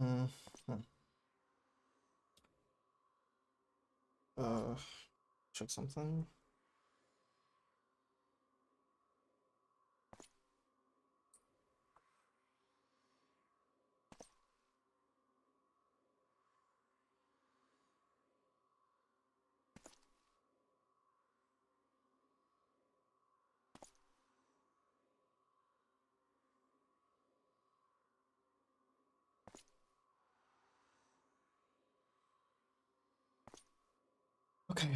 Hmm. Uh, check something. Okay.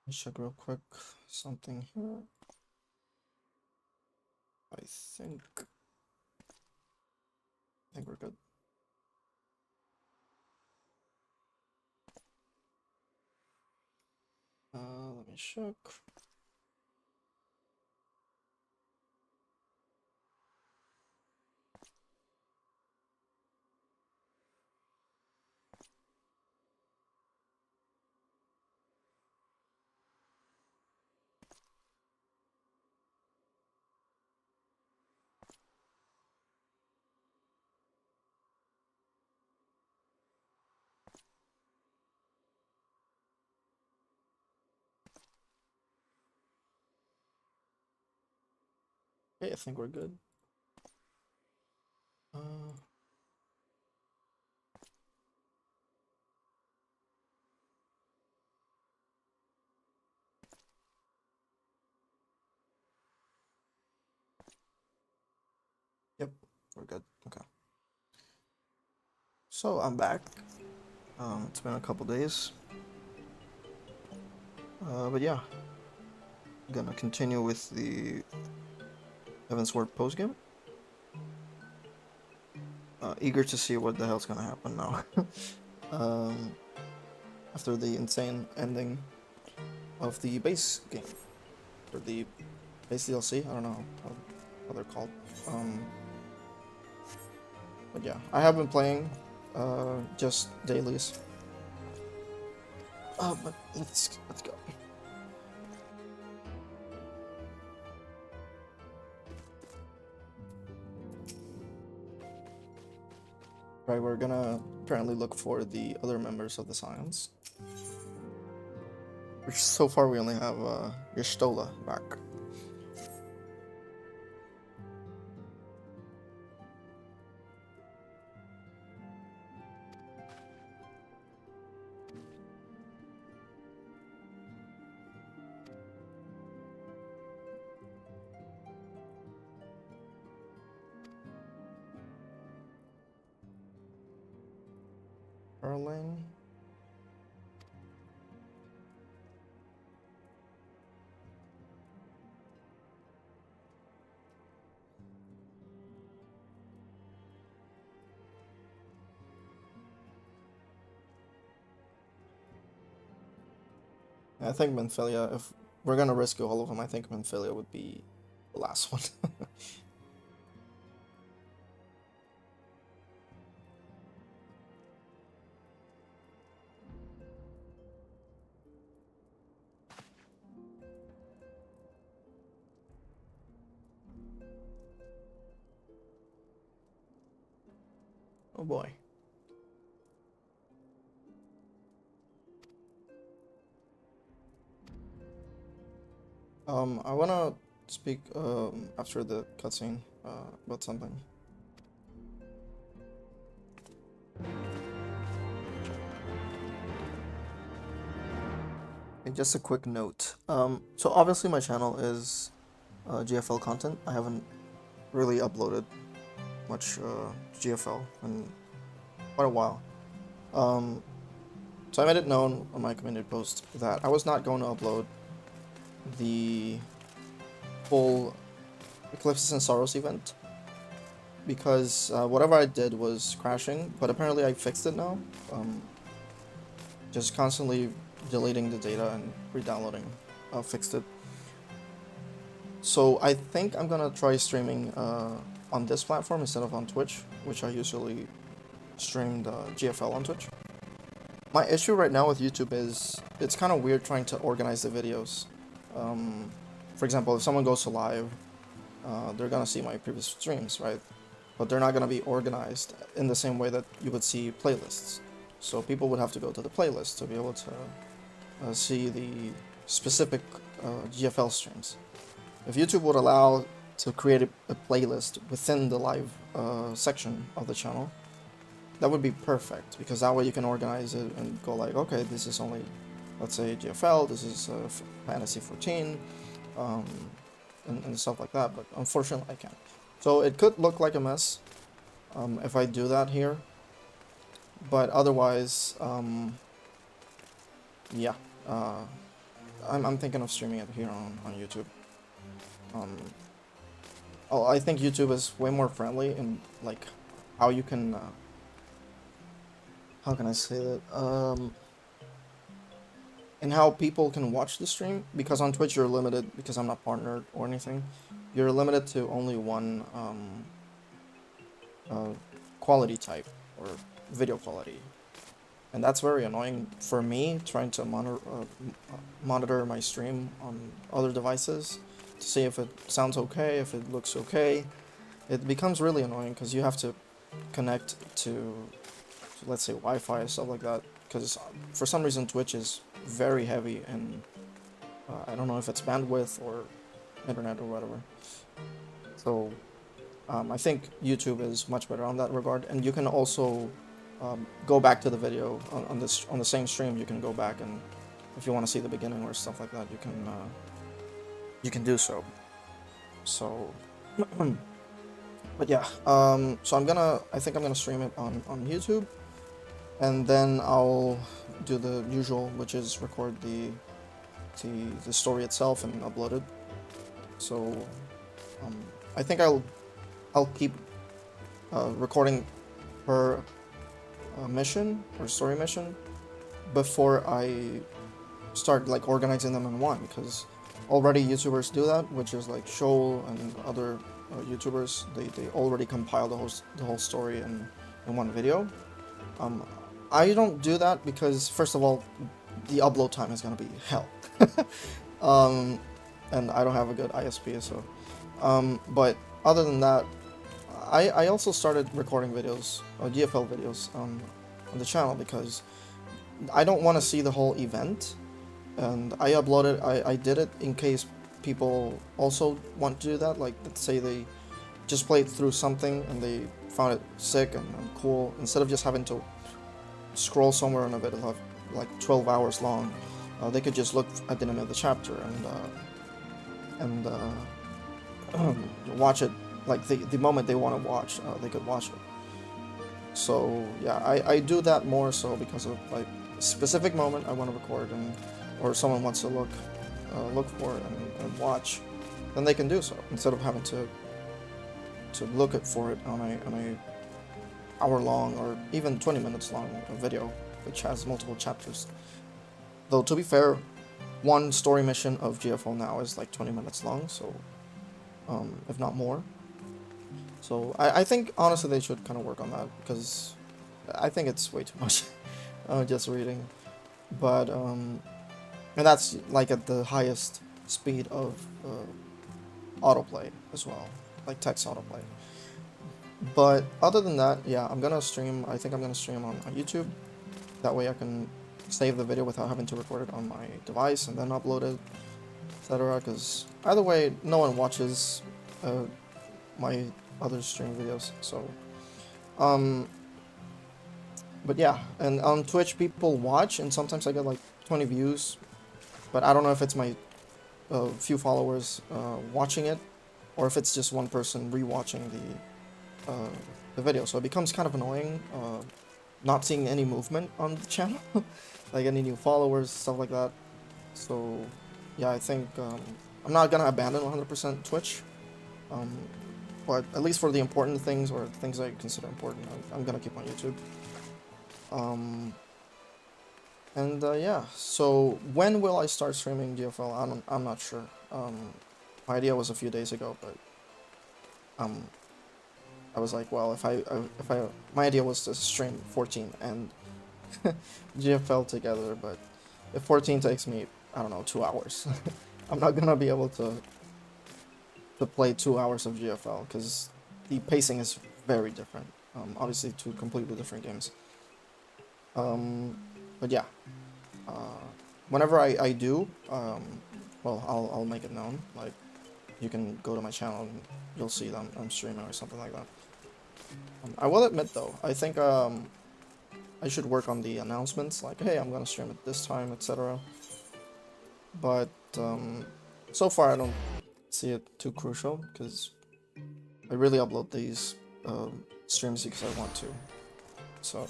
Let's check real quick something here. I think we're good. Let me check. Okay, I think we're good. Uh, yep, we're good. Okay. So I'm back. It's been a couple days. But yeah, gonna continue with the Heavensward postgame. Eager to see what the hell's gonna happen now. um, after the insane ending of the base game, or the base DLC. I don't know how they're called. But yeah, I have been playing just dailies. But let's go. Right, we're gonna apparently look for the other members of the Scions. Which so far we only have Y'shtola back. Erling. I think Menphilia, if we're gonna rescue all of them, I think Menphilia would be the last one. Oh boy. I wanna speak after the cutscene about something. Okay, just a quick note. So obviously my channel is GFL content. I haven't really uploaded much GFL in quite a while. So I made it known on my community post that I was not going to upload the full Eclipses and Sorrows event because whatever I did was crashing, but apparently I fixed it now. Just constantly deleting the data and re-downloading fixed it. So I think I'm gonna try streaming on this platform instead of on Twitch, which I usually streamed GFL on Twitch. My issue right now with YouTube is it's kind of weird trying to organize the videos. For example, if someone goes to live, they're gonna see my previous streams, right? but they're not going to be organized in the same way that you would see playlists. So people would have to go to the playlist to be able to see the specific GFL streams. If YouTube would allow to create a playlist within the live section of the channel, that would be perfect, because that way you can organize it and go like, okay, this is only, let's say, GFL, this is Fantasy 14, and stuff like that, but unfortunately I can't. So it could look like a mess if I do that here, but otherwise, yeah, I'm thinking of streaming it here on YouTube. I think YouTube is way more friendly in like how you can, how can I say that, and how people can watch the stream, because on Twitch you're limited, because I'm not partnered or anything, you're limited to only one quality type, or video quality, and that's very annoying for me, trying to monitor my stream on other devices to see if it sounds okay, if it looks okay. It becomes really annoying because you have to connect to, let's say, Wi-Fi and stuff like that, because for some reason Twitch is very heavy, and I don't know if it's bandwidth or internet or whatever. So I think YouTube is much better on that regard, and you can also go back to the video on the same stream. You can go back, and if you want to see the beginning or stuff like that, you can do so. So but yeah, so I think I'm gonna stream it on YouTube, and then I'll do the usual, which is record the story itself and upload it. So I think I'll keep recording per mission or story mission before I start like organizing them in one, because already YouTubers do that, which is like Shoal and other YouTubers. They already compile the whole story in one video. I don't do that because, first of all, the upload time is gonna be hell. And I don't have a good ISP, so but other than that, I also started recording videos, GFL videos, on the channel, because I don't want to see the whole event, and I uploaded, I did it in case people also want to do that. Like, let's say they just played through something and they found it sick and cool, instead of just having to scroll somewhere in a video like 12 hours long, they could just look at the end of the chapter and watch it. Like the moment they want to watch, they could watch it. So yeah, I do that more so because of like a specific moment I want to record, or someone wants to look for it and watch, then they can do so, instead of having to look for it on a hour long or even 20 minutes long video, which has multiple chapters. Though, to be fair, one story mission of GFL now is like 20 minutes long, so if not more. So I think honestly they should kind of work on that, because I think it's way too much just reading. But and that's like at the highest speed of autoplay as well, like text autoplay. But other than that, yeah, I'm gonna stream. I think I'm gonna stream on YouTube. That way I can save the video without having to record it on my device and then upload it, etc. Because either way, no one watches my other stream videos. So, but yeah, and on Twitch people watch, and sometimes I get like 20 views, but I don't know if it's my few followers watching it, or if it's just one person rewatching the video. So it becomes kind of annoying not seeing any movement on the channel, like any new followers, stuff like that. So yeah, I think I'm not gonna abandon 100% Twitch, but at least for the important things, or things I consider important, I'm gonna keep on YouTube. And yeah, so when will I start streaming GFL? I'm not sure. My idea was a few days ago, but I was like, well, my idea was to stream 14 and GFL together, but if 14 takes me, I don't know, 2 hours, I'm not gonna be able to play 2 hours of GFL, because the pacing is very different. Obviously, two completely different games. But yeah, whenever I do, well, I'll make it known. Like, you can go to my channel and you'll see that I'm streaming or something like that. I will admit though, I think I should work on the announcements, like, hey, I'm gonna stream at this time, etc. But so far I don't see it too crucial, because I really upload these streams because I want to. So,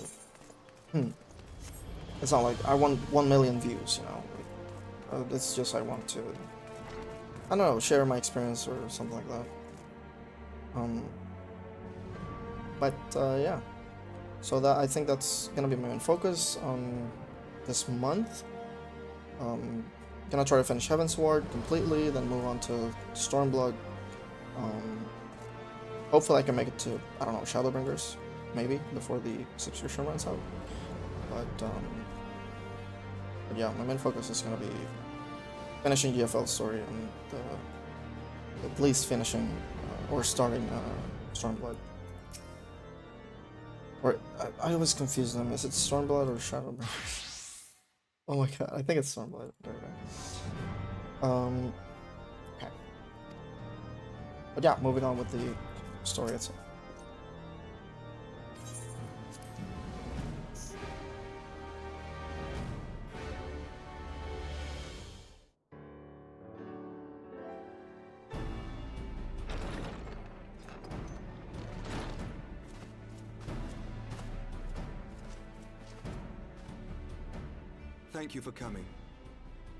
it's not like I want 1 million views, you know. Like, it's just I want to, I don't know, share my experience or something like that. But yeah, so that I think that's gonna be my main focus this month. Gonna try to finish Heavensward completely, then move on to Stormblood. Hopefully I can make it to, I don't know, Shadowbringers, maybe, before the subscription runs out. But yeah, my main focus is gonna be finishing GFL's story and at least finishing or starting Stormblood. Or I always confuse them. Is it Stormblood or Shadowbringers? Oh my god, I think it's Stormblood. Okay. But yeah, moving on with the story itself. Thank you for coming.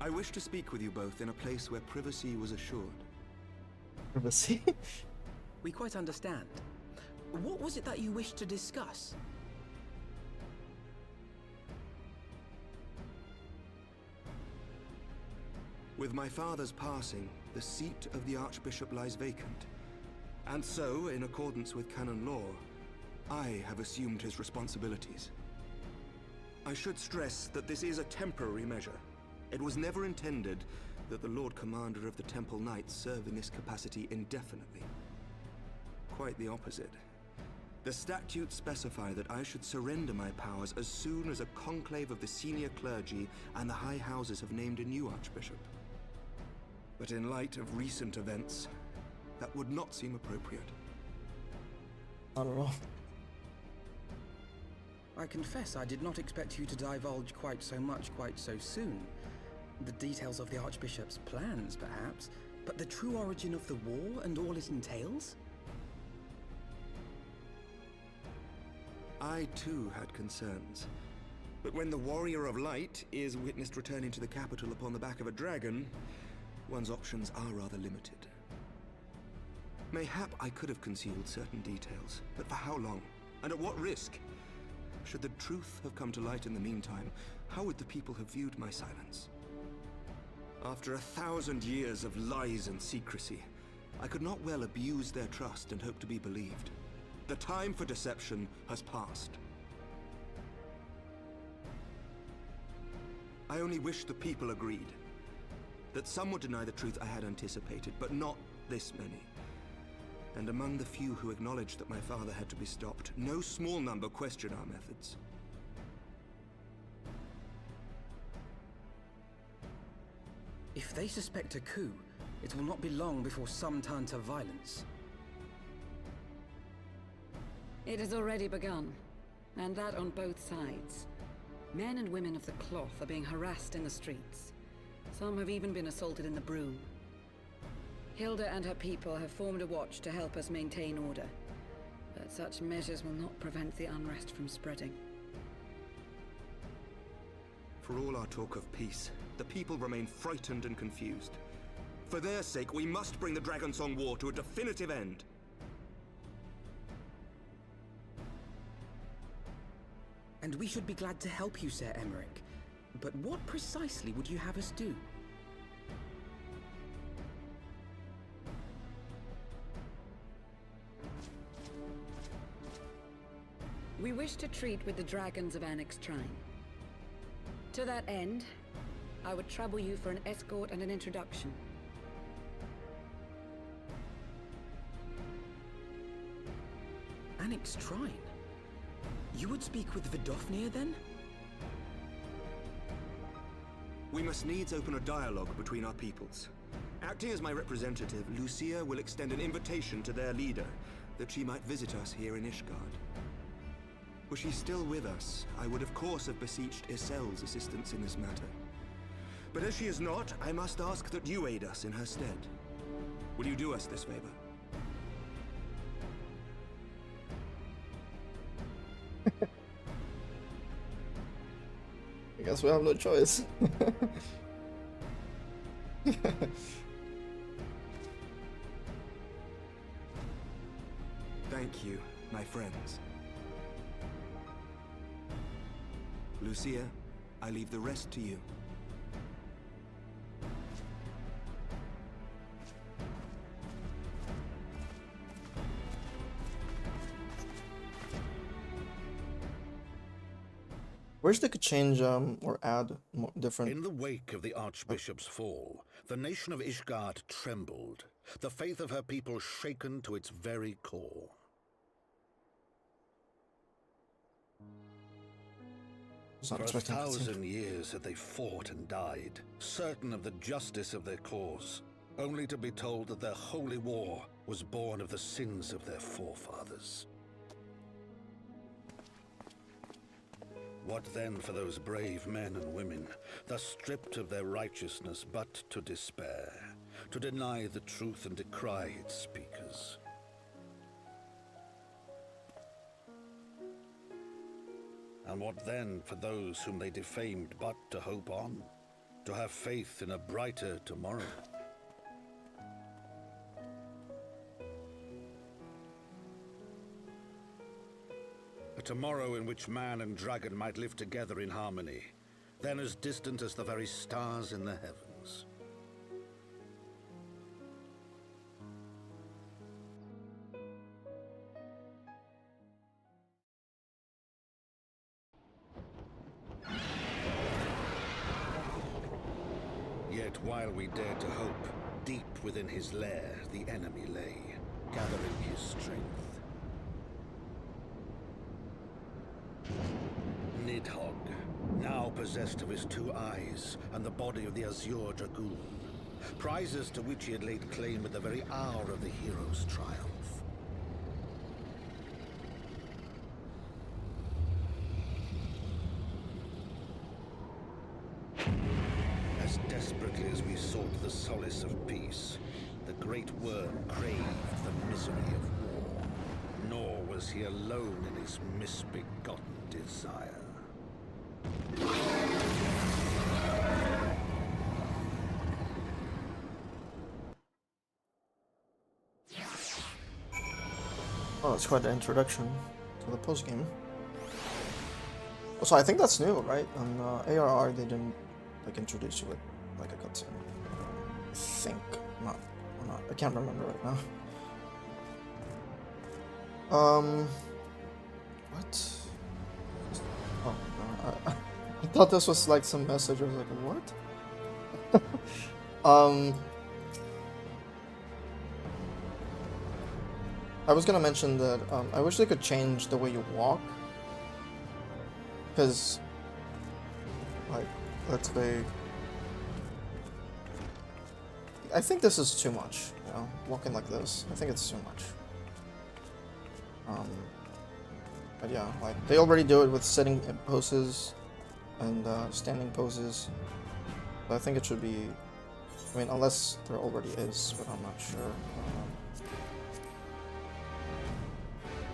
I wish to speak with you both in a place where privacy was assured. Privacy? We quite understand. What was it that you wished to discuss? With my father's passing, the seat of the Archbishop lies vacant. And so, in accordance with canon law, I have assumed his responsibilities. I should stress that this is a temporary measure. It was never intended that the Lord Commander of the Temple Knights serve in this capacity indefinitely. Quite the opposite. The statutes specify that I should surrender my powers as soon as a conclave of the senior clergy and the high houses have named a new archbishop. But in light of recent events, that would not seem appropriate. I don't know. I confess I did not expect you to divulge quite so much quite so soon. The details of the Archbishop's plans, perhaps, but the true origin of the war and all it entails? I too had concerns. But when the Warrior of Light is witnessed returning to the capital upon the back of a dragon, one's options are rather limited. Mayhap I could have concealed certain details, but for how long? And at what risk? Should the truth have come to light in the meantime, how would the people have viewed my silence? After 1,000 years of lies and secrecy, I could not well abuse their trust and hope to be believed. The time for deception has passed. I only wish the people agreed. That some would deny the truth I had anticipated, but not this many. And among the few who acknowledged that my father had to be stopped, no small number question our methods. If they suspect a coup, it will not be long before some turn to violence. It has already begun, and that on both sides. Men and women of the cloth are being harassed in the streets. Some have even been assaulted in the Broom. Hilda and her people have formed a watch to help us maintain order, but such measures will not prevent the unrest from spreading. For all our talk of peace, the people remain frightened and confused. For their sake, we must bring the Dragonsong War to a definitive end. And we should be glad to help you, Sir Emmerich. But what precisely would you have us do? We wish to treat with the dragons of Annex Trine. To that end, I would trouble you for an escort and an introduction. Anix Shrine? You would speak with Vidofnir then? We must needs open a dialogue between our peoples. Acting as my representative, Lucia will extend an invitation to their leader, that she might visit us here in Ishgard. Were she still with us, I would of course have beseeched Isel's assistance in this matter. But as she is not, I must ask that you aid us in her stead. Will you do us this favor? I guess we have no choice. Thank you, my friends. Lucia, I leave the rest to you. Wish they could change or add more different. In the wake of the Archbishop's fall, the nation of Ishgard trembled, the faith of her people shaken to its very core. For 1,000 years had they fought and died, certain of the justice of their cause, only to be told that their holy war was born of the sins of their forefathers. What then for those brave men and women, thus stripped of their righteousness but to despair, to deny the truth and decry its speakers? And what then for those whom they defamed but to hope on, to have faith in a brighter tomorrow? A tomorrow in which man and dragon might live together in harmony, then as distant as the very stars in the heavens. Yet while we dared to hope, deep within his lair the enemy lay, gathering his strength. Nidhogg, now possessed of his 2 eyes and the body of the Azure Dragoon, prizes to which he had laid claim at the very hour of the hero's triumph. As desperately as we sought the solace of peace, the great worm craved the misery of war. Nor was he alone in his misbegotten desire. Oh, that's quite the introduction to the postgame. So I think that's new, right? On ARR they didn't like introduce you with like a cutscene. I think not. Or not. I can't remember right now. What? Oh no, I thought this was like some message. I was like, what? I was gonna mention that I wish they could change the way you walk, because like let's say I think this is too much, you know, walking like this. I think it's too much. But yeah, like they already do it with sitting poses and standing poses. But I think it should be, I mean, unless there already is, but I'm not sure.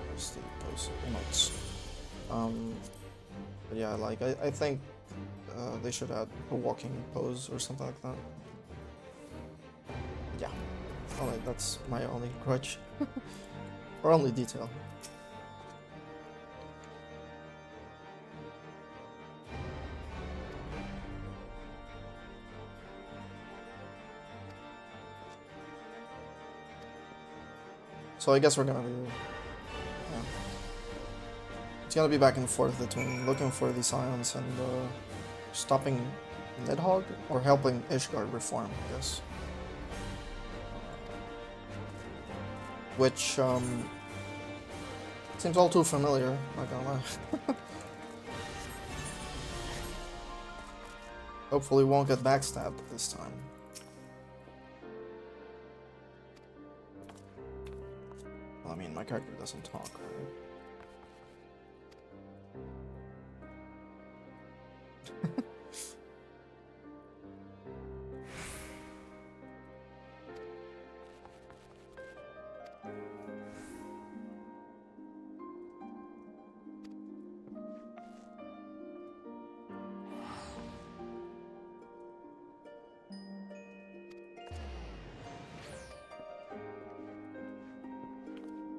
Where's the pose emotes? But yeah, like I think they should add a walking pose or something like that. Yeah, that's my only grudge. Or only detail. So I guess we're gonna be, yeah. It's gonna be back and forth between looking for the science and stopping Nidhogg or helping Ishgard reform, I guess. Which Seems all too familiar, not gonna lie. Hopefully won't get backstabbed this time. Well, I mean, my character doesn't talk, right?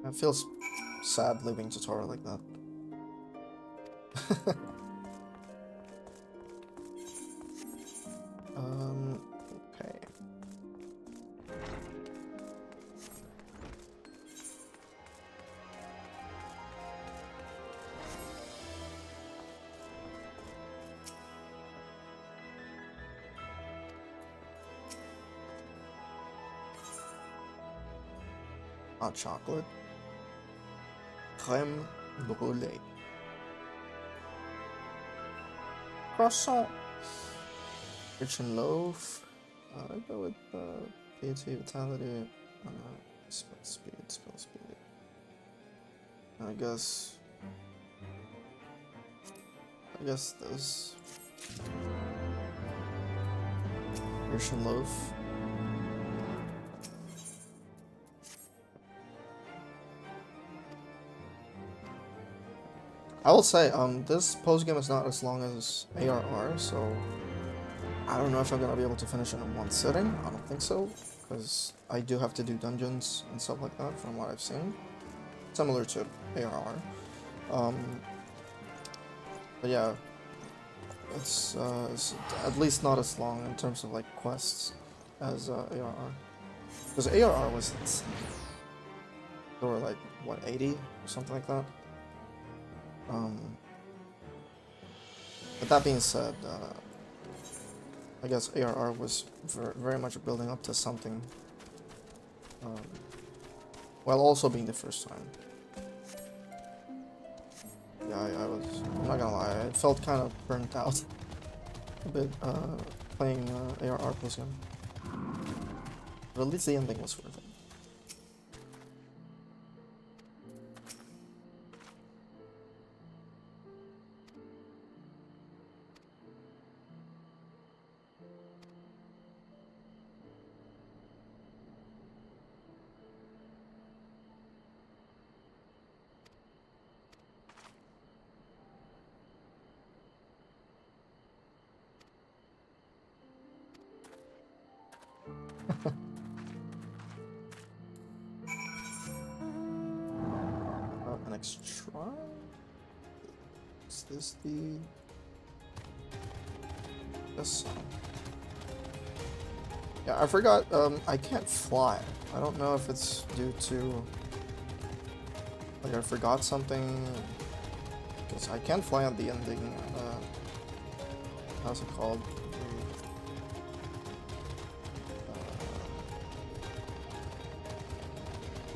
It feels sad leaving tutorial like that. Okay. Hot chocolate. Crème brûlée. Croissant. Rich and loaf. I go with piety, vitality, spell speed. I guess this. Rich and loaf. I will say, this postgame is not as long as ARR, so I don't know if I'm gonna be able to finish it in one sitting. I don't think so, because I do have to do dungeons and stuff like that from what I've seen. Similar to ARR. But yeah, it's at least not as long in terms of like quests as ARR. Because ARR was insane. There were like, what, 80 or something like that? But that being said, I guess ARR was very much building up to something, while also being the first time. Yeah, I'm not gonna lie, I felt kind of burnt out a bit playing ARR plus him. But at least the ending was worth it. Next try? Is this the... This one? Yeah, I forgot, I can't fly. I don't know if it's due to... Like I forgot something... Because I can't fly on the ending, how's it called?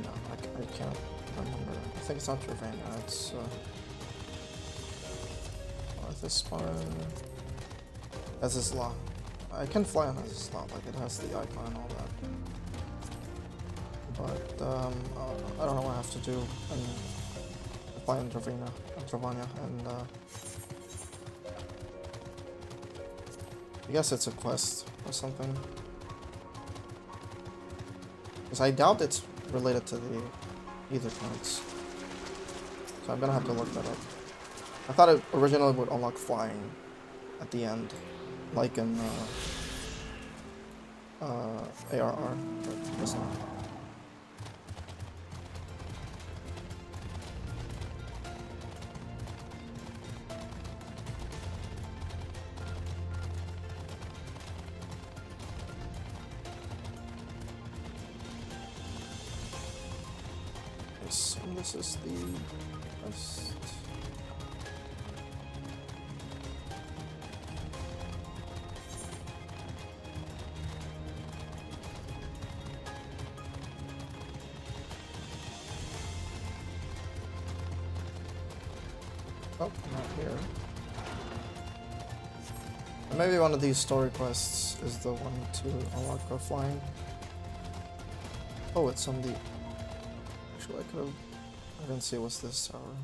No, I can't remember. I think it's not Ravena, it's this one. Ezisla. I can fly on Ezisla, like it has the icon and all that. But I don't know what I have to do and fly in Dravania, and I guess it's a quest or something. Because I doubt it's related to the ether points. So I'm gonna have to look that up. I thought it originally would unlock flying at the end, like in ARR, but it's not. Yes, and this is the quest. Oh, not here. And maybe one of these story quests is the one to unlock our flying. Oh, it's on the... Actually, I could have... I didn't see what's this tower.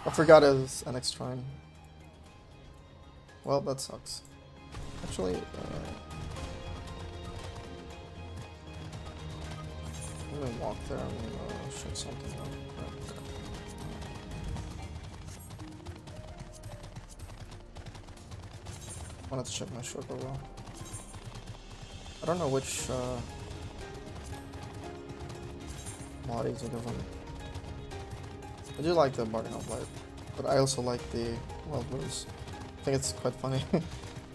I forgot it was an X-Trine. Well, that sucks. Actually, I'm gonna walk there and shoot something up. Right. I wanted to check my short roll. I don't know which bodies are different. I do like the Bargain of Light, but I also like the Wild Rose. I think it's quite funny. It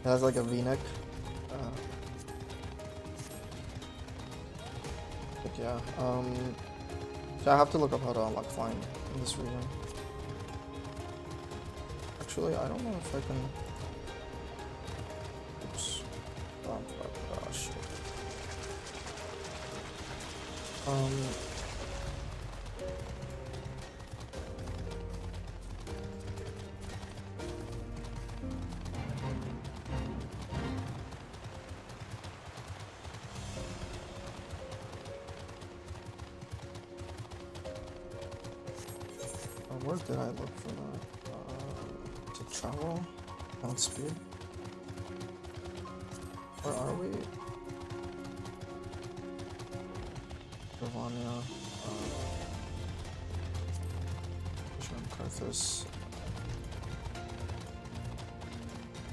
has like a V-neck. But yeah, so I have to look up how to unlock flying in this region. Actually, I don't know if I can... Oops. Oh, shit. Where did I look for that? To travel? On speed? Where are we? Ravania. Carthus.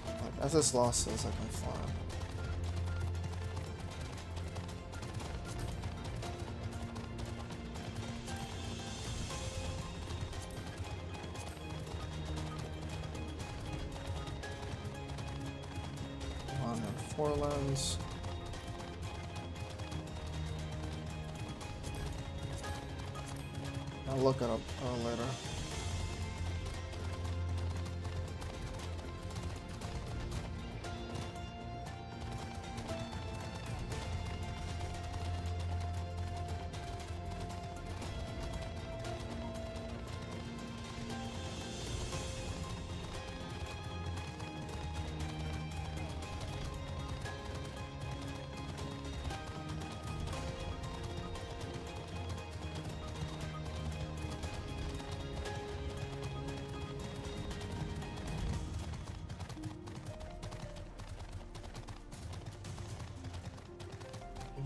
Like, as this law says, I can fly. Forelands. I'll look it up later.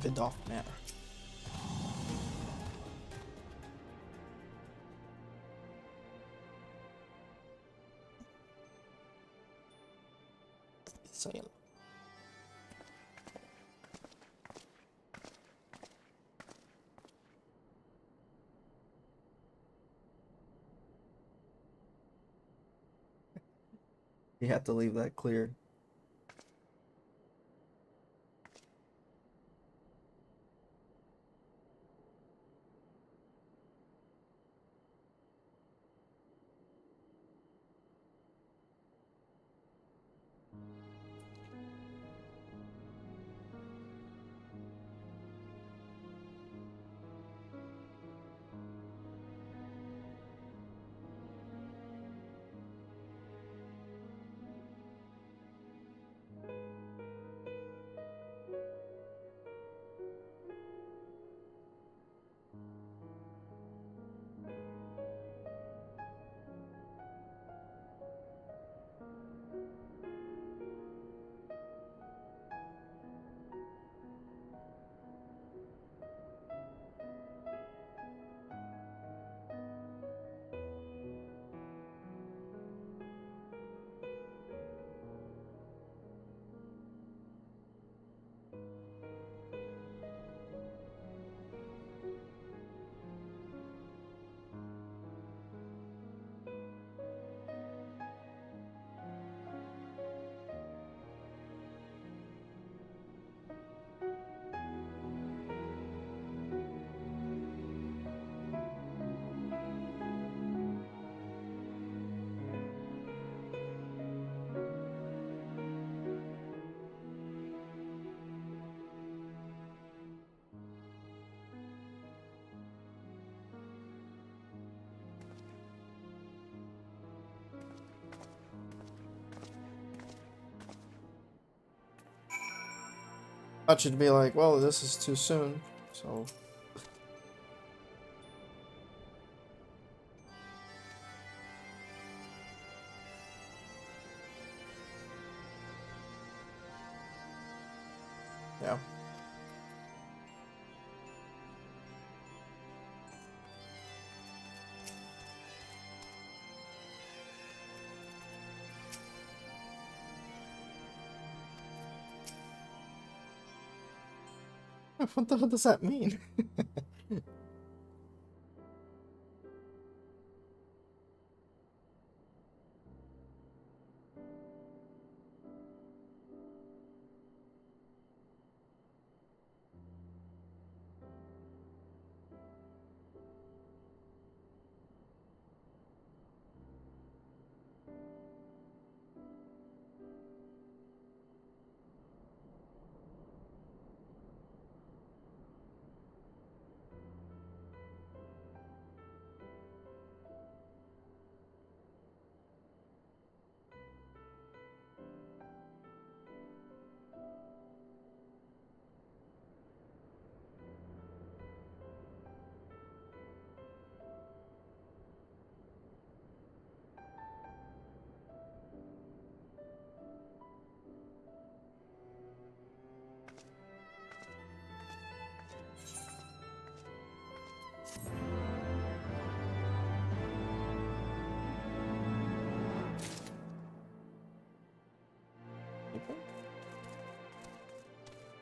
Vidofner. Sail. You have to leave that clear. Thought you'd be like, well, this is too soon, so. Yeah. What the hell does that mean?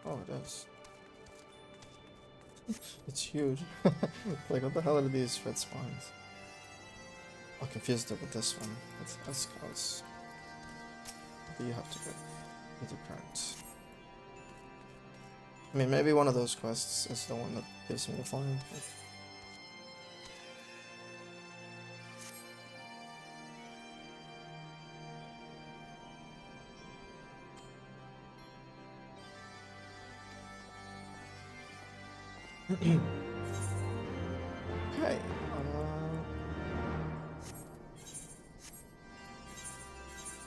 Oh, it is. It's huge. Like, what the hell are these red spines? I'm confused with this one. That's close. But you have to go with your current. I mean, maybe one of those quests is the one that gives me the flying. Okay.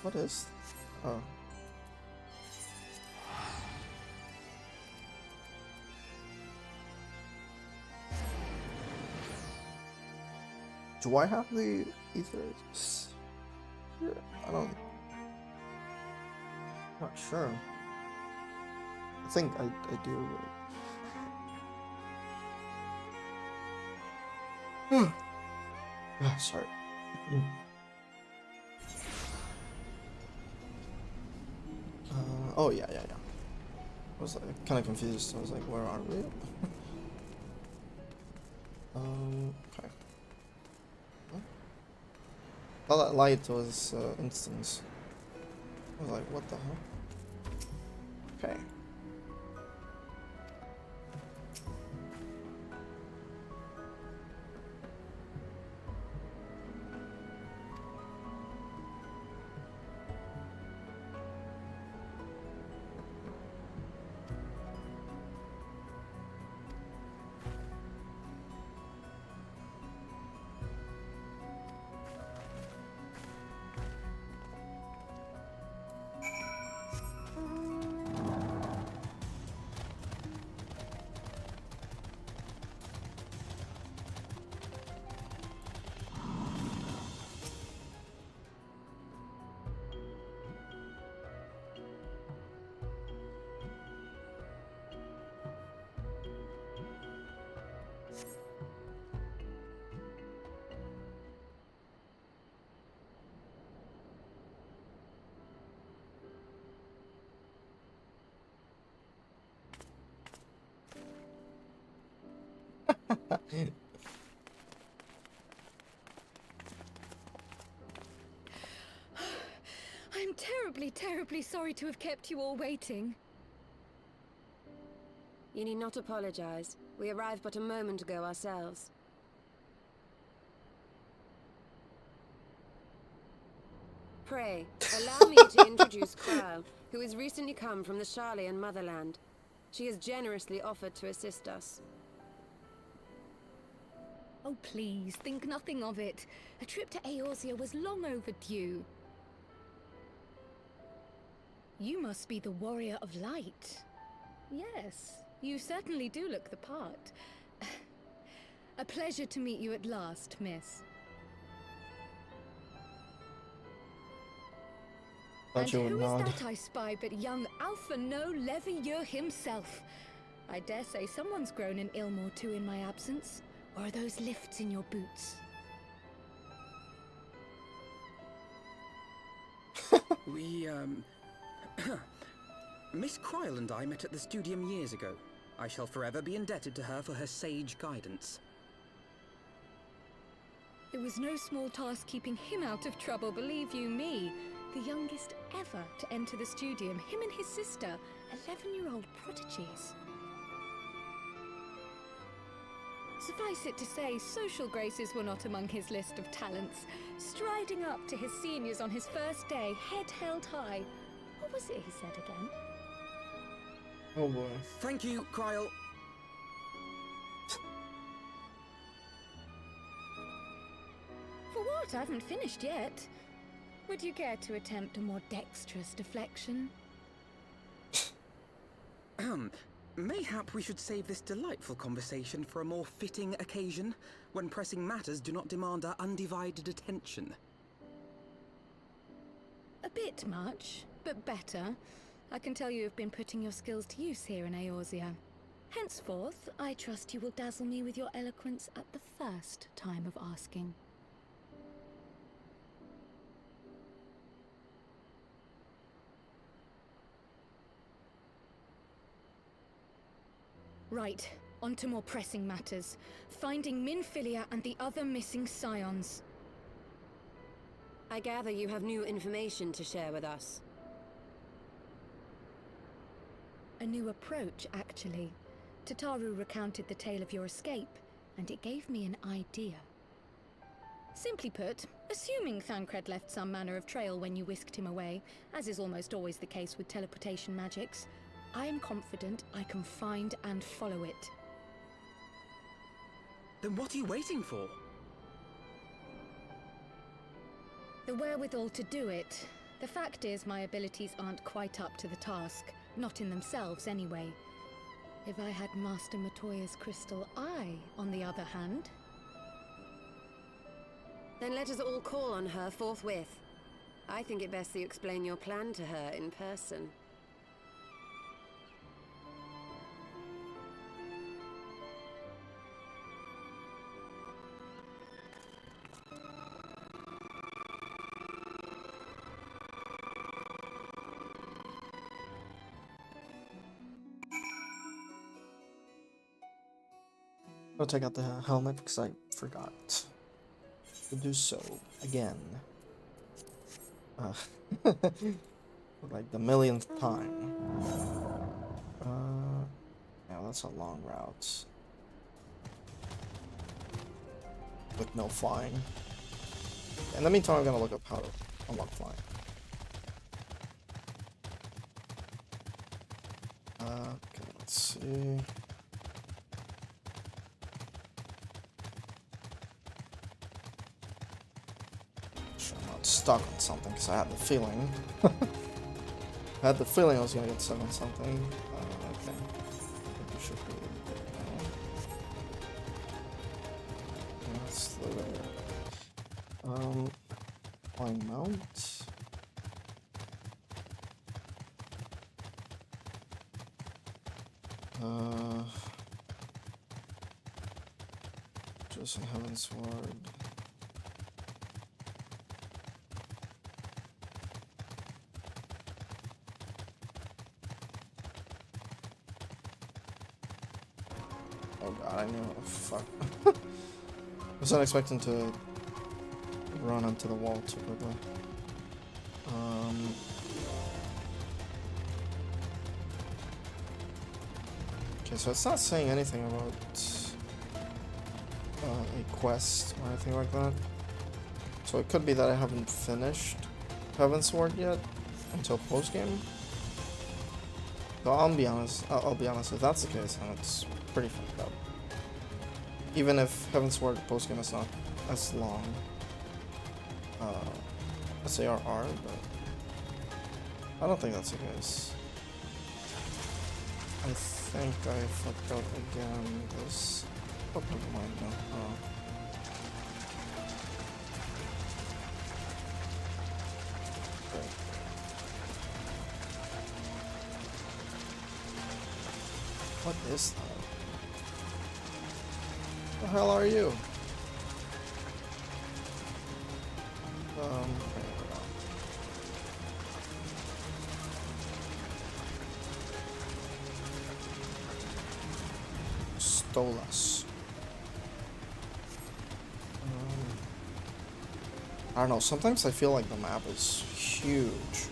What is? Oh. Do I have the ethers? I don't. Not sure. I think I do. Sorry. Oh yeah. I was like, kind of confused. I was like, where are we? Okay. Oh, that light was instance. I was like, what the hell? Okay. I'm terribly sorry to have kept you all waiting. You need not apologize. We arrived but a moment ago ourselves. Pray, allow me to introduce Quirrell, who has recently come from the Sharlayan motherland. She has generously offered to assist us. Oh, please, think nothing of it. A trip to Eorzea was long overdue. You must be the Warrior of Light. Yes, you certainly do look the part. A pleasure to meet you at last, miss. Thought you would who nod. is that I spy but young Alpha No Levieux himself? I dare say someone's grown an ilm or two in my absence. Or are those lifts in your boots? We, Miss Cryle and I met at the Studium years ago. I shall forever be indebted to her for her sage guidance. It was no small task keeping him out of trouble, believe you me. The youngest ever to enter the Studium, him and his sister, 11-year-old prodigies. Suffice it to say, social graces were not among his list of talents. Striding up to his seniors on his first day, head held high. What was it he said again? Oh boy. Thank you, Cryle. For what? I haven't finished yet. Would you care to attempt a more dexterous deflection? Mayhap we should save this delightful conversation for a more fitting occasion, when pressing matters do not demand our undivided attention. A bit much, but better. I can tell you have been putting your skills to use here in Eorzea. Henceforth, I trust you will dazzle me with your eloquence at the first time of asking. Right, on to more pressing matters. Finding Minfilia and the other missing scions. I gather you have new information to share with us. A new approach, actually. Tataru recounted the tale of your escape, and it gave me an idea. Simply put, assuming Thancred left some manner of trail when you whisked him away, as is almost always the case with teleportation magics, I am confident I can find and follow it. Then what are you waiting for? The wherewithal to do it. The fact is, my abilities aren't quite up to the task. Not in themselves, anyway. If I had Master Matoya's crystal eye, on the other hand... Then let us all call on her forthwith. I think it best you explain your plan to her in person. I'll take out the helmet because I forgot to do so again. Like the millionth time. Yeah, that's a long route. With no flying. In the meantime, I'm gonna look up how to unlock flying. Okay, let's see. Stuck on something because I had the feeling. I had the feeling I was gonna get stuck on something. Okay. I think we should be there now. That's the flying mount. Just a Heavensward. Oh god, I knew. Oh, fuck. I was not expecting to run onto the wall too quickly. Okay, so it's not saying anything about a quest or anything like that. So it could be that I haven't finished Heavensward yet until post game. So I'll be honest. I'll be honest. If that's the case, then it's pretty fucked up. Even if Heavensward post game is not as long as ARR, but I don't think that's the case. I think I fucked up again. This. Oh, never mind. No. Okay. What is that? The hell are you? Stole us. I don't know, sometimes I feel like the map is huge.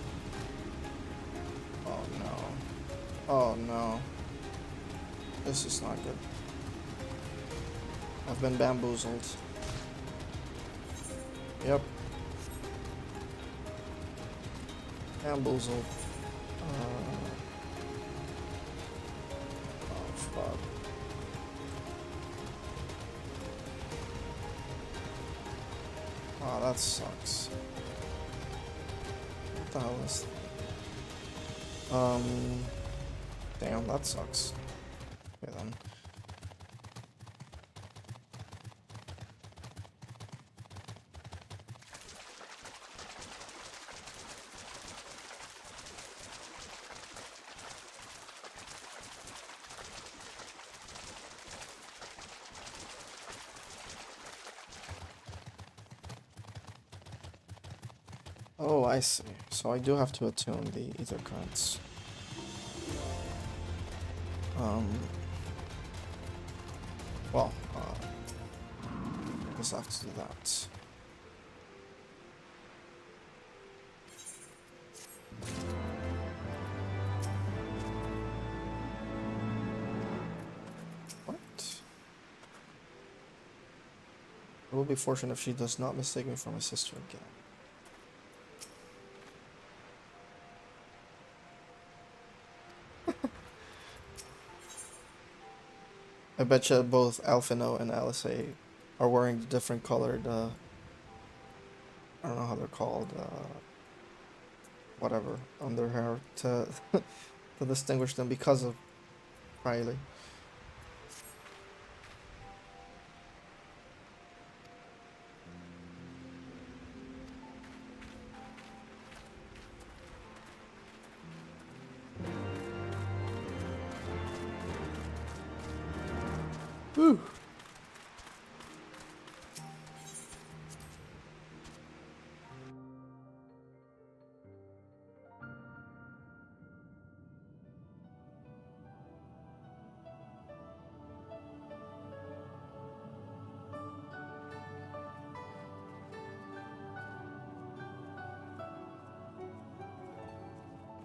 Oh no. Oh no. This is not good. I've been bamboozled. Yep. Bamboozled. Oh fuck. Oh, that sucks. What the hell is that? Damn, that sucks. Okay then. Oh, I see. So I do have to attune the ether currents. Well, I guess I have to do that. What? I will be fortunate if she does not mistake me for my sister again. I bet you both Alphino and Alice are wearing different colored, I don't know how they're called, whatever, on their hair to, to distinguish them because of Riley. Whew.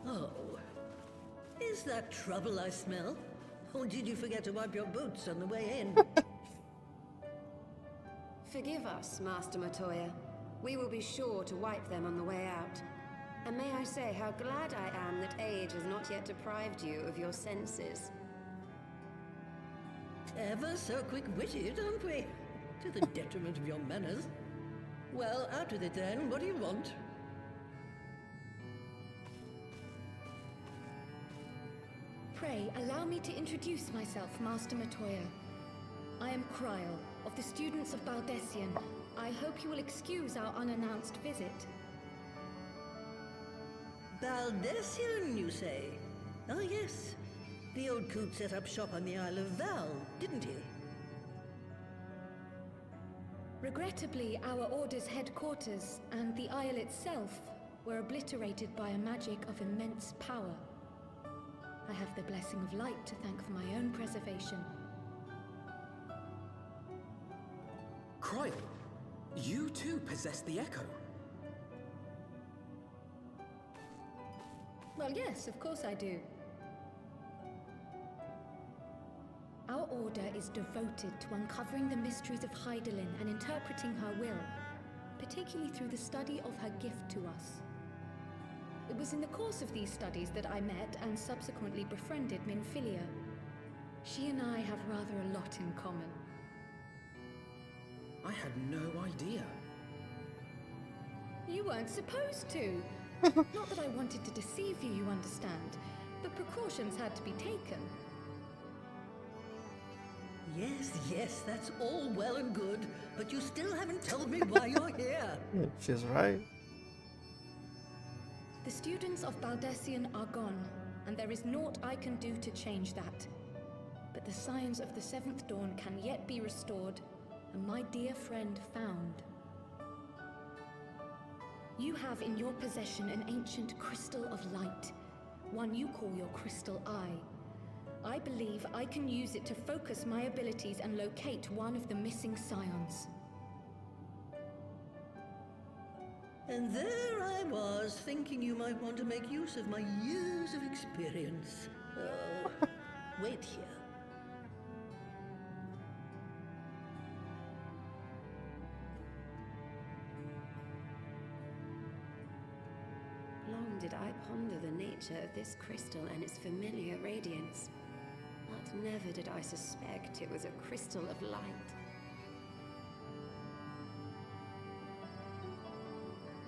Oh, is that trouble I smell? Or did you forget to wipe your boots on the way in? Forgive us, Master Matoya. We will be sure to wipe them on the way out. And may I say how glad I am that age has not yet deprived you of your senses. Ever so quick-witted, aren't we? To the detriment of your manners. Well, out with it then. What do you want? Pray, allow me to introduce myself, Master Matoya. I am Kryl, of the students of Baldessian. I hope you will excuse our unannounced visit. Baldessian, you say? Oh, yes. The old coot set up shop on the Isle of Val, didn't he? Regrettably, our order's headquarters and the Isle itself were obliterated by a magic of immense power. I have the blessing of light to thank for my own preservation. Kryl, you too possess the Echo. Well, yes, of course I do. Our order is devoted to uncovering the mysteries of Hydaelyn and interpreting her will, particularly through the study of her gift to us. It was in the course of these studies that I met and subsequently befriended Minfilia. She and I have rather a lot in common. I had no idea. You weren't supposed to. Not that I wanted to deceive you, you understand. but precautions had to be taken. Yes, yes, that's all well and good, but you still haven't told me why you're here. She's right. The students of Baldessian are gone, and there is naught I can do to change that. But the signs of the Seventh Dawn can yet be restored, and my dear friend found. You have in your possession an ancient crystal of light, one you call your crystal eye. I believe I can use it to focus my abilities and locate one of the missing scions. And there I was, thinking you might want to make use of my years of experience. Oh, wait here. Long did I ponder the nature of this crystal and its familiar radiance, but never did I suspect it was a crystal of light.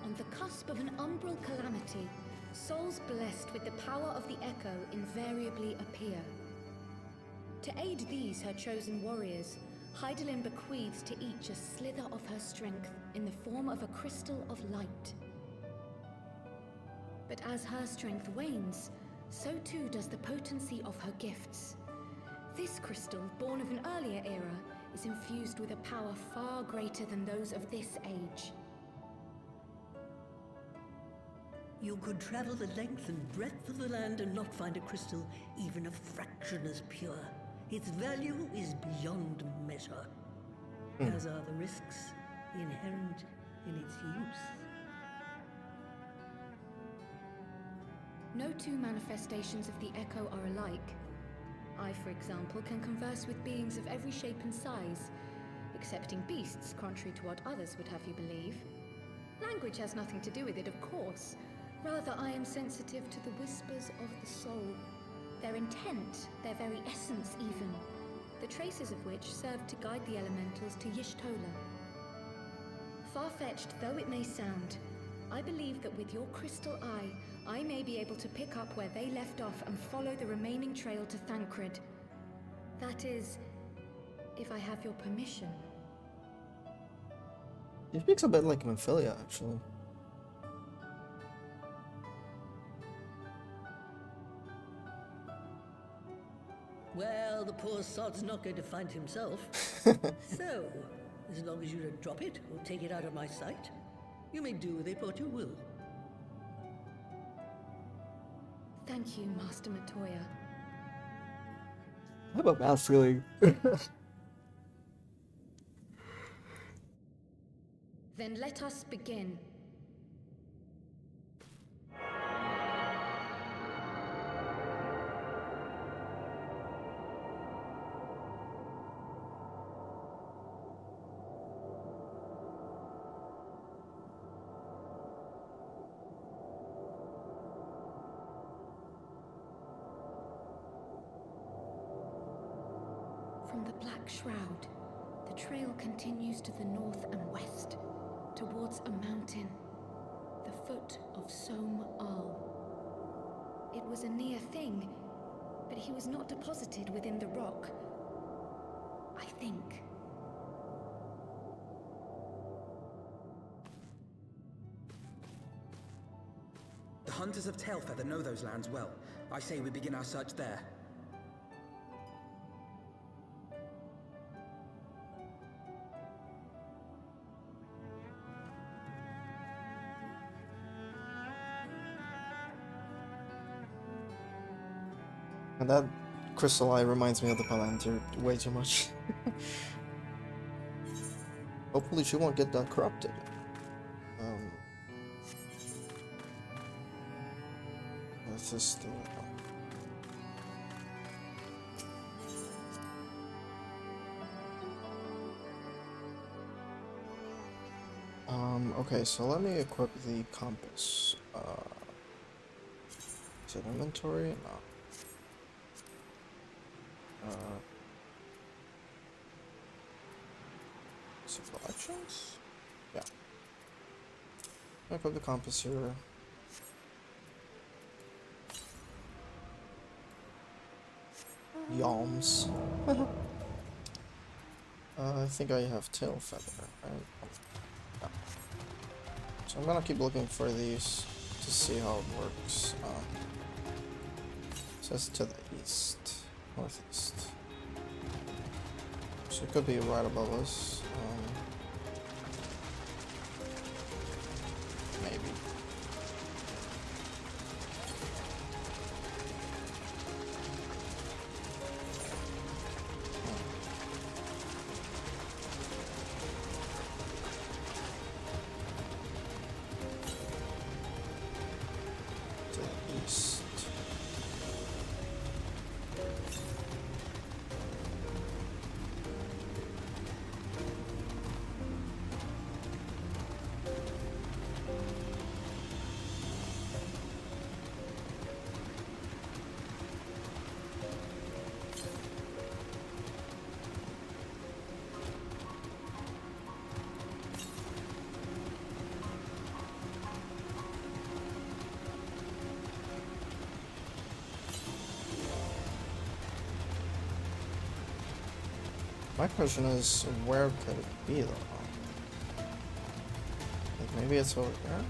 On the cusp of an umbral calamity, souls blessed with the power of the Echo invariably appear. To aid these, her chosen warriors, Hydaelyn bequeaths to each a slither of her strength in the form of a crystal of light. But as her strength wanes, so too does the potency of her gifts. This crystal, born of an earlier era, is infused with a power far greater than those of this age. You could travel the length and breadth of the land and not find a crystal even a fraction as pure. Its value is beyond measure, as are the risks inherent in its use. No two manifestations of the Echo are alike. I, for example, can converse with beings of every shape and size, excepting beasts, contrary to what others would have you believe. Language has nothing to do with it, of course. Rather, I am sensitive to the whispers of the soul. Their intent, their very essence even, the traces of which serve to guide the elementals to Y'shtola. Far-fetched though it may sound, I believe that with your crystal eye, I may be able to pick up where they left off and follow the remaining trail to Thancred. That is, if I have your permission. She speaks a bit like Memphilia, actually. Well, the poor sod's not going to find himself. So, as long as you don't drop it or take it out of my sight, you may do with it what you will. Thank you, Master Matoya. I have a bad feeling. Then let us begin. From the Black Shroud, the trail continues to the north and west, towards a mountain, the foot of Som Al. It was a near thing, but he was not deposited within the rock, I think. The hunters of Tailfeather know those lands well. I say we begin our search there. And that crystal eye reminds me of the Palantir way too much. Hopefully she won't get that corrupted. Let's just do it. Okay, so let me equip the compass. Is it inventory? No. Selections? Yeah. I'll equip the compass here. Yalms. I think I have tail feather, right? Yeah. So I'm gonna keep looking for these to see how it works. It says to the east, northeast. So it could be right above us. Maybe. To the east. My question is, where could it be though? Like maybe it's over here?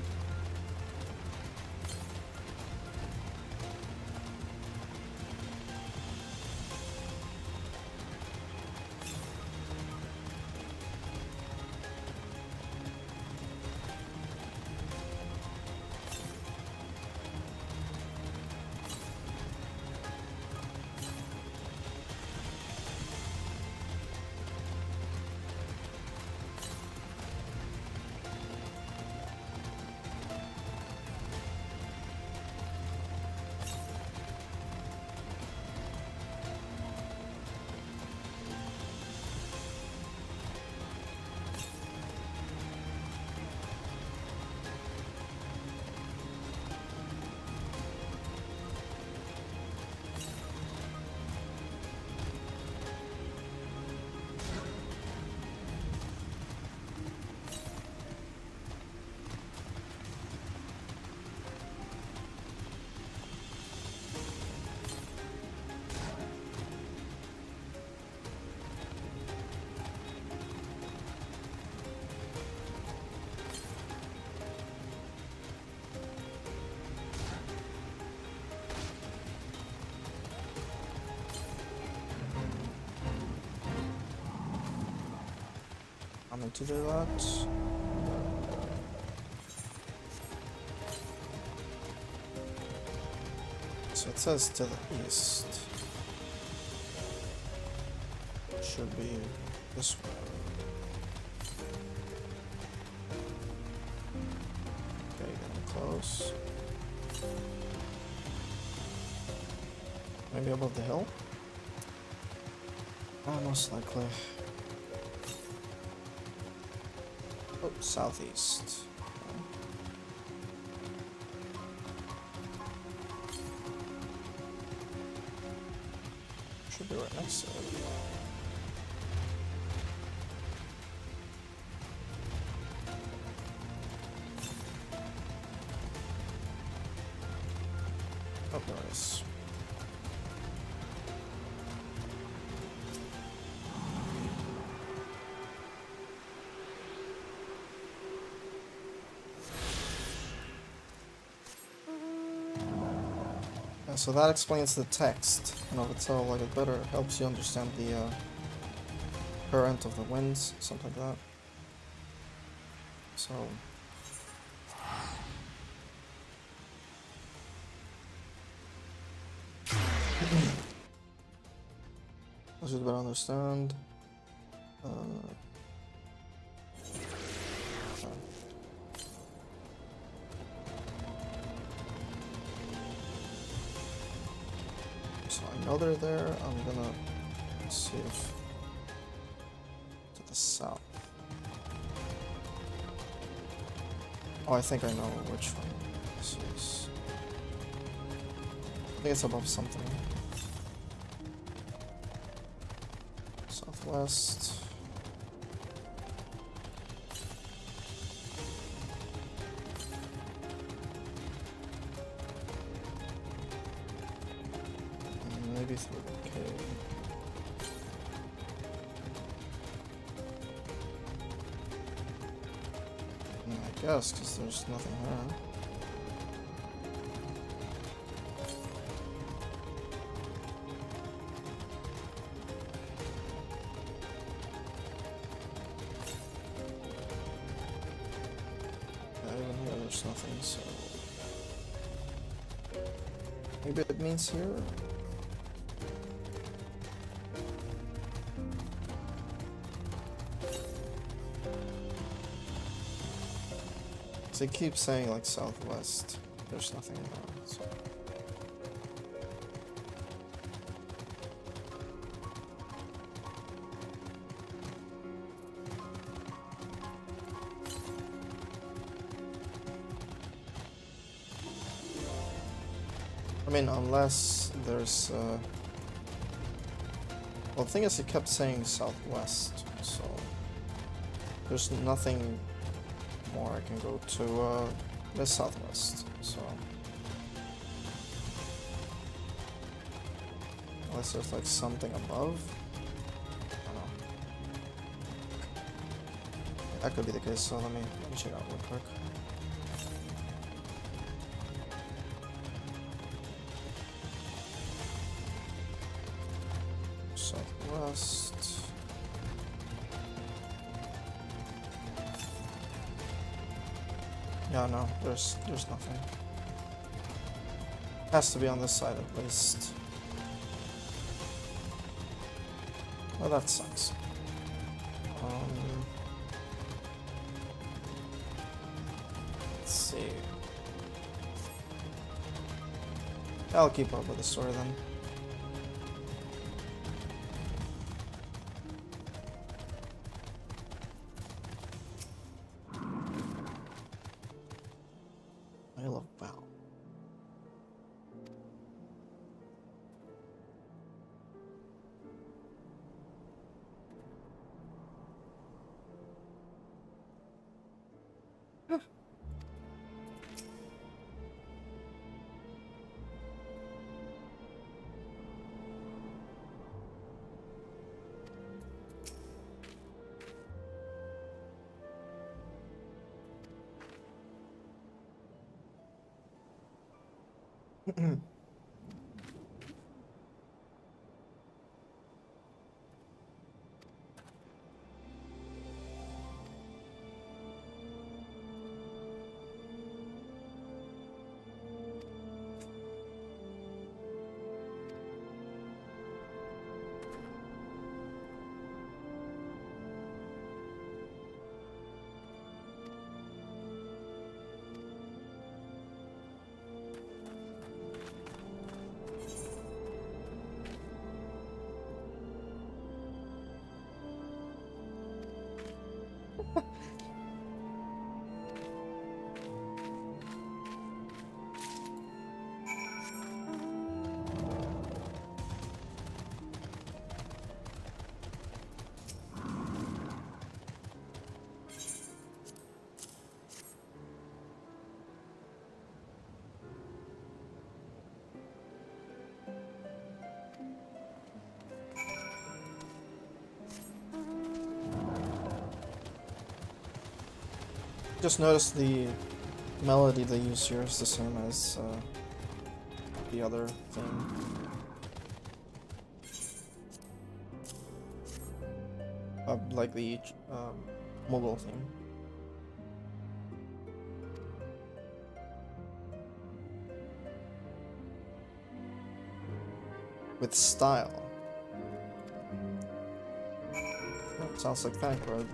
I'm going to do that. So it says to the east. Should be this way. Okay, getting close. Maybe above the hill? Most likely. Oh, southeast. Should be right next to it. Oh, there it is. So that explains the text in of itself, like it better helps you understand the current of the winds, something like that. So I should better understand. So I know they're there. I'm gonna see if to the south. Oh, I think I know which one this is. I think it's above something. Southwest. Maybe through the I guess, because there's nothing here. Yeah, even here there's nothing, so... Maybe it means here? They keep saying like southwest. There's nothing there, so. I mean, unless there's well, the thing is, he kept saying southwest, so there's nothing more I can go to the southwest, so unless there's like something above, I don't know. That could be the case, so let me check out real quick. Southwest. Yeah, no, there's nothing. Has to be on this side at least. Well, that sucks. Let's see. I'll keep up with the story then. I love Val. Just noticed the melody they use here is the same as the other thing. Like the mobile theme. With style. Oh, sounds like Thancred.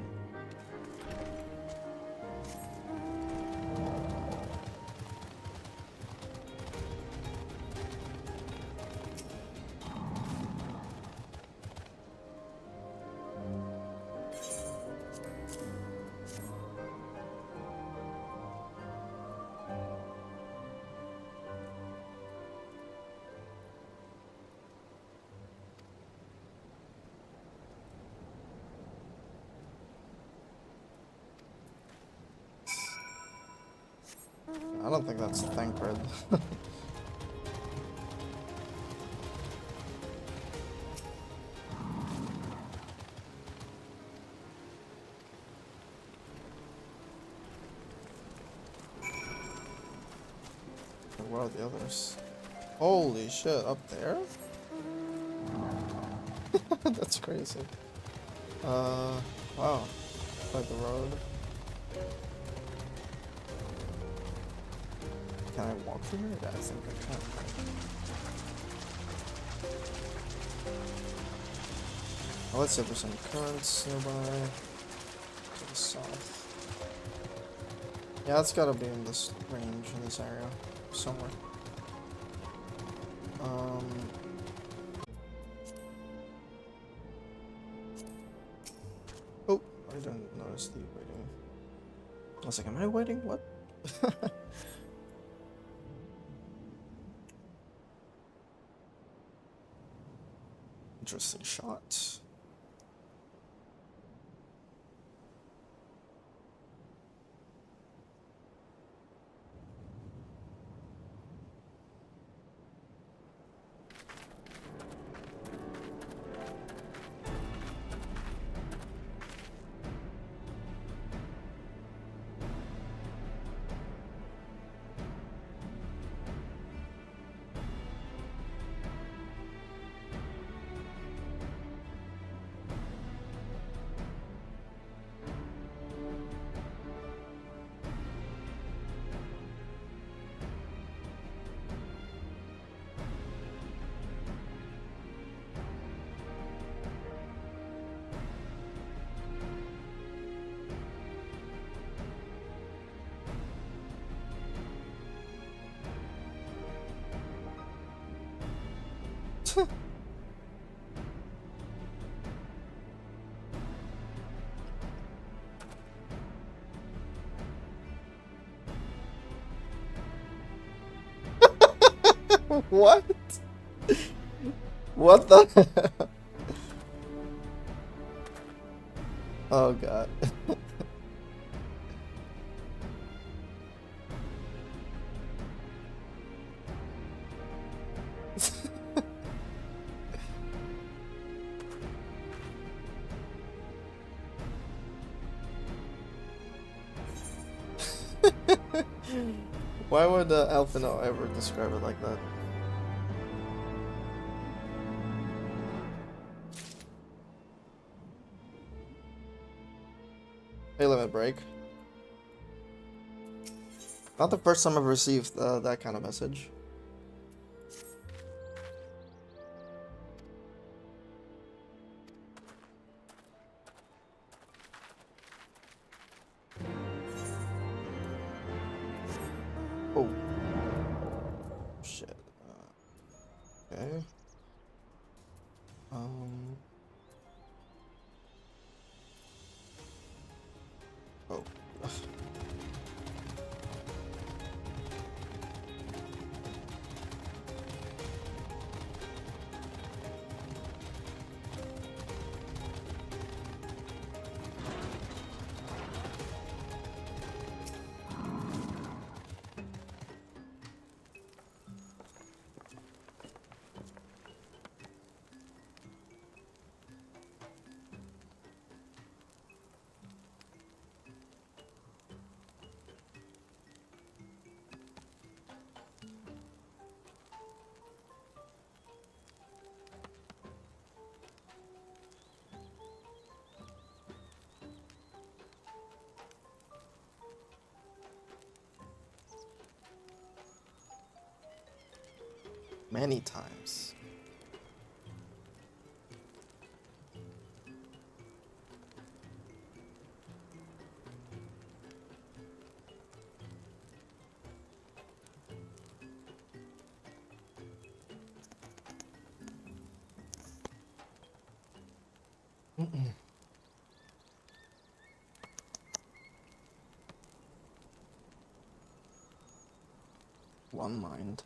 I don't think that's Thancred. where are the others? Holy shit, up there? That's crazy. Wow. By the road. Can I walk through here? Yeah, I think I can. Well, let's see if there's any currents nearby. To the south. Yeah, it's gotta be in this range, in this area. Somewhere. Oh, I didn't notice the waiting. I was like, am I waiting? What? Interesting shot. What? What the? Oh god. Why would Alphino ever describe it like that? Hey, limit break. Not the first time I've received that kind of message. Oh. Shit. Okay. Oh. Many times. One mind.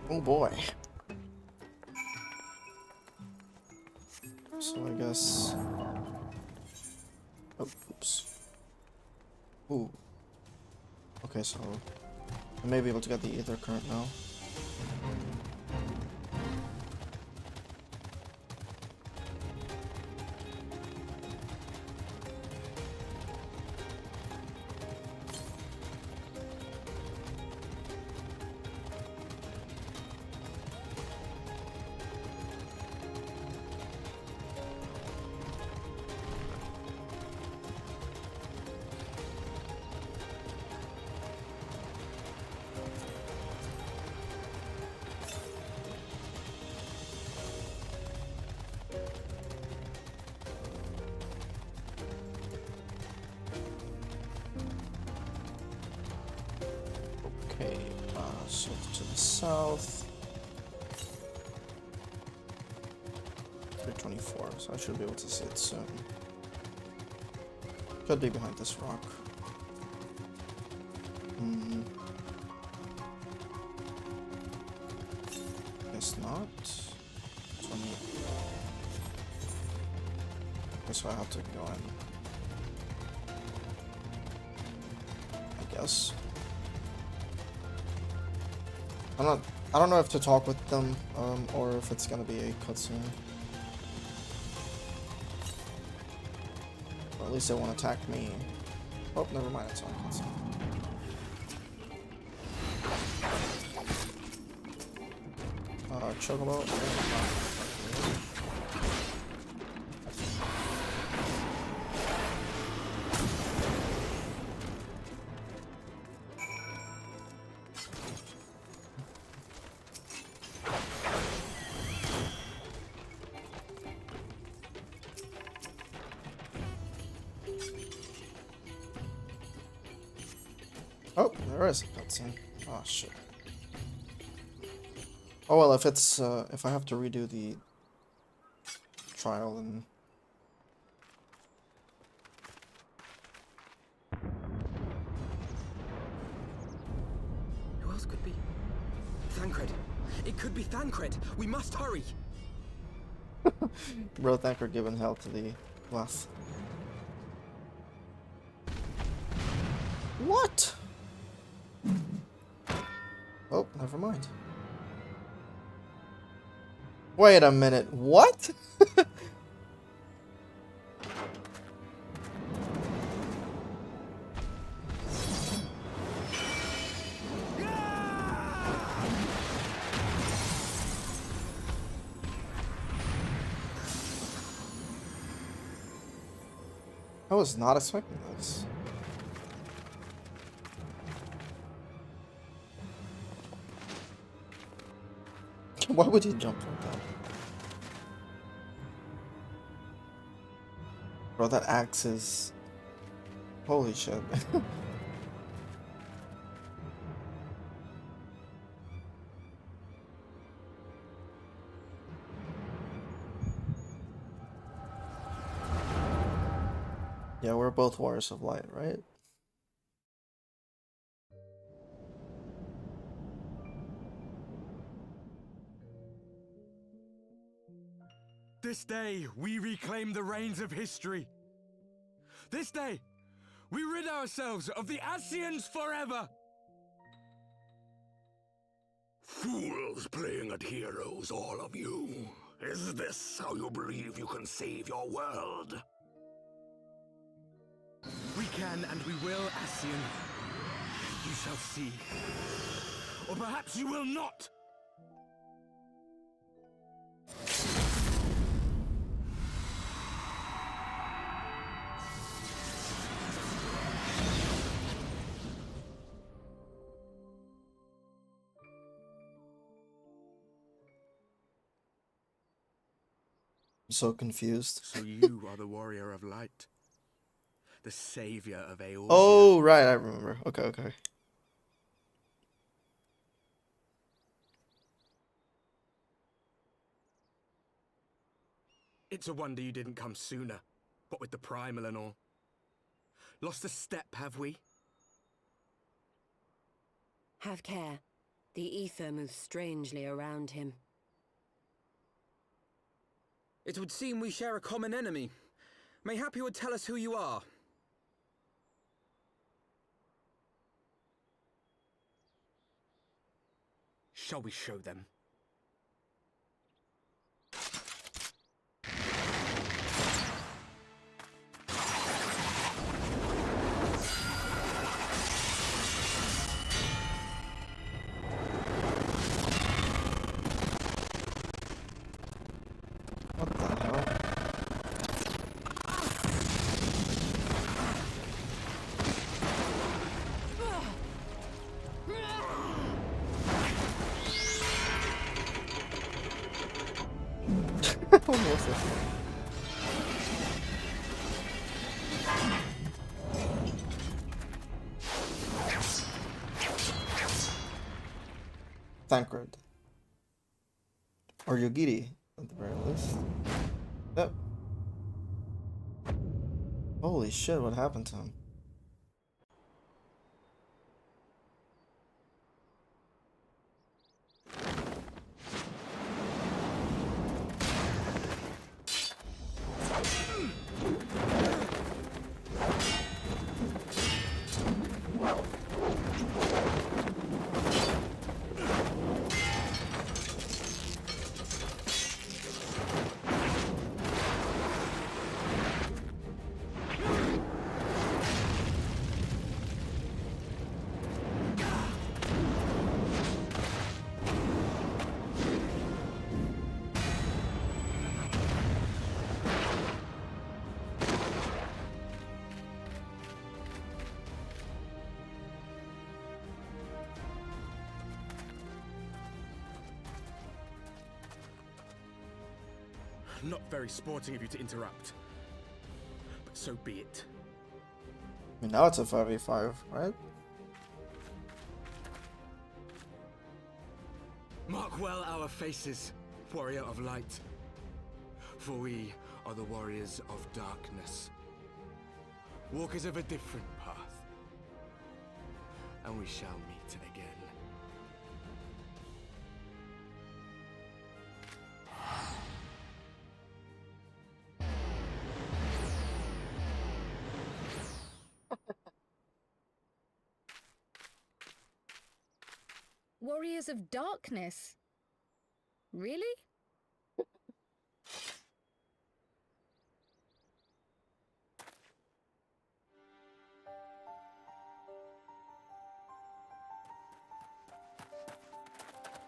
Oh boy. So I guess Oh, oops. Ooh. Okay, so I may be able to get the ether current now. Okay, so to the south. 324, so I should be able to see it soon. Could be behind this rock. Guess not. 20. Guess I have to go in. I guess. I don't know if to talk with them, or if it's gonna be a cutscene. Or at least they won't attack me. Oh, never mind, it's not a cutscene. Chocobo? Oh, there is a cutscene. Oh shit. Oh well, if it's if I have to redo the trial, then Who else could be? Thancred. It could be Thancred. We must hurry. bro, Thanker giving hell to the left. What? Oh, never mind. Wait a minute, what? I was not expecting this. Why would he jump like that? Bro, that axe is... Holy shit. Yeah, we're both Warriors of Light, right? This day, we reclaim the reins of history. This day, we rid ourselves of the Ascians forever. Fools playing at heroes, all of you. Is this how you believe you can save your world? We can and we will, Ascian. You shall see. Or perhaps you will not. I'm so confused. So you are the warrior of light. The savior of Eorzea. Oh, right, I remember. Okay, okay. It's a wonder you didn't come sooner, what with the primal and all. Lost a step, have we? Have care. The ether moves strangely around him. It would seem we share a common enemy. Mayhap you would tell us who you are. Shall we show them? What the hell? What was it? Thancred. Or Yogiri, at the very least. Yep. Holy shit, what happened to him? Not very sporting of you to interrupt. But so be it. I mean, now it's a 5v5, right? Mark well our faces, warrior of light. For we are the warriors of darkness. Walkers of a different path. And we shall meet again. Warriors of Darkness? Really?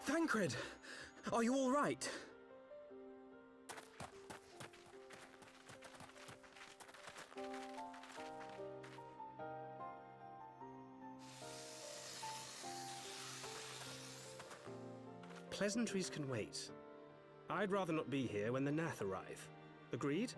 Thancred, are you all right? Pleasantries can wait. I'd rather not be here when the Nath arrive. Agreed?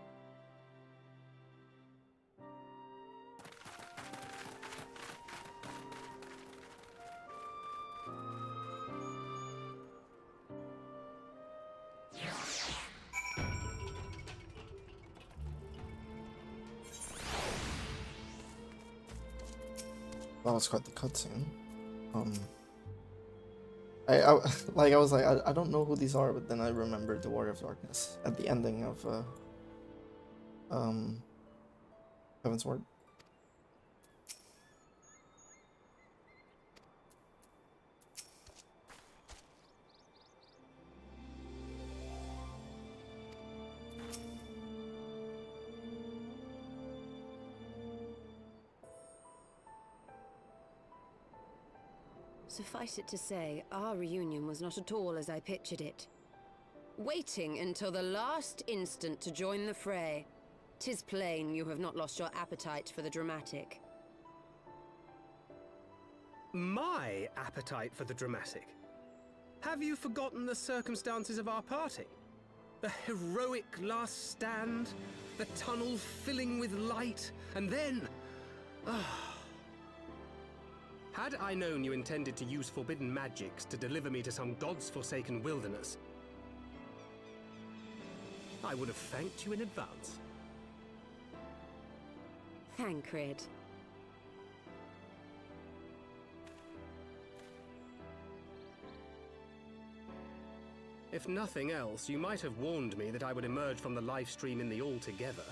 That was quite the cutscene. I was like, I don't know who these are, but then I remembered the Warrior of Darkness at the ending of Heavensward. Suffice it to say, our reunion was not at all as I pictured it. Waiting until the last instant to join the fray. 'Tis plain you have not lost your appetite for the dramatic. My appetite for the dramatic? Have you forgotten the circumstances of our party? The heroic last stand, the tunnel filling with light, and then... Had I known you intended to use forbidden magics to deliver me to some god's forsaken wilderness, I would have thanked you in advance. Thancred. If nothing else, you might have warned me that I would emerge from the live stream in the altogether.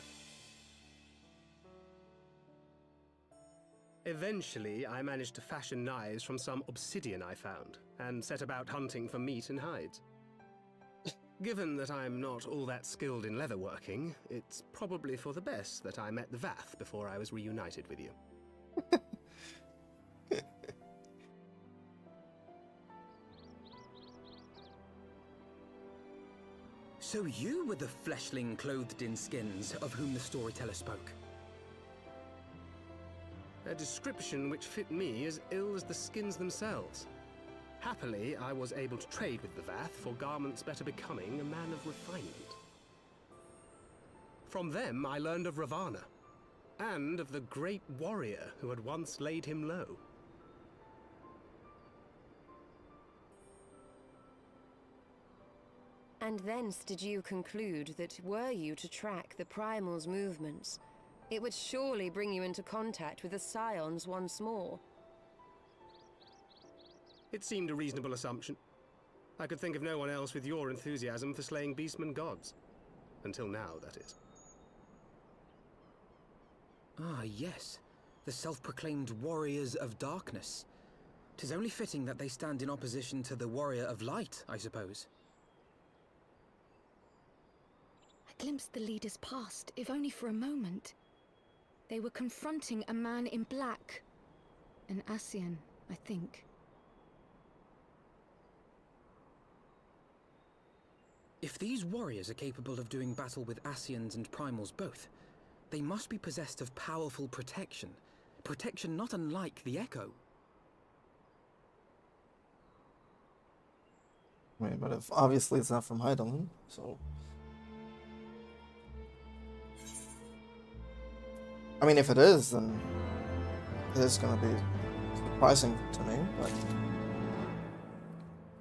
Eventually, I managed to fashion knives from some obsidian I found, and set about hunting for meat and hides. Given that I'm not all that skilled in leatherworking, it's probably for the best that I met the Vath before I was reunited with you. So you were the fleshling clothed in skins of whom the storyteller spoke? A description which fit me as ill as the skins themselves. Happily, I was able to trade with the Vath for garments better becoming a man of refinement. From them, I learned of Ravana, and of the great warrior who had once laid him low. And thence did you conclude that were you to track the Primal's movements, it would surely bring you into contact with the Scions once more. It seemed a reasonable assumption. I could think of no one else with your enthusiasm for slaying beastmen gods. Until now, that is. Ah, yes. The self-proclaimed Warriors of Darkness. 'Tis only fitting that they stand in opposition to the Warrior of Light, I suppose. I glimpsed the leaders past, if only for a moment. They were confronting a man in black. An Ascian, I think. If these warriors are capable of doing battle with Ascians and Primals both, they must be possessed of powerful protection. Protection not unlike the Echo. Wait, but if obviously it's not from Heidelin, so... I mean, if it is, then it is gonna be surprising to me, but...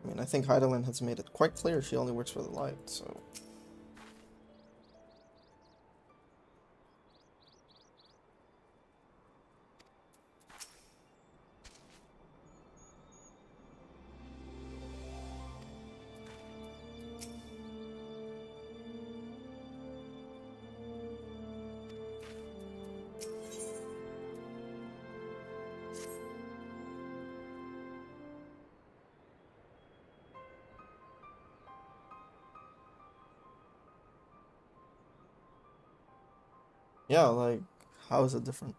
I mean, I think Heidelin has made it quite clear she only works for the light, so... Yeah, like, how is it different?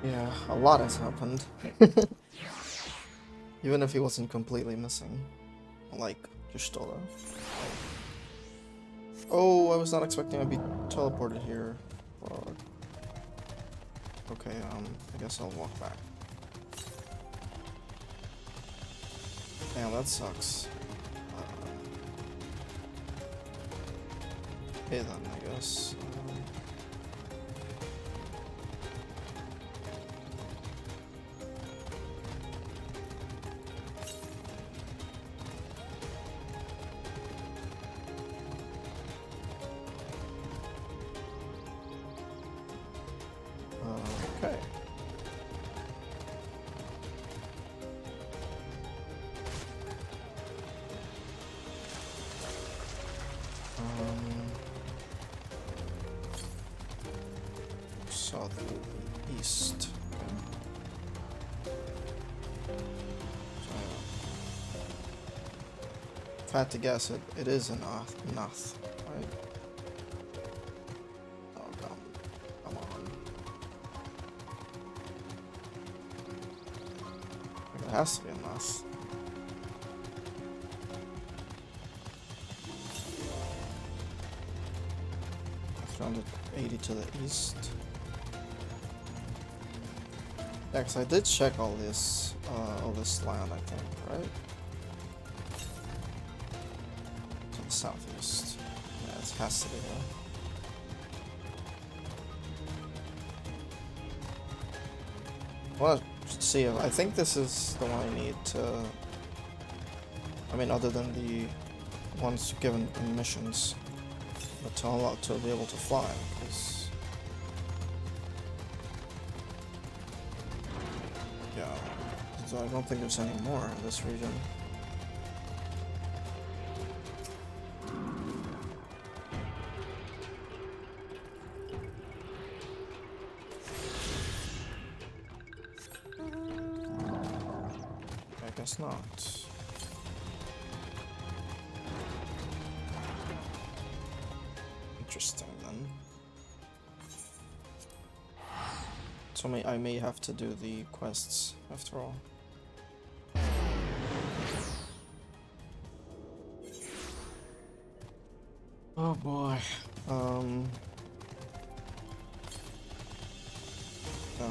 Yeah, a lot has happened. Even if he wasn't completely missing. Like, Justola. Oh, I was not expecting I'd be teleported here. Fuck. Okay, I guess I'll walk back. Damn, that sucks. Okay then, I guess. Okay. southeast. So, if I had to guess, it is a north, right? Oh, come on. It has to be a north. 380 to the east. Yeah, because I did check all this land, I think, right? To the southeast. Yeah, it has to be there. I want to see if I think this is the one I need to. I mean, other than the ones given in missions. But to unlock to be able to fly, because yeah, so I don't think there's any more in this region. I guess not. Interesting then. So I may have to do the quests after all. Oh boy. Yeah.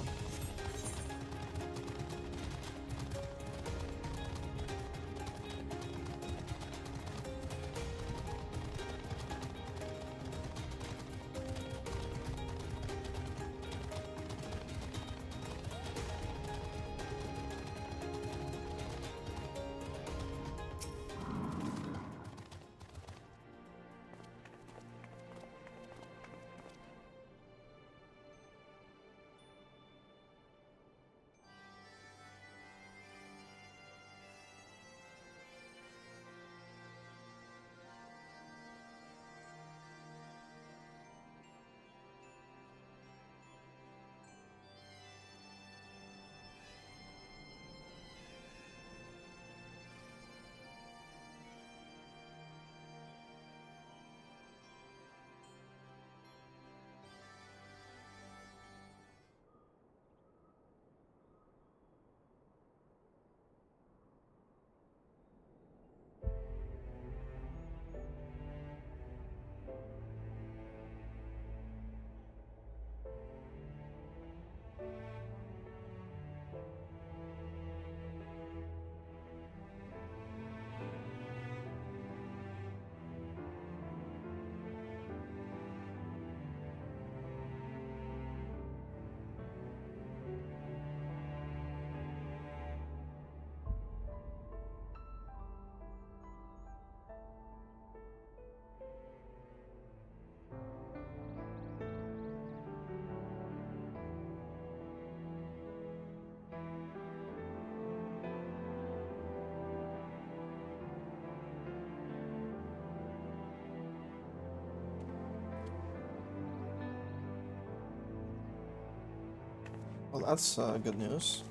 Well, that's good news.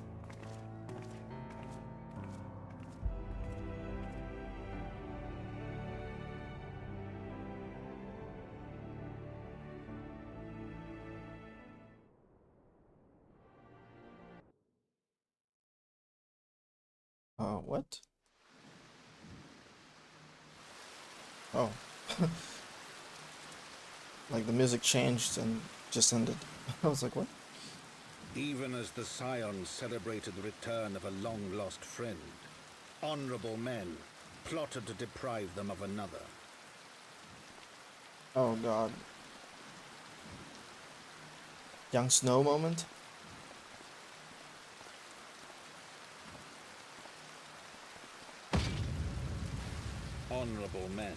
What? Oh. Like the music changed and just ended. I was like, what? Even as the Scions celebrated the return of a long-lost friend, honorable men plotted to deprive them of another. Oh god. Young Snow moment? Honorable men,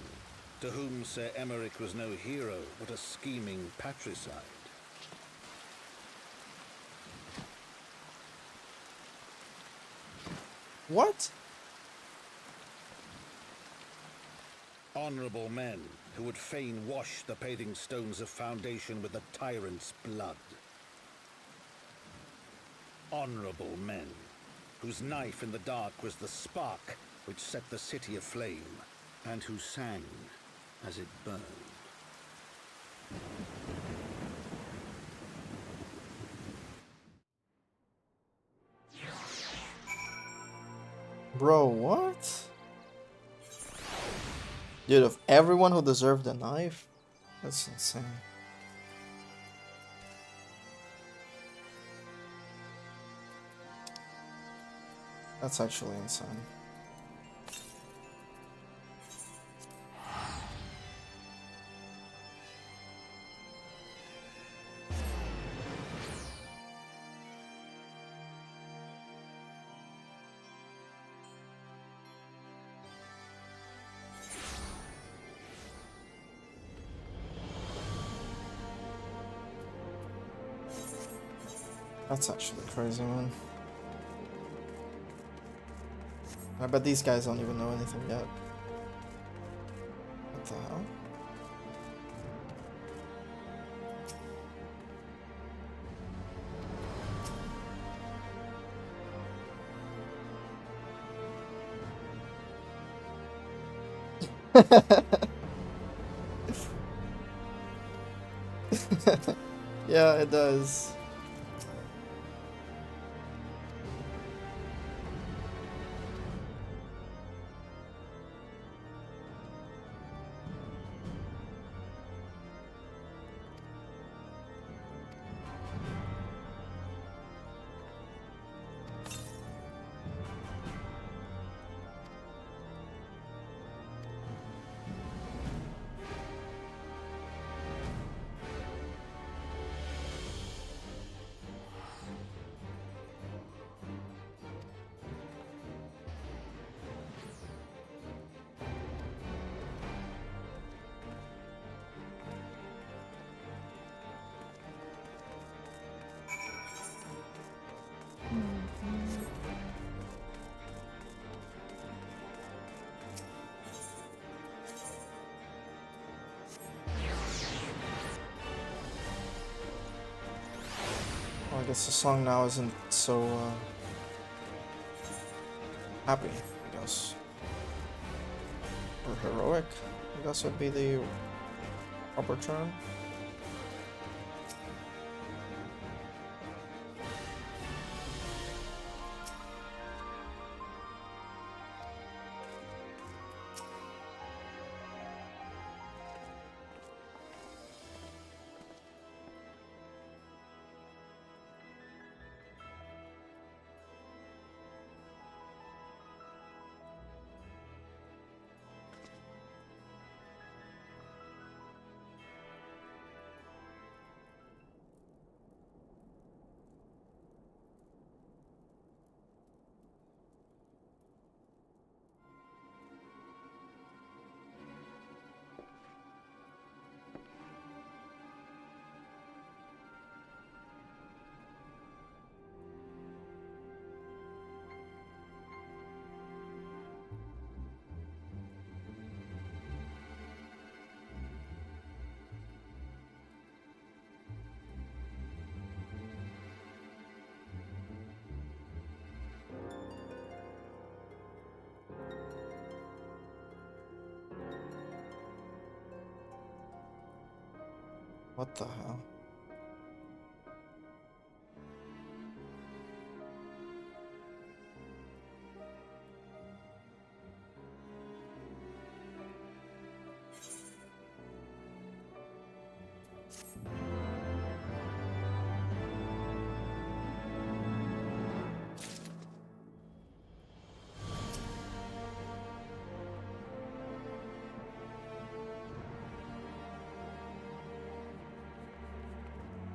to whom Sir Emmerich was no hero, but a scheming patricide. What? Honorable men who would fain wash the paving stones of Foundation with the tyrant's blood. honorable men, whose knife in the dark was the spark which set the city aflame, and who sang as it burned. Bro, what? Dude, of everyone who deserved a knife? That's insane. That's actually insane. That's actually crazy, man. I bet these guys don't even know anything yet. What the hell? Yeah, it does. Well, I guess the song now isn't so happy, I guess. Or heroic, I guess would be the proper term. What the hell?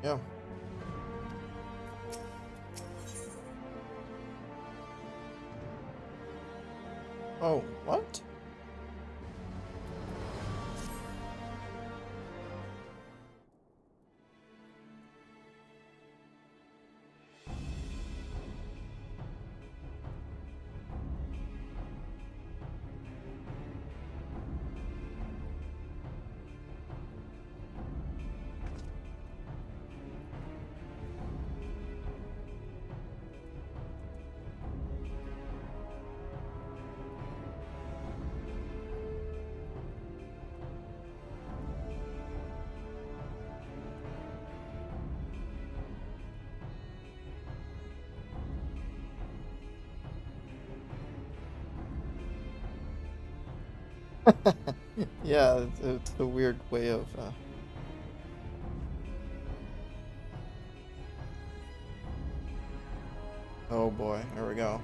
Yeah. Oh, what? Yeah, it's a weird way of. Oh boy, here we go.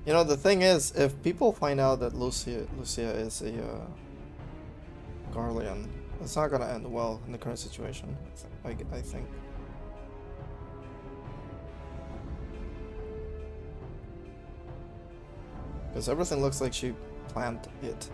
You know, the thing is, if people find out that Lucia is a Garlean, it's not gonna end well in the current situation. I think. Because everything looks like she planned it.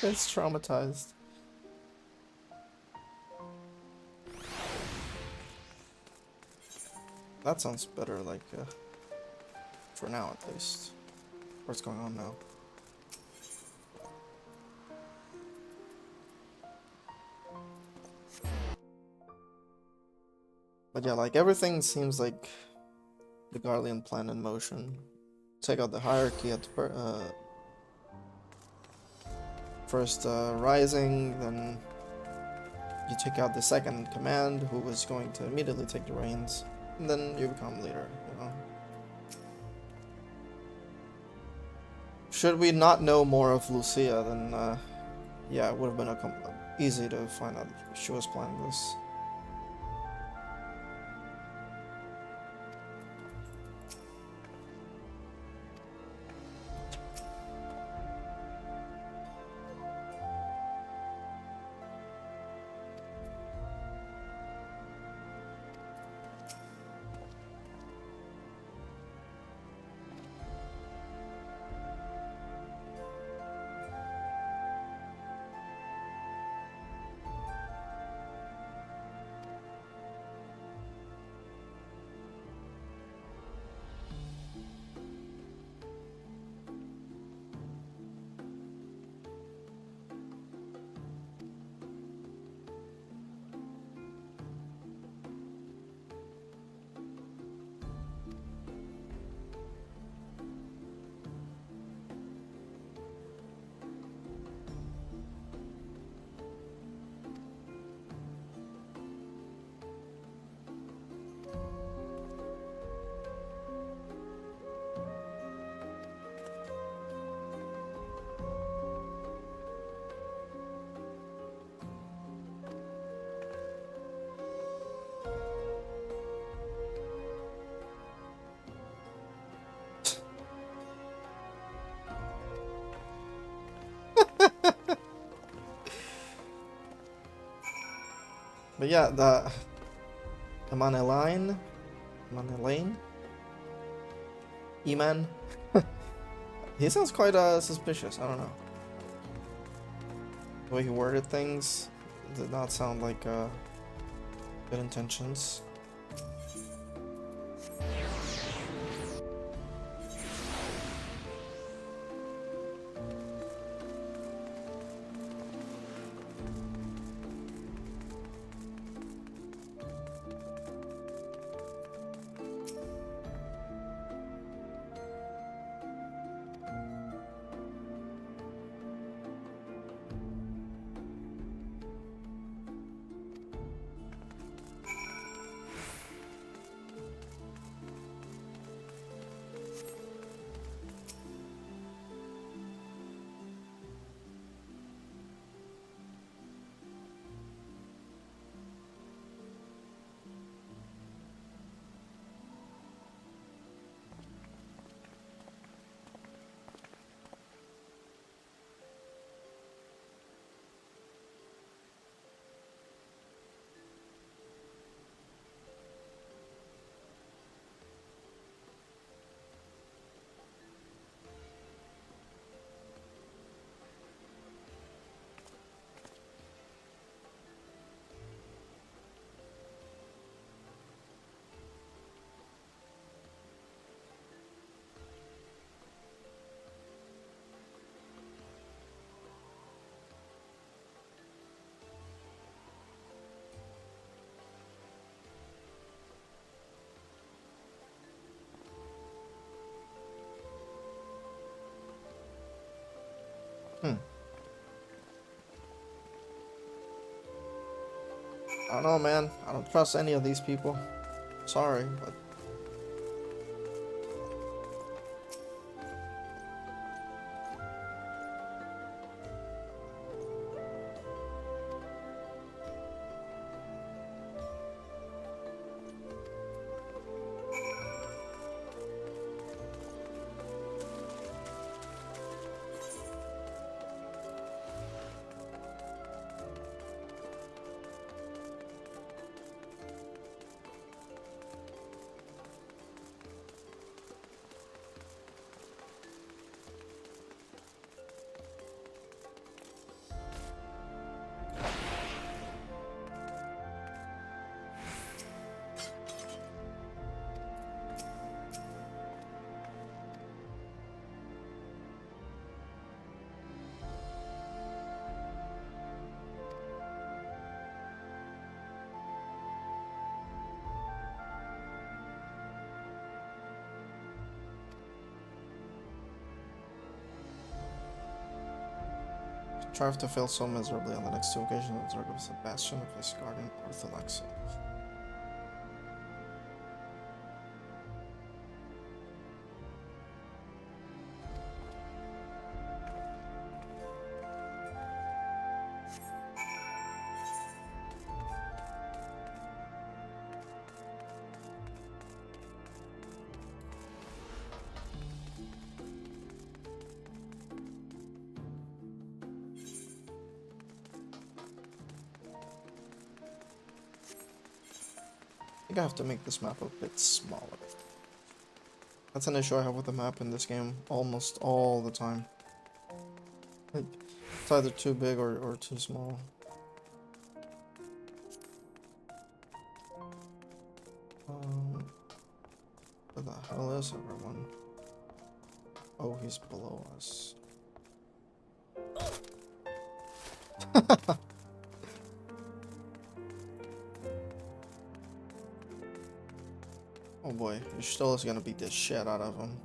It's traumatized. That sounds better, like, for now at least. What's going on now? But yeah, like, everything seems like the Garlean plan in motion. Take out the hierarchy at first Rising, then you take out the second in command, who was going to immediately take the reins, and then you become leader, you know? Should we not know more of Lucia, then yeah, it would have been easy to find out she was planning this. But yeah, the Eman, Eman, he sounds quite suspicious. I don't know. The way he worded things did not sound like good intentions. I don't know, man. I don't trust any of these people. Sorry, but... Strive to fail so miserably on the next two occasions that Dragoon was a bastion of his guardian orthodoxy. I think I have to make this map a bit smaller. That's an issue I have with the map in this game almost all the time. Like, it's either too big or too small. Where the hell is everyone? Oh, he's below us. Oh boy, still is gonna beat the shit out of him.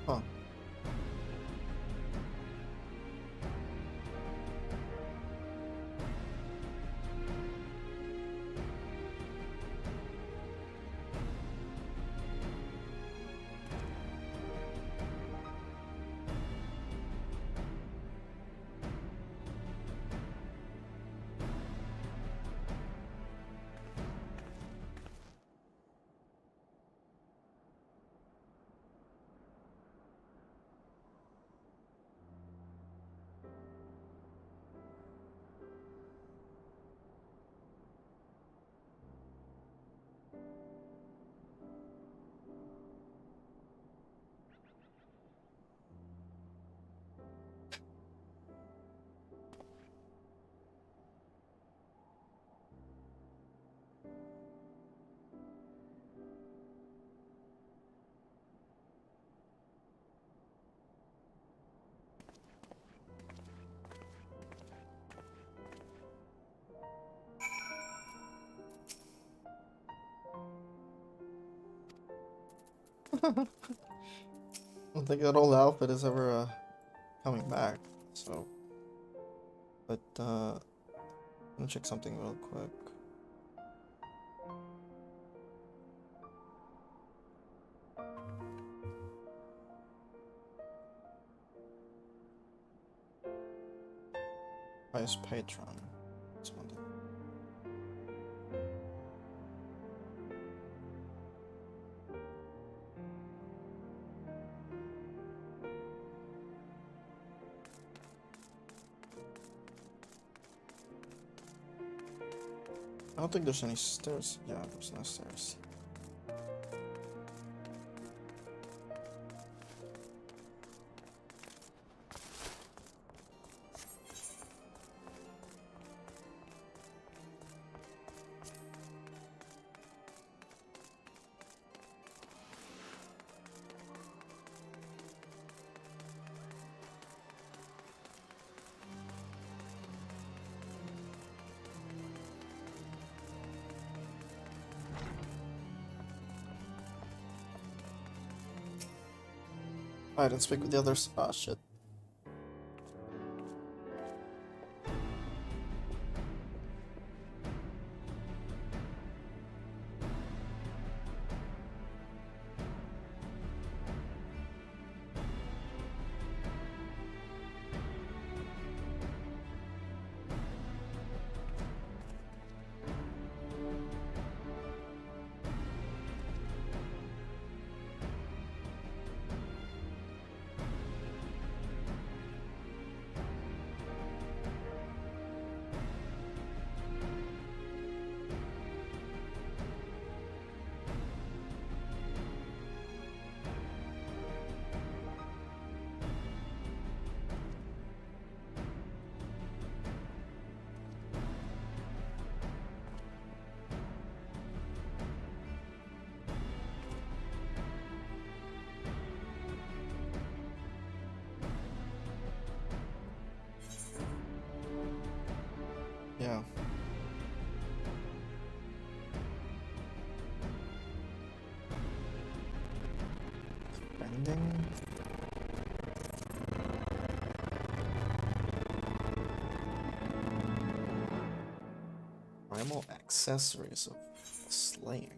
Huh. don't think that old outfit is ever coming back. So, but I'm gonna check something real quick. Highest patron. That's one thing. I don't think there's any stairs. Yeah, there's no stairs. I didn't speak with the others. Ah, shit. Yeah. Bending. Primal accessories of slaying.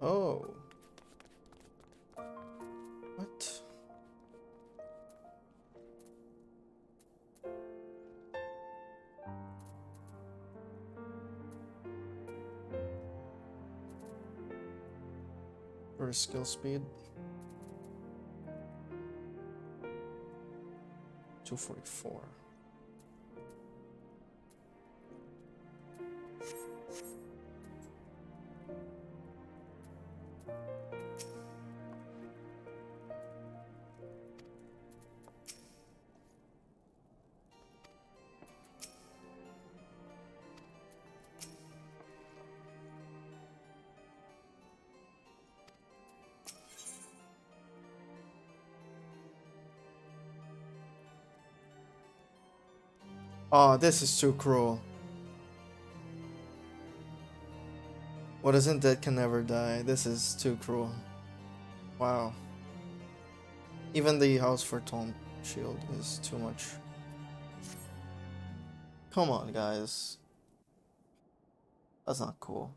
Oh. What? For skill speed. 244. Oh, this is too cruel. What isn't dead can never die. This is too cruel. Wow. Even the House for Taunt shield is too much. Come on, guys. That's not cool.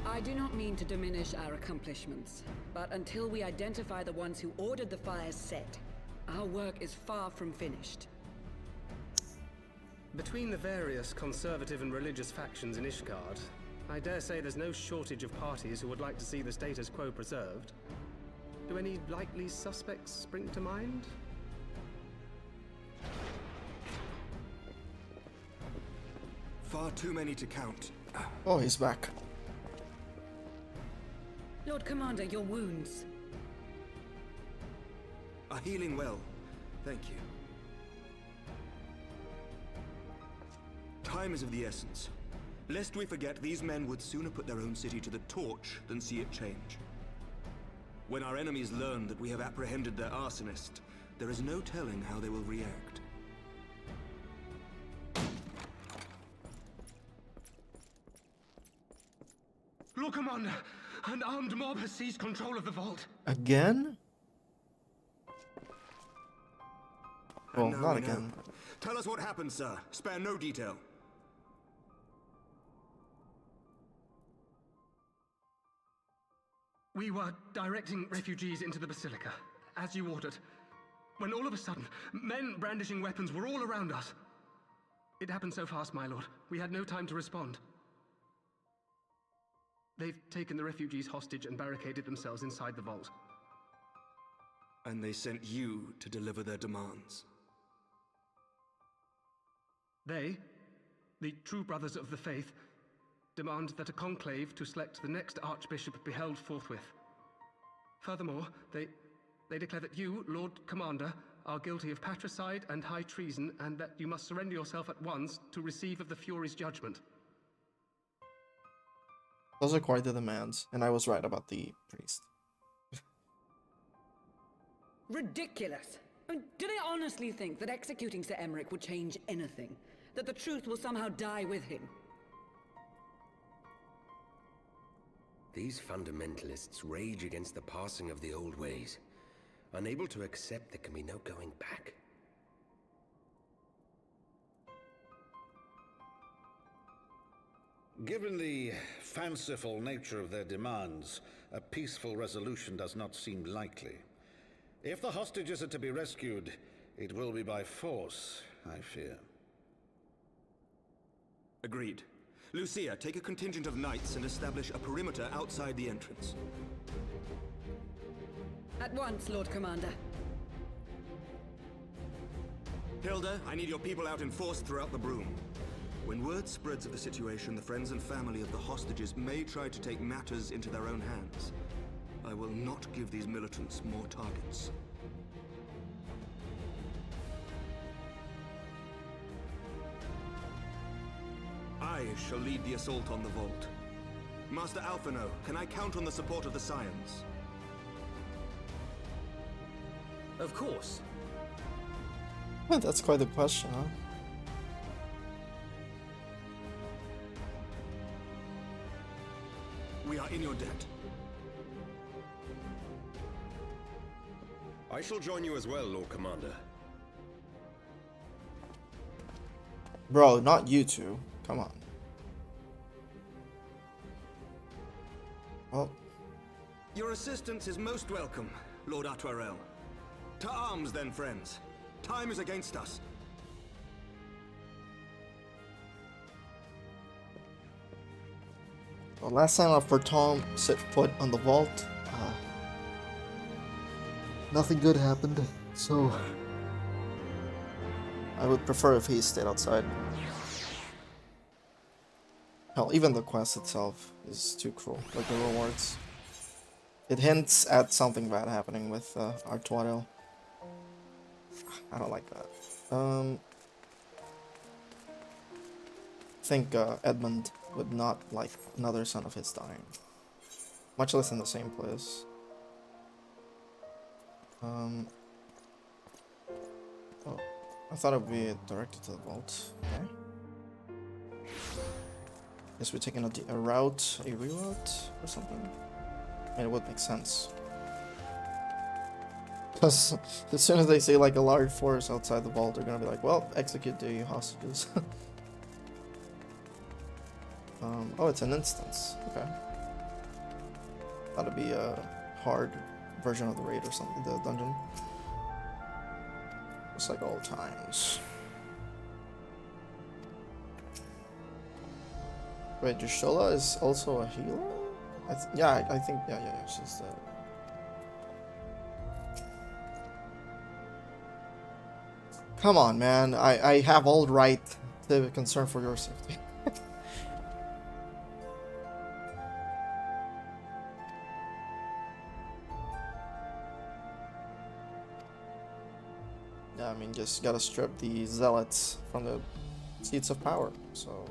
I do not mean to diminish our accomplishments, but until we identify the ones who ordered the fires set, our work is far from finished. Between the various conservative and religious factions in Ishgard, I dare say there's no shortage of parties who would like to see the status quo preserved. Do any likely suspects spring to mind? Far too many to count. Oh, he's back. Lord Commander, your wounds. Are healing well. Thank you. Time is of the essence. Lest we forget, these men would sooner put their own city to the torch than see it change. When our enemies learn that we have apprehended their arsonist, there is no telling how they will react. Lord Commander, an armed mob has seized control of the vault. Again? Well, Now not we know. again. Tell us what happened, sir. Spare no detail. We were directing refugees into the Basilica, as you ordered, when all of a sudden, men brandishing weapons were all around us. It happened so fast, my lord. We had no time to respond. They've taken the refugees hostage and barricaded themselves inside the vault. And they sent you to deliver their demands. They, the true brothers of the faith, demand that a conclave to select the next archbishop be held forthwith. Furthermore, they declare that you, Lord Commander, are guilty of patricide and high treason, and that you must surrender yourself at once to receive of the Fury's judgment. Those are quite the demands, and I was right about the priest. Ridiculous! I mean, do they honestly think that executing Sir Emmerich would change anything? That the truth will somehow die with him? These fundamentalists rage against the passing of the old ways, unable to accept there can be no going back. Given the fanciful nature of their demands, a peaceful resolution does not seem likely. If the hostages are to be rescued, it will be by force, I fear. Agreed. Lucia, take a contingent of knights and establish a perimeter outside the entrance. At once, Lord Commander. Hilda, I need your people out in force throughout the Broom. When word spreads of the situation, the friends and family of the hostages may try to take matters into their own hands. I will not give these militants more targets. I shall lead the assault on the vault. Master Alphino, can I count on the support of the Scions? Of course. That's quite the question, huh? We are in your debt. I shall join you as well, Lord Commander. Bro, not you two. Come on. Well, Your assistance is most welcome, Lord Atwarel. To arms then, friends. Time is against us. well, last time for Tom set foot on the vault, nothing good happened, so I would prefer if he stayed outside. Hell, even the quest itself is too cruel, like the rewards. It hints at something bad happening with Artuarel. I don't like that. I think Edmund would not like another son of his dying. Much less in the same place. Oh, I thought it would be directed to the vault. Okay. Guess we're taking a reroute or something. And it would make sense. Because as soon as they see like a large force outside the vault, they're gonna be like, well, execute the hostages. Oh, it's an instance. Okay. That'll be a hard version of the raid or something, the dungeon. Just like all times. Wait, Drusilla is also a healer? Yeah, I think, yeah, she's the... Come on, man, I have all right to be concerned for your safety. Yeah, I mean, just gotta strip the zealots from the seats of power, so...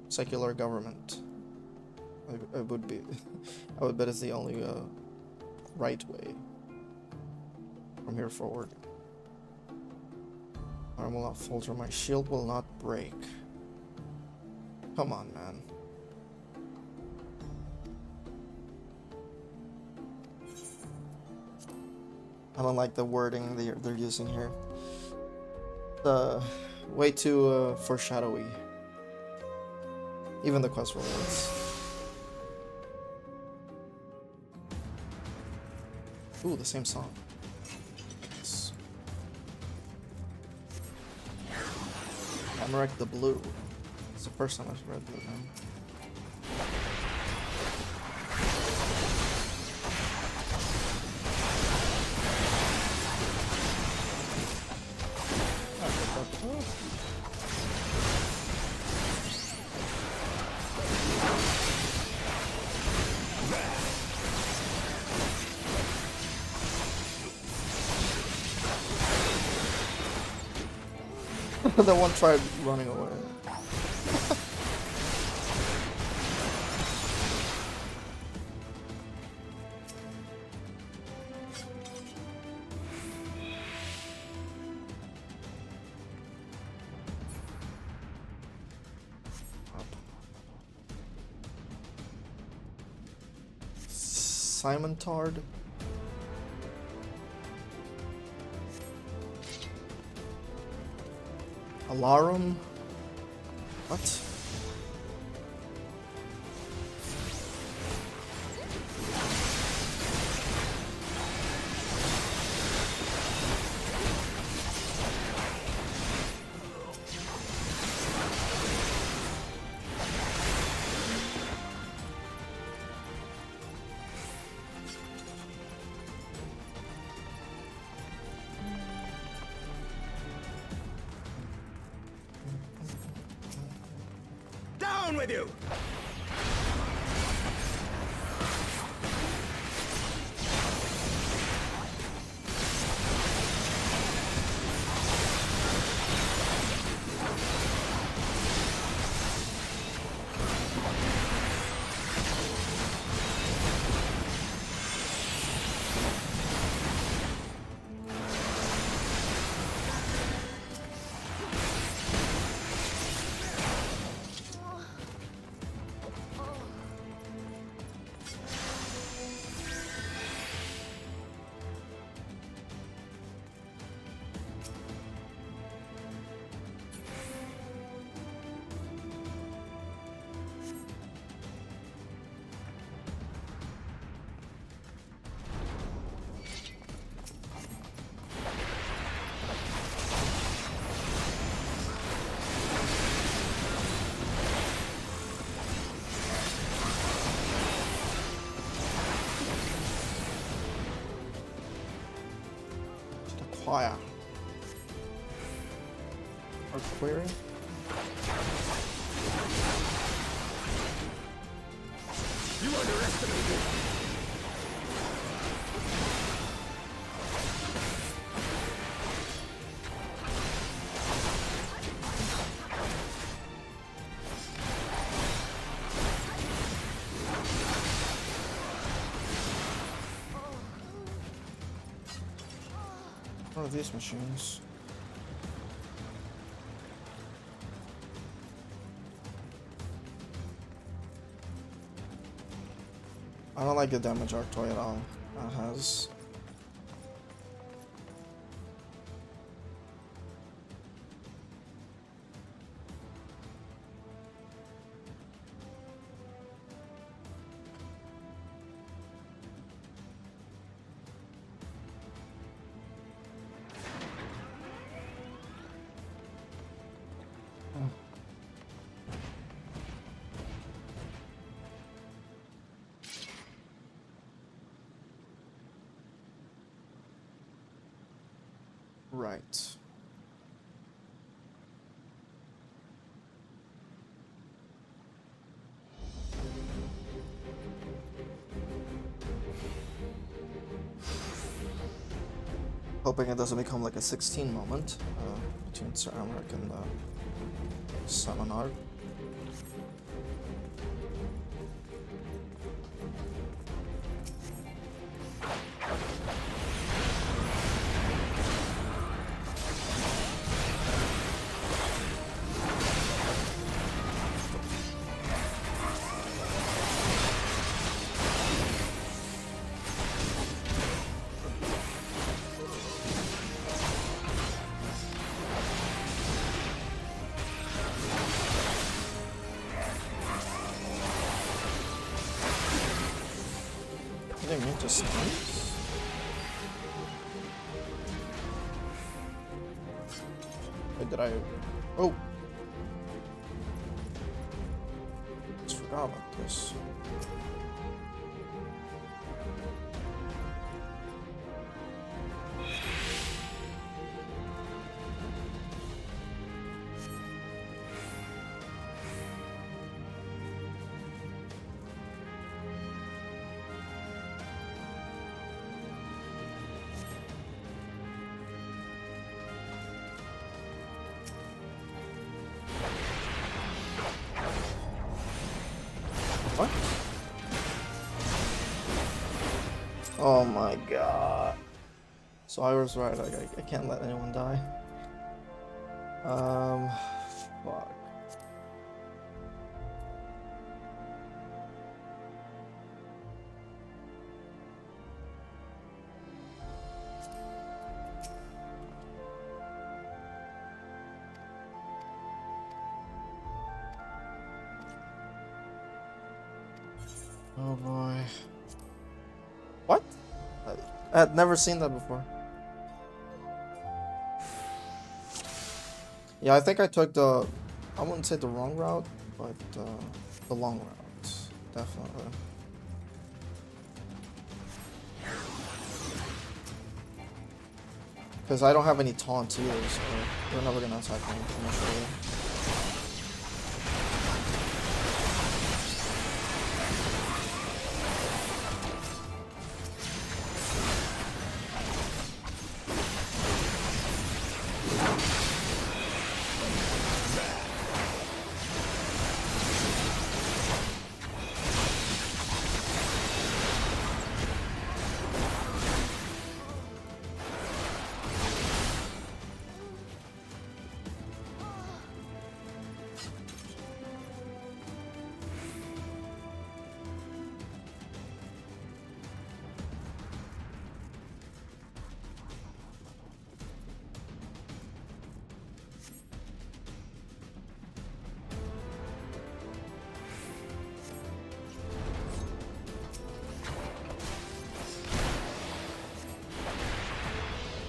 Secular government. I would bet it's the only right way. From here forward. I will not falter, my shield will not break. Come on, man. I don't like the wording they're using here. Way too foreshadowy. Even the quest rewards. Ooh, the same song. Nice. Amarek the Blue. It's the first time I've read Blue now. The one tried running away. Simon Tard. Alarum? What? Down with you! Fire. Or query? You underestimate me! One of these machines. I don't like the damage arc toy at all. Has. Right. Hoping it doesn't become like a 16 moment between Sir Amarek and Samanar. stuns? Wait, did I... Oh! Just forgot about this. What? Oh my god. So I was right, like, I can't let anyone die. Fuck. Oh boy. What? I had never seen that before. Yeah, I think I took the... I wouldn't say the wrong route, but the long route. Definitely. Because I don't have any taunts either, so we're never gonna attack me initially.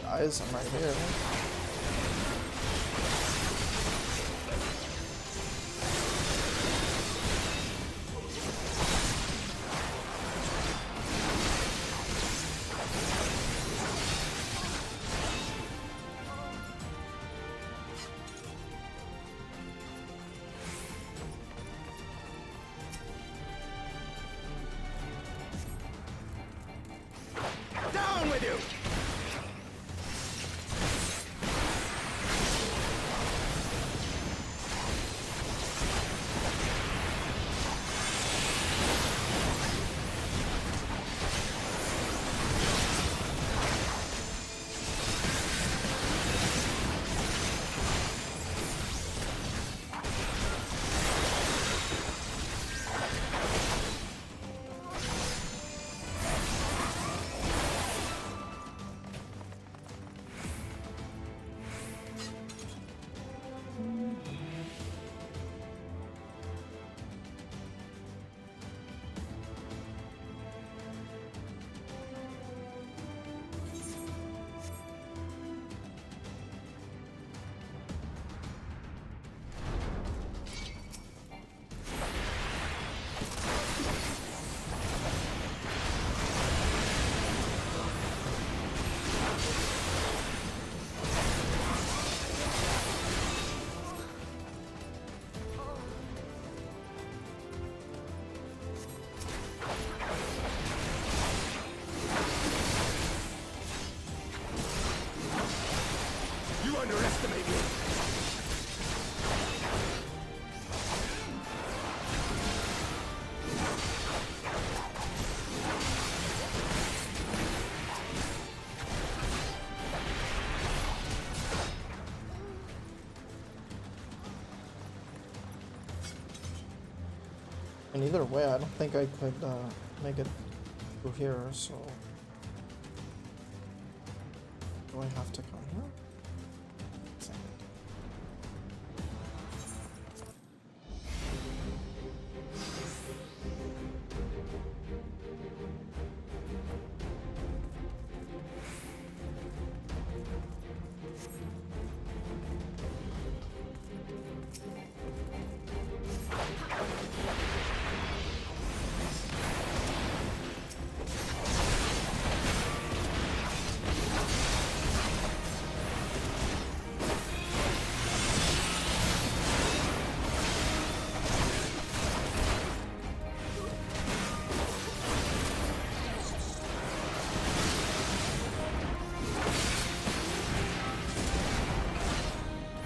Guys, I'm right here. Down with you! You underestimate me. And either way, I don't think I could make it through here, so... Do I have to come here?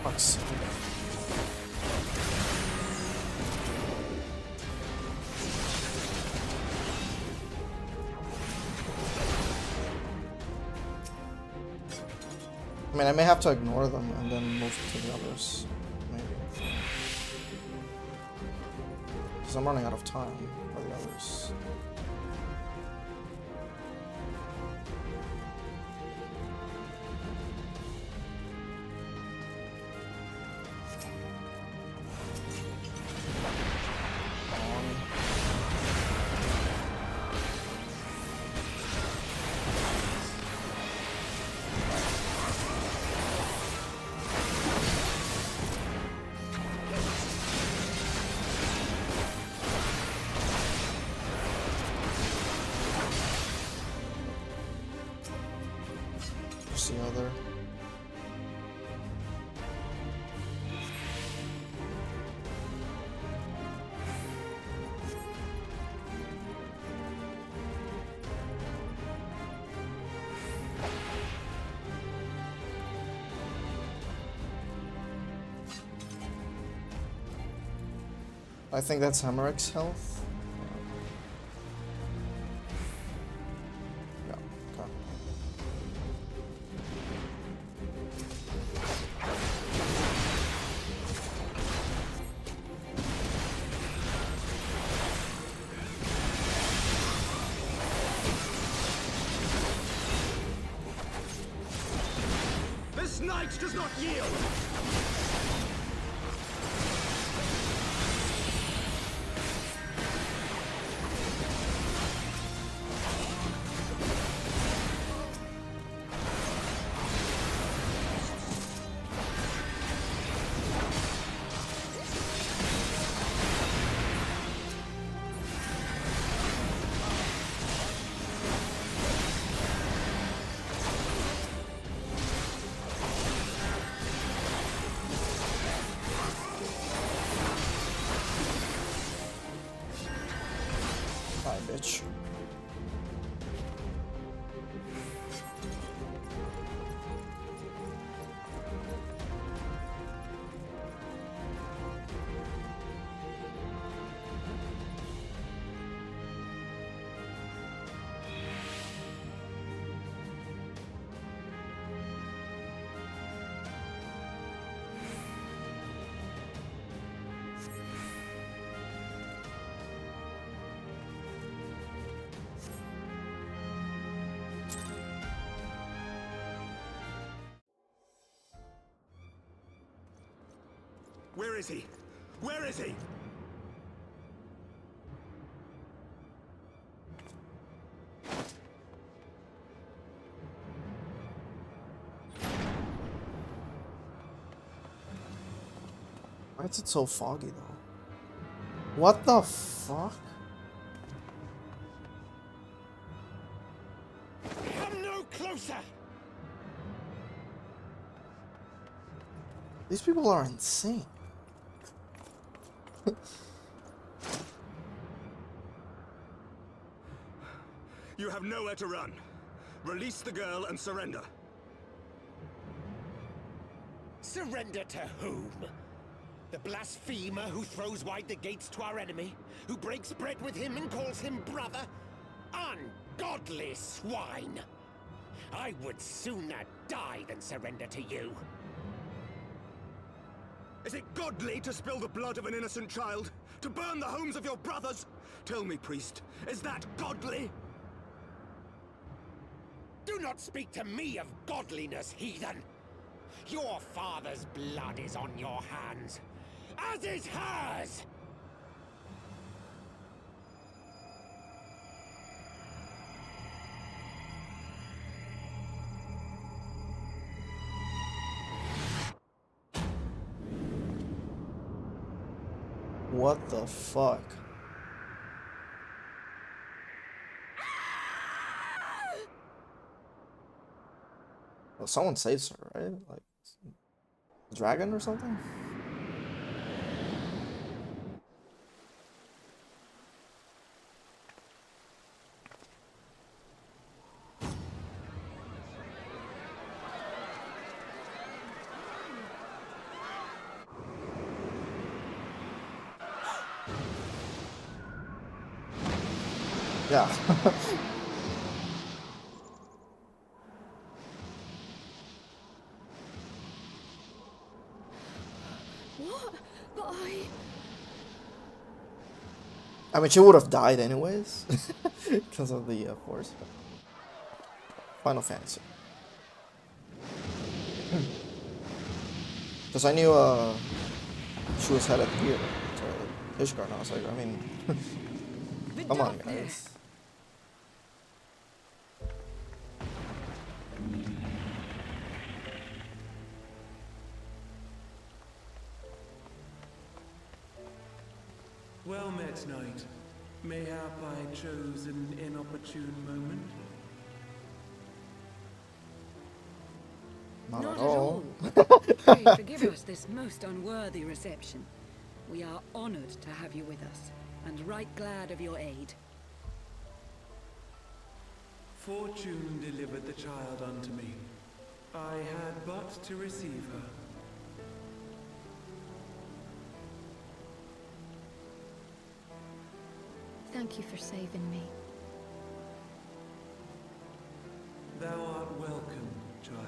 Fuck's sake. I mean, I may have to ignore them and then move to the others. Maybe. Because I'm running out of time for the others. The other. I think that's Hammerick's health. This knight does not yield! Bitch. Where is he? Where is he? Why is it so foggy though? What the fuck? Come no closer! These people are insane. You have nowhere to run. Release the girl and surrender. Surrender to whom? The blasphemer who throws wide the gates to our enemy? Who breaks bread with him and calls him brother? Ungodly swine! I would sooner die than surrender to you. Is it godly to spill the blood of an innocent child? To burn the homes of your brothers? Tell me, priest, is that godly? Do not speak to me of godliness, heathen! Your father's blood is on your hands, as is hers! What the fuck? Well, someone saves her, right? Like a dragon or something? Yeah. What? But I mean, she would have died anyways because of the force. Final Fantasy. Because I knew she was headed here to Ishgard, and I was like, I mean, come on, guys. Well met, knight. Mayhap I chose an inopportune moment. Not at Not all. Pray forgive us this most unworthy reception. We are honored to have you with us, and right glad of your aid. Fortune delivered the child unto me. I had but to receive her. thank you for saving me. Thou art welcome, child.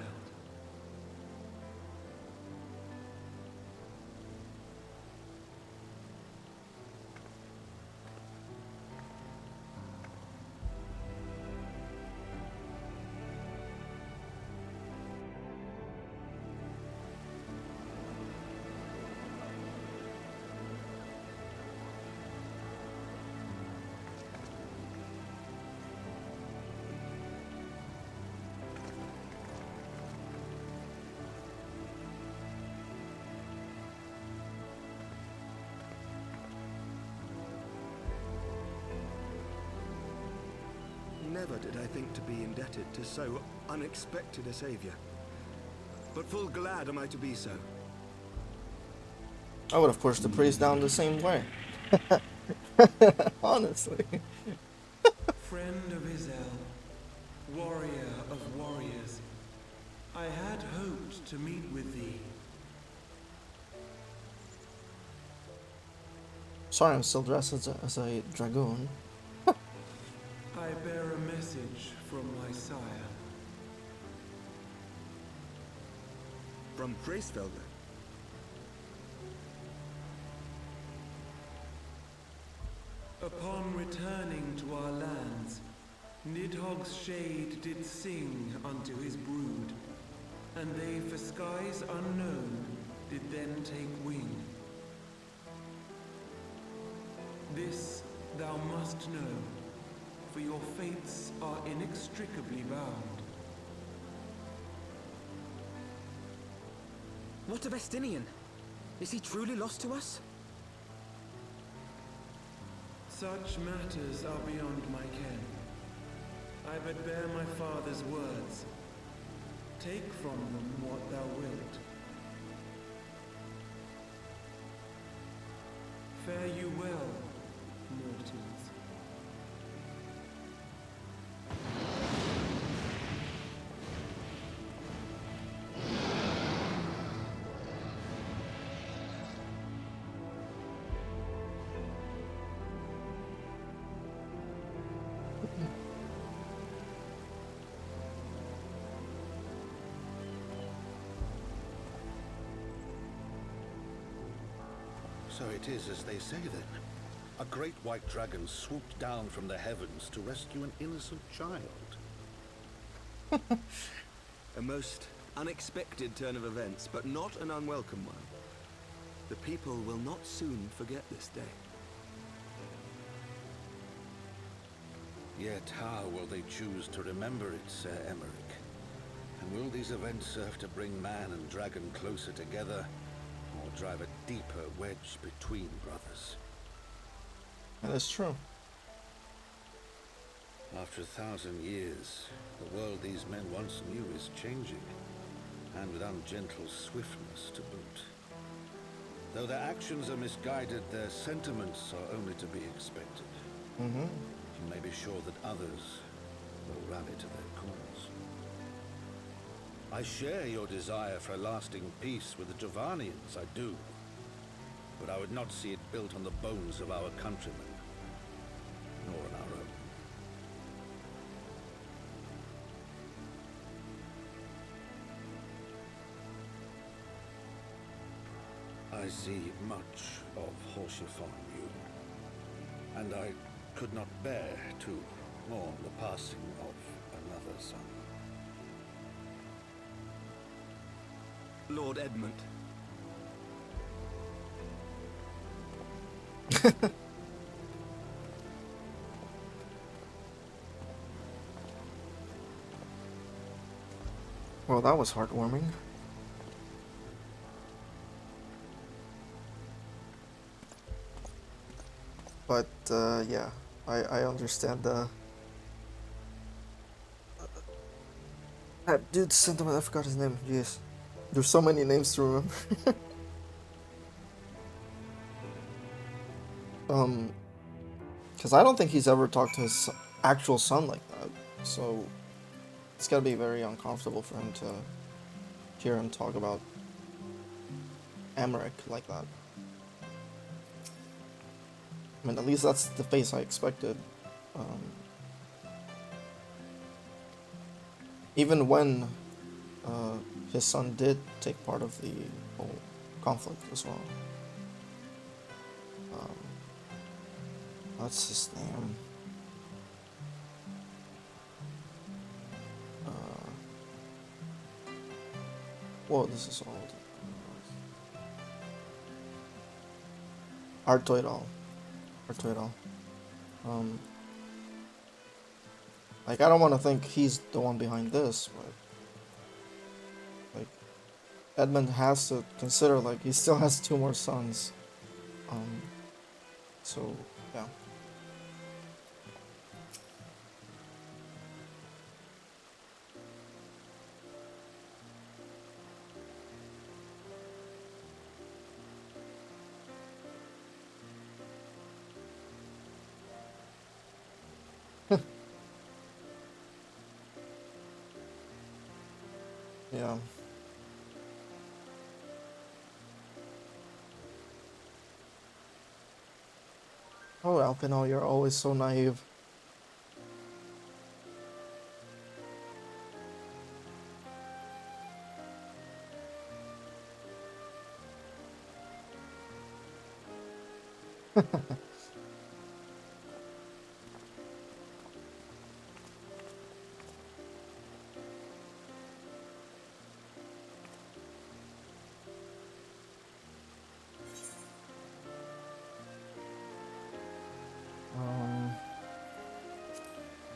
Never did I think to be indebted to so unexpected a savior. But full glad am I to be so. I would have pushed the priest down the same way. Honestly. Friend of Izel, warrior of warriors, I had hoped to meet with thee. Sorry, I'm still dressed as a dragoon. I bear a message from my sire. From Gracefelder. Upon returning to our lands, Nidhogg's shade did sing unto his brood, and they for skies unknown did then take wing. This thou must know, for your fates are inextricably bound. What of Estinian? Is he truly lost to us? Such matters are beyond my ken. I but bear my father's words. Take from them what thou wilt. Fare you well, mortals. So it is as they say then. A great white dragon swooped down from the heavens to rescue an innocent child. A most unexpected turn of events, but not an unwelcome one. The people will not soon forget this day. Yet how will they choose to remember it, Sir Emmerich? And will these events serve to bring man and dragon closer together, or drive a deeper wedge between brothers? That is true. After 1,000 years, the world these men once knew is changing, and with ungentle swiftness to boot. Though their actions are misguided, their sentiments are only to be expected. You may be sure that others will rally to their cause. I share your desire for a lasting peace with the Javanians, I do. But I would not see it built on the bones of our countrymen, nor on our own. I see much of Horschiff on you, and I could not bear to mourn the passing of another son. Lord Edmund. Well, that was heartwarming. But, yeah, I understand the... that dude's sentiment, I forgot his name, jeez. There's so many names to remember. Because I don't think he's ever talked to his actual son like that, so it's gotta be very uncomfortable for him to hear him talk about Emmerich like that. I mean, at least that's the face I expected. Even when his son did take part of the whole conflict as well. What's his name? Whoa, this is old. Artoidal. Like, I don't want to think he's the one behind this, but like, Edmund has to consider, like, he still has 2 more sons. So, yeah. Yeah. Oh, Alpino, you're always so naive.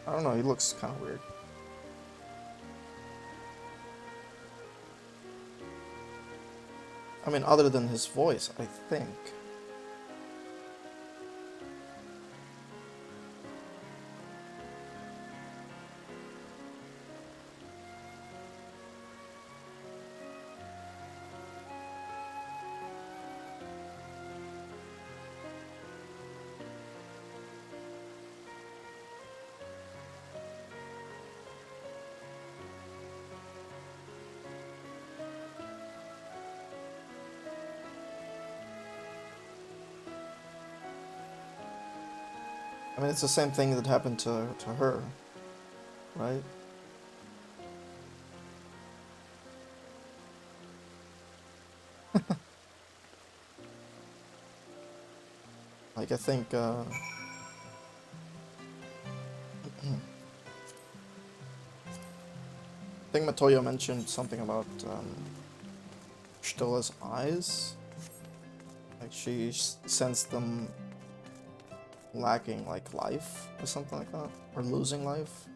I don't know, he looks kind of weird. I mean, other than his voice, I think. I mean, it's the same thing that happened to her, right? Like, I think, I think Matoyo mentioned something about, Stolla's eyes. Like, she sensed them lacking, like, life or something like that, or losing life.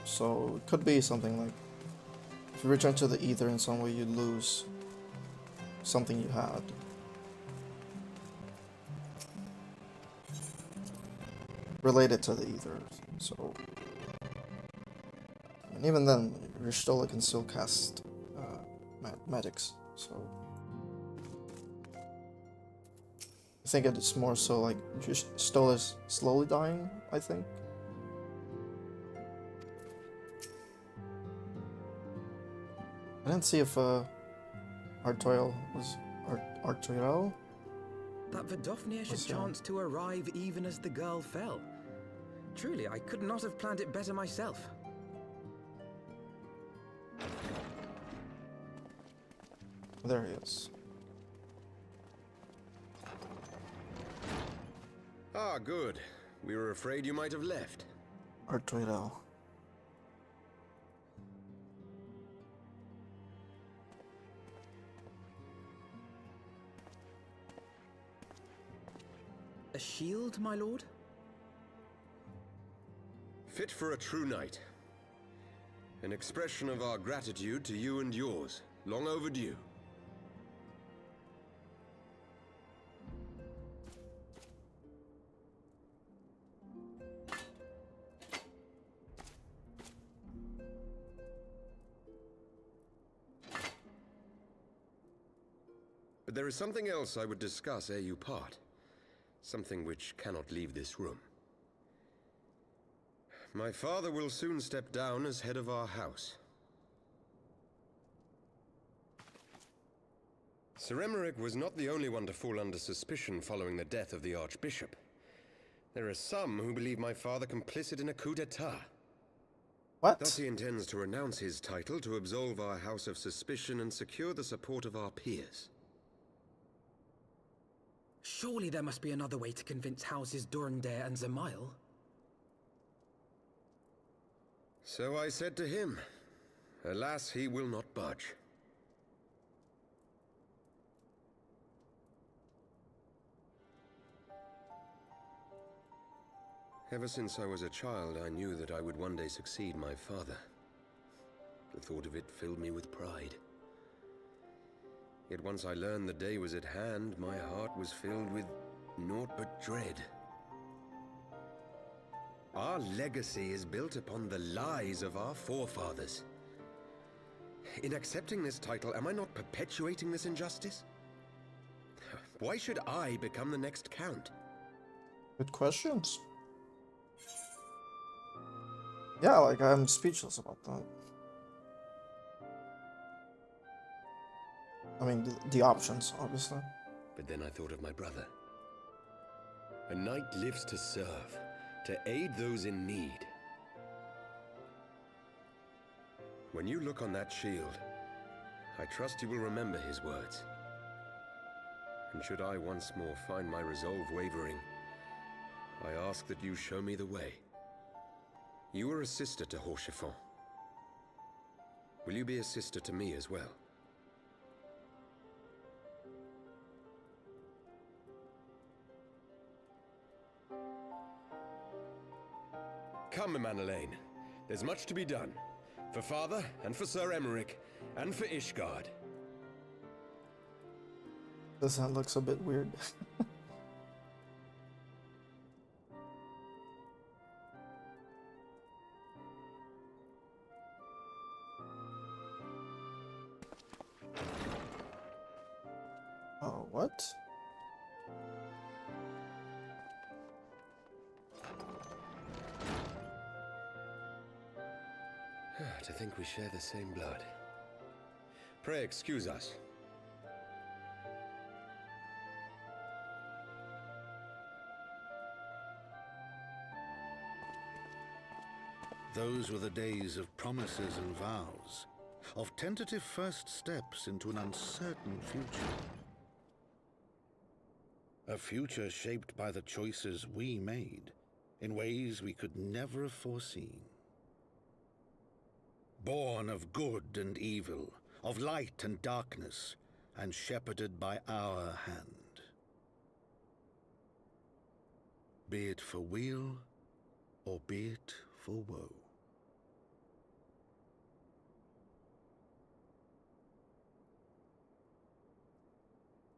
So it could be something like, if you return to the ether in some way, you lose something you had. Related to the ether, so... And even then, Stolla can still cast mathematics, so... I think it's more so like just Stolla's slowly dying, I think. I didn't see if Artoil was Artoil. That Vidofnir should chance to arrive even as the girl fell. Truly, I could not have planned it better myself. There he is. Ah, good. We were afraid you might have left. Artuito. A shield, my lord? Fit for a true knight. An expression of our gratitude to you and yours. Long overdue. But there is something else I would discuss ere you part. Something which cannot leave this room. My father will soon step down as head of our house. Sir Emeric was not the only one to fall under suspicion following the death of the Archbishop. There are some who believe my father complicit in a coup d'etat. What? Thus he intends to renounce his title to absolve our house of suspicion and secure the support of our peers. Surely there must be another way to convince houses Durandare and Zamail. So I said to him. Alas, he will not budge. Ever since I was a child, I knew that I would one day succeed my father. The thought of it filled me with pride. Yet once I learned the day was at hand, my heart was filled with naught but dread. Our legacy is built upon the lies of our forefathers. In accepting this title, am I not perpetuating this injustice? Why should I become the next count? Good questions. Yeah, like, I'm speechless about that. I mean, the options, obviously. But then I thought of my brother. A knight lives to serve, to aid those in need. When you look on that shield, I trust you will remember his words. And should I once more find my resolve wavering, I ask that you show me the way. You are a sister to Haurchefant. Will you be a sister to me as well? Come, Manelaine. There's much to be done. For father, and for Sir Emeric, and for Ishgard. This hand looks a bit weird. Oh, what? To think we share the same blood. Pray excuse us. Those were the days of promises and vows, of tentative first steps into an uncertain future. A future shaped by the choices we made, in ways we could never have foreseen. Born of good and evil, of light and darkness, and shepherded by our hand. Be it for weal, or be it for woe.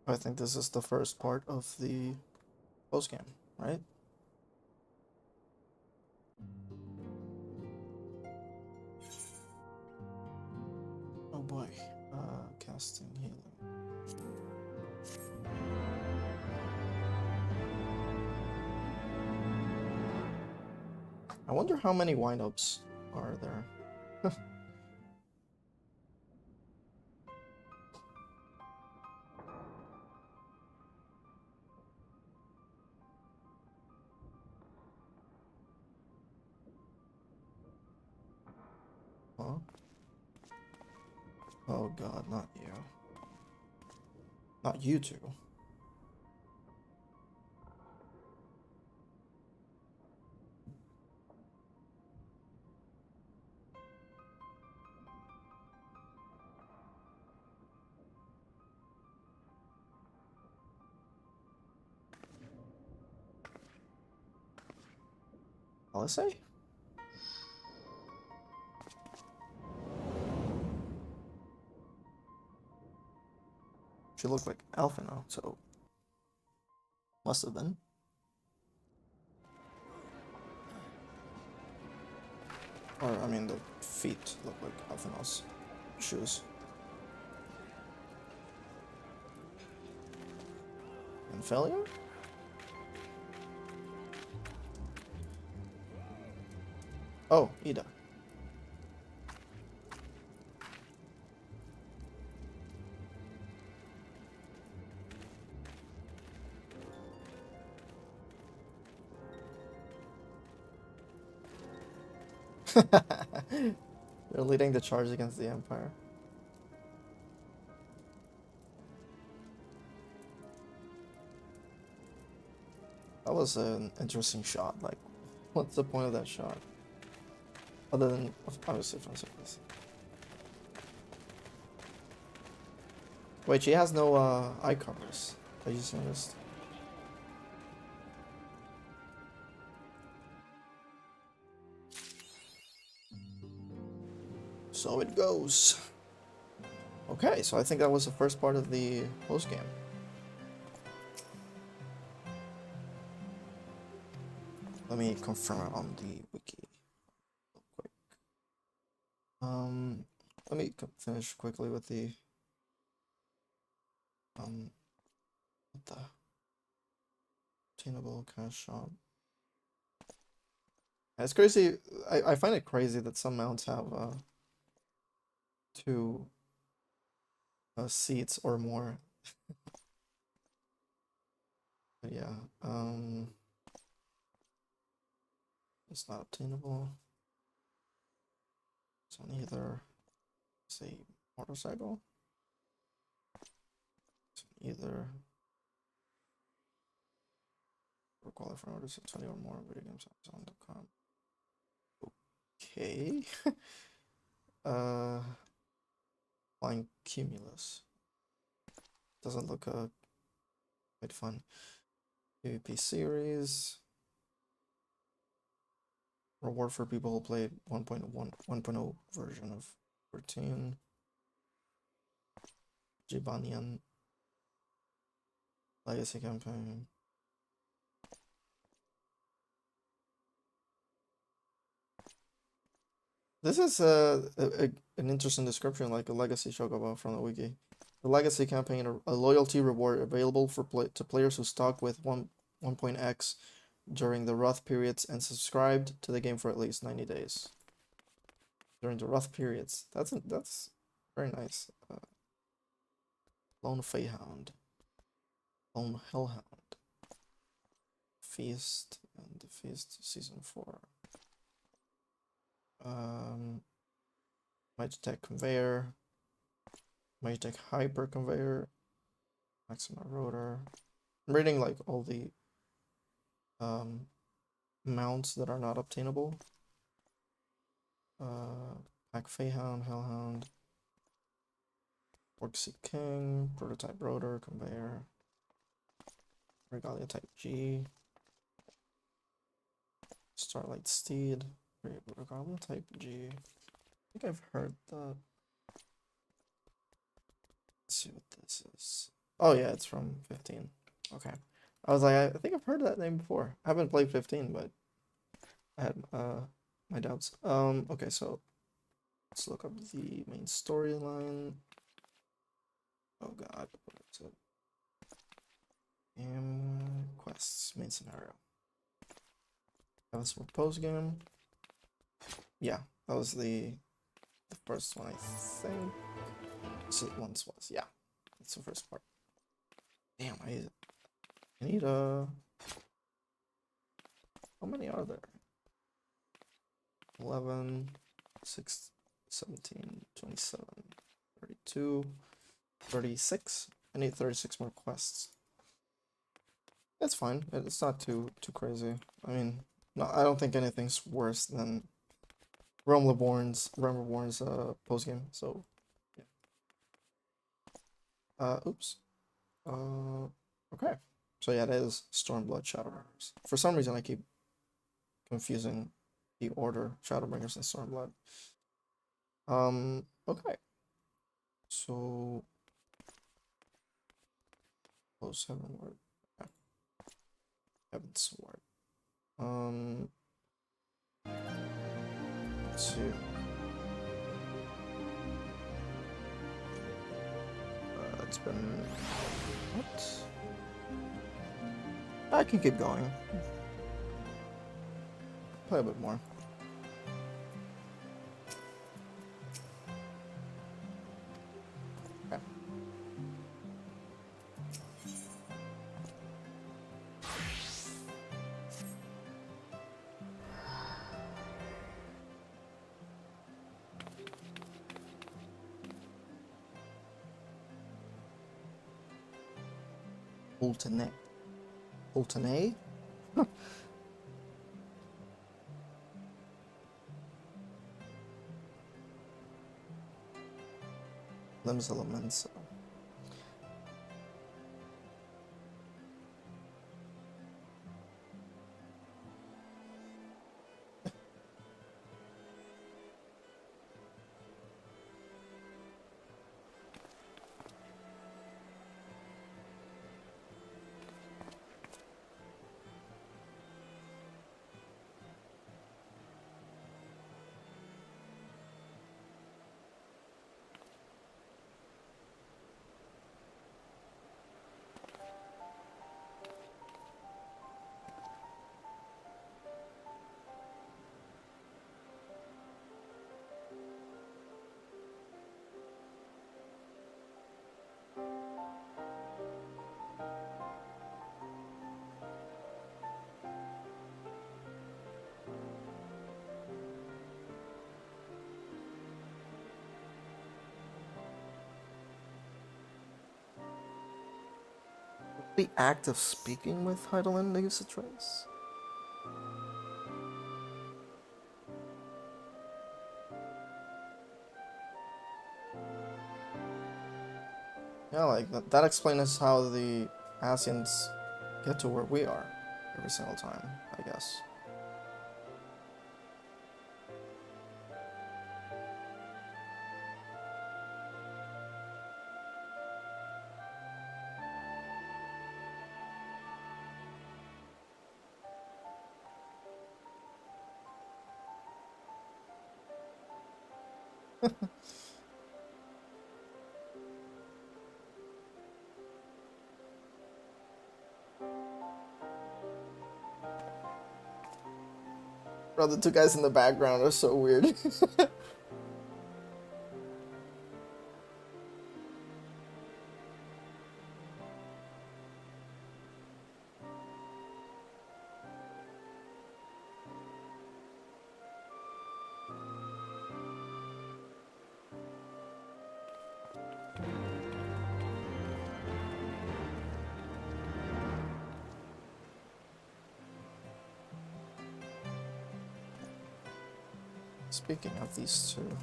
I think this is the first part of the postgame, right? Oh boy, casting healing. I wonder how many windups are there. Huh? Oh god, not you. Not you two. Alice? She looked like Alphino, so must have been. Or, I mean, the feet look like Alphino's shoes. And failure? Oh, Ida. They're leading the charge against the Empire. That was an interesting shot. Like, what's the point of that shot? Other than, obviously, from surface. Wait, she has no eye covers. I just noticed. So it goes. Okay, so I think that was the first part of the post game. Let me confirm it on the wiki real quick. Let me finish quickly with the what the obtainable cash shop. It's crazy. I find it crazy that some mounts have 2 seats or more. But yeah, it's not obtainable. It's on either, say, motorcycle. It's on either. Require for orders of 20 or more video games on Amazon.com. Okay. Flying Cumulus. Doesn't look quite fun. PvP series. Reward for people who played 1.0 version of 13. Jibanian. Legacy campaign. This is an interesting description, like a legacy chocobo from the wiki. The legacy campaign, a loyalty reward available for to players who stocked with 1.x during the Wrath periods and subscribed to the game for at least 90 days. During the Wrath periods, that's very nice. Lone Feyhound, Lone Hellhound, Feast, and the Feast Season 4. Magitech Conveyor, Magitech Hyper Conveyor, Maxima Rotor. I'm reading like all the mounts that are not obtainable. Pack Feyhound, Hellhound, Orcsea King, Prototype Rotor, Conveyor, Regalia Type G, Starlight Steed, Regalia Type G. I think I've heard that. Let's see what this is. Oh yeah, it's from 15. Okay. I was like, I think I've heard that name before. I haven't played 15, but I had my doubts. Okay, so let's look up the main storyline. Oh god, what is it? Quests, main scenario. Heavensward post game. Yeah, that was the first one, I think. So it once was, yeah. That's the first part. Damn, I need how many are there? 11, 6, 17, 27, 32, 36. I need 36 more quests. It's fine. It's not too crazy. I mean, no, I don't think anything's worse than Realm Reborn's post game. So, yeah. Oops. Okay. So yeah, that is Stormblood Shadowbringers. For some reason, I keep confusing the order Shadowbringers and Stormblood. Okay. So, post Heavenward. Okay. Heavensward. Let's see. It's been what? I can keep going. Play a bit more. Okay. Alternate. Alternate? Limbs elements. The act of speaking with Heidelin leaves a trace. Yeah, like that explains how the Asians get to where we are every single time, I guess. Bro, the two guys in the background are so weird. Speaking of these two,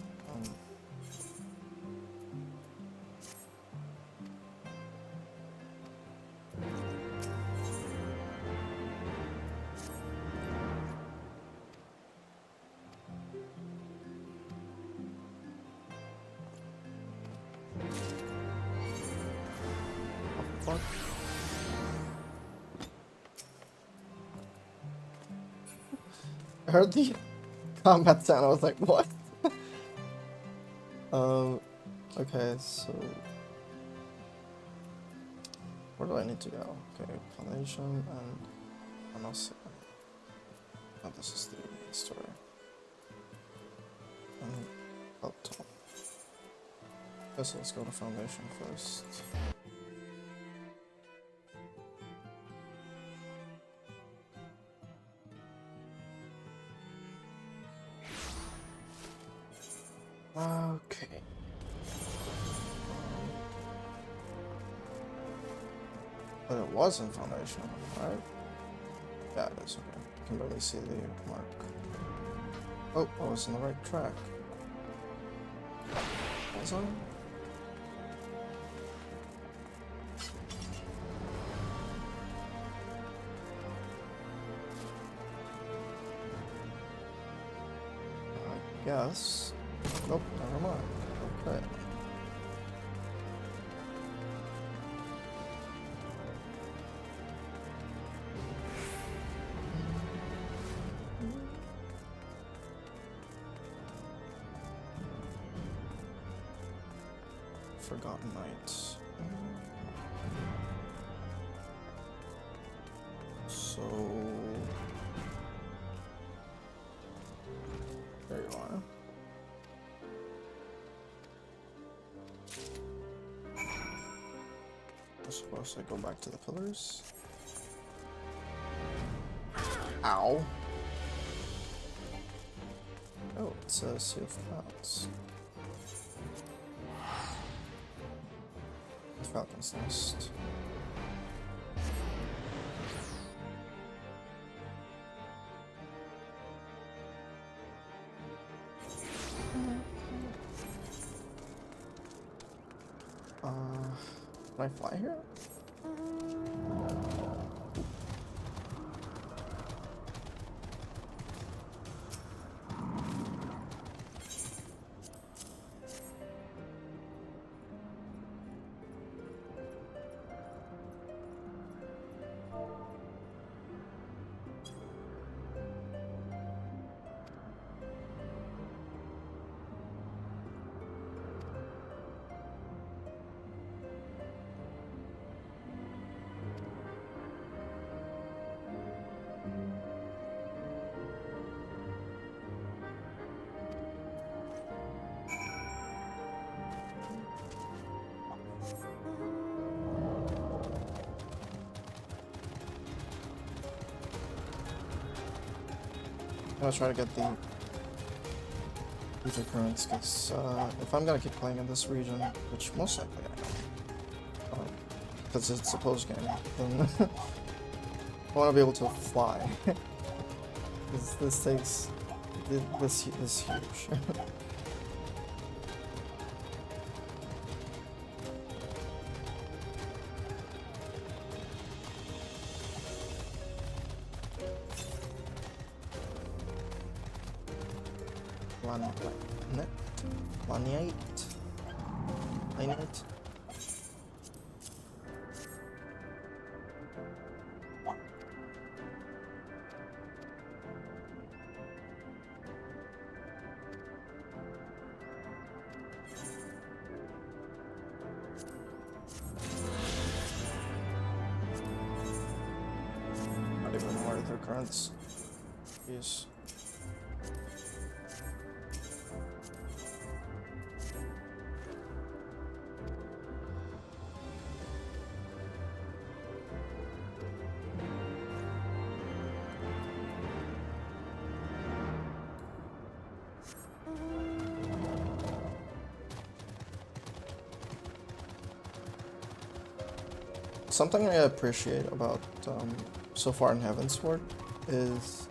fuck? I heard the combat sound, I was like, what? Okay, so where do I need to go? Okay, Foundation and I'm also, oh, this is the main story. And up top. Okay, so let's go to Foundation first. Okay. But it wasn't foundational, right? Yeah, it is, okay. I can barely see the mark. Oh, I was on the right track. Was I? I guess. Nope, never mind. Okay. Forgotten Nights. So there you are. I suppose I go back to the pillars. Ow. Oh, it's a Sea of Clouds. Falcon's Nest. Can I fly here? I'm gonna try to get the ether currents, because if I'm gonna keep playing in this region, which most likely I am, because it's a post game, then I want to be able to fly. this takes this is huge. Currents. Yes. Something I appreciate about so far in Heavensward is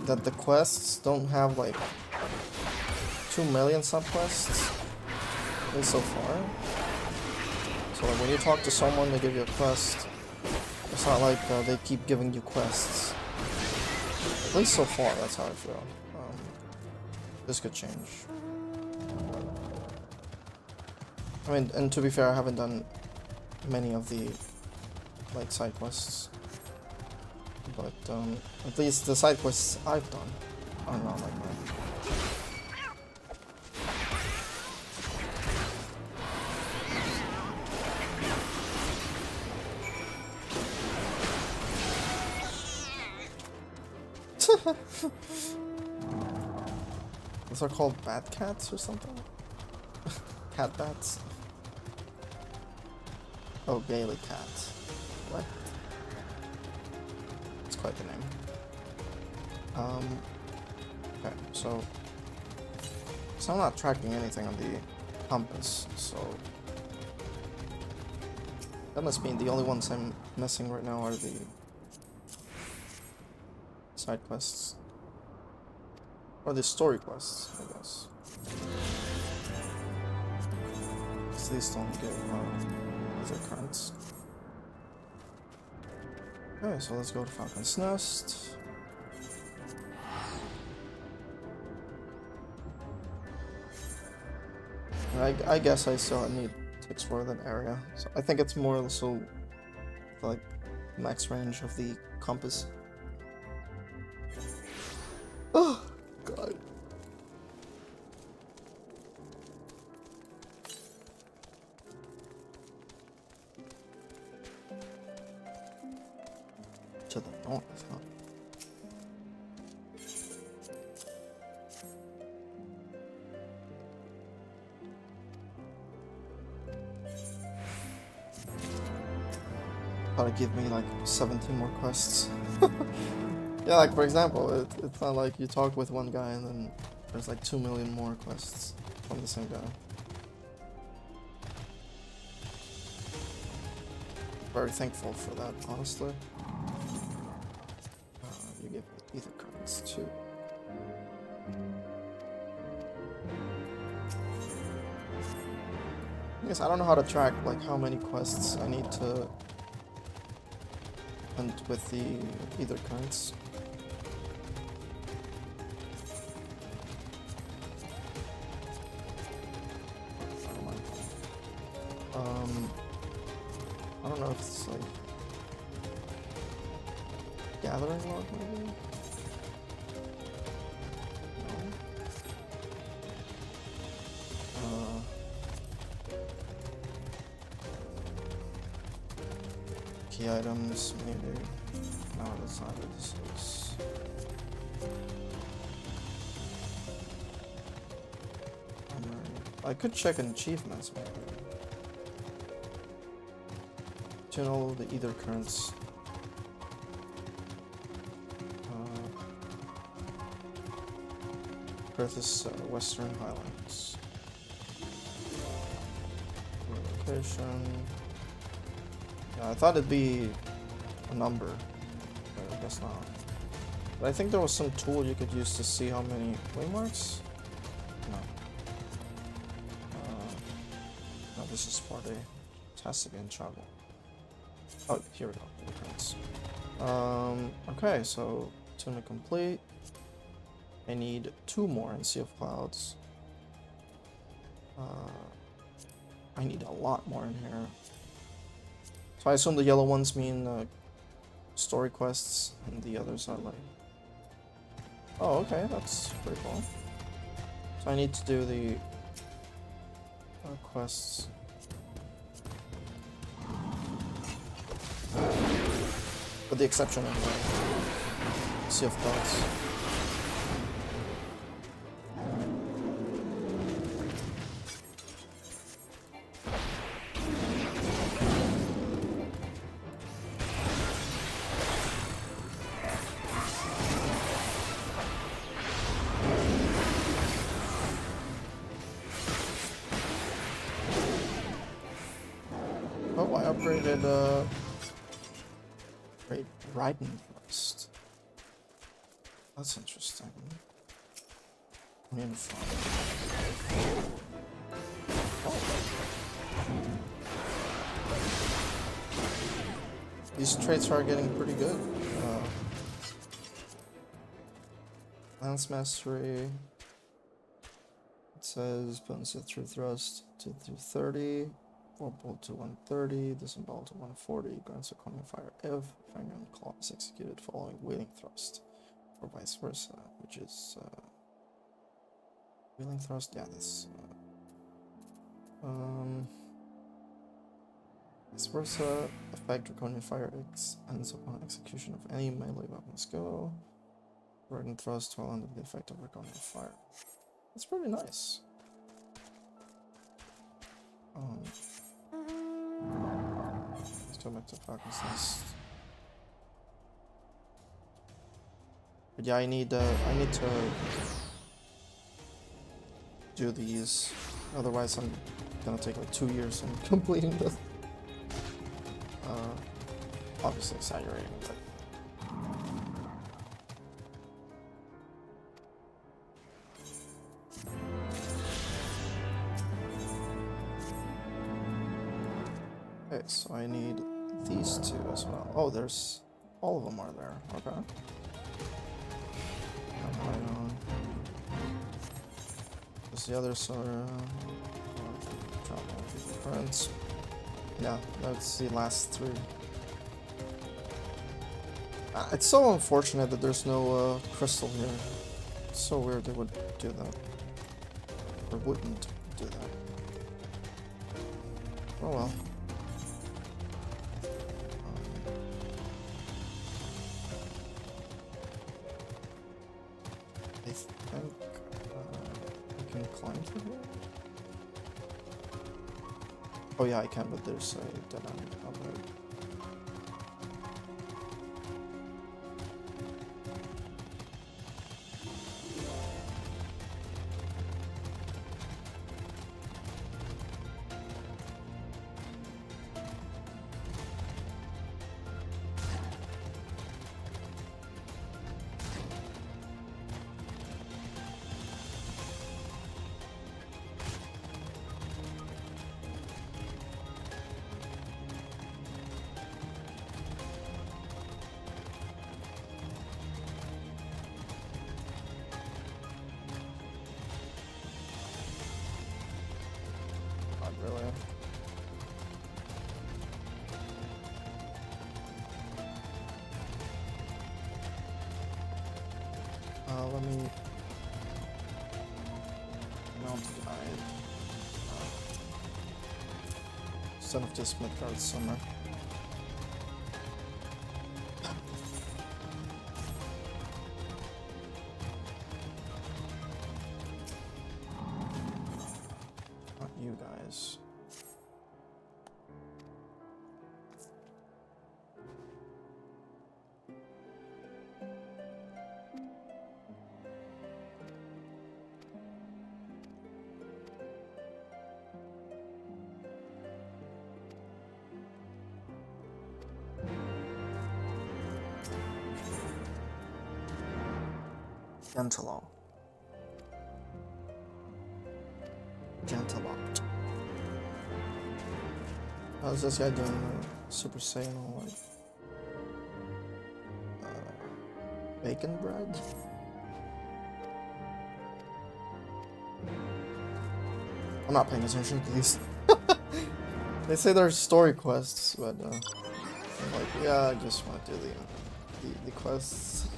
that the quests don't have like 2 million subquests, at least so far. So like when you talk to someone, they give you a quest. It's not like they keep giving you quests. At least so far, that's how I feel. This could change. I mean, and to be fair, I haven't done many of the like side quests. But at least the side quests I've done are not like that. Those are called bat cats or something? Cat bats? Oh, Gaily cat. What? Quite the name. Okay, so I'm not tracking anything on the compass, so That must mean the only ones I'm missing right now are the side quests. Or the story quests, I guess. Because these don't give either currents. Okay, so let's go to Falcon's Nest. I guess I still need to explore that area. So I think it's more so like max range of the compass. Oh god. To the north, huh? Gotta give me like 17 more quests. Yeah, like for example, it's not like you talk with one guy and then there's like 2 million more quests from the same guy. Very thankful for that, honestly. You give me ether currents too. I guess I don't know how to track like how many quests I need to end with the ether currents. I don't know if it's like gathering log maybe? No. Key items maybe. No, that's not what this is. I could check in achievements maybe. Tune all of the ether currents. Perth's Western Highlands. Location. Yeah, I thought it'd be a number, but I guess not. But I think there was some tool you could use to see how many waymarks. No. No, this is part A. It has to be in travel. Oh, here we go. Okay, so tuna complete. I need 2 more in Sea of Clouds. I need a lot more in here. So I assume the yellow ones mean story quests, and the others are like... Oh, okay, that's pretty cool. So I need to do the quests. With the exception of Sea of Clouds. Oh, I upgraded Riding first. That's interesting. These traits are getting pretty good. Lance Mastery. It says potency through thrust to 30. Bolt to 130, disembowel to 140, grants a cone of fire if finger and claw is executed following wheeling thrust, or vice versa, which is wheeling thrust. Yeah, this vice versa. Effect draconian fire ends upon execution of any melee weapon skill. Burden thrust while under the effect of draconian fire. That's pretty nice. Let's go back to Falcon's Nest. But yeah, I need to do these. Otherwise, I'm gonna take like 2 years in completing this. Obviously exaggerating, but okay, so I need these two as well. Oh, there's all of them are there. Okay. Right on. Because the others are friends. Yeah, that's the last three. It's so unfortunate that there's no crystal here. It's so weird they would do that. Or wouldn't do that. Oh well. I think I can climb through here? Oh yeah, I can, but there's a dead end up there. Really. Let me mount the guide. Instead of just Midgard somewhere. Not you guys. Gentilon. Gentilon. How's this guy doing? Super Saiyan or like bacon bread? I'm not paying attention to these. They say they're story quests, but I'm like, yeah, I just want to do the quests.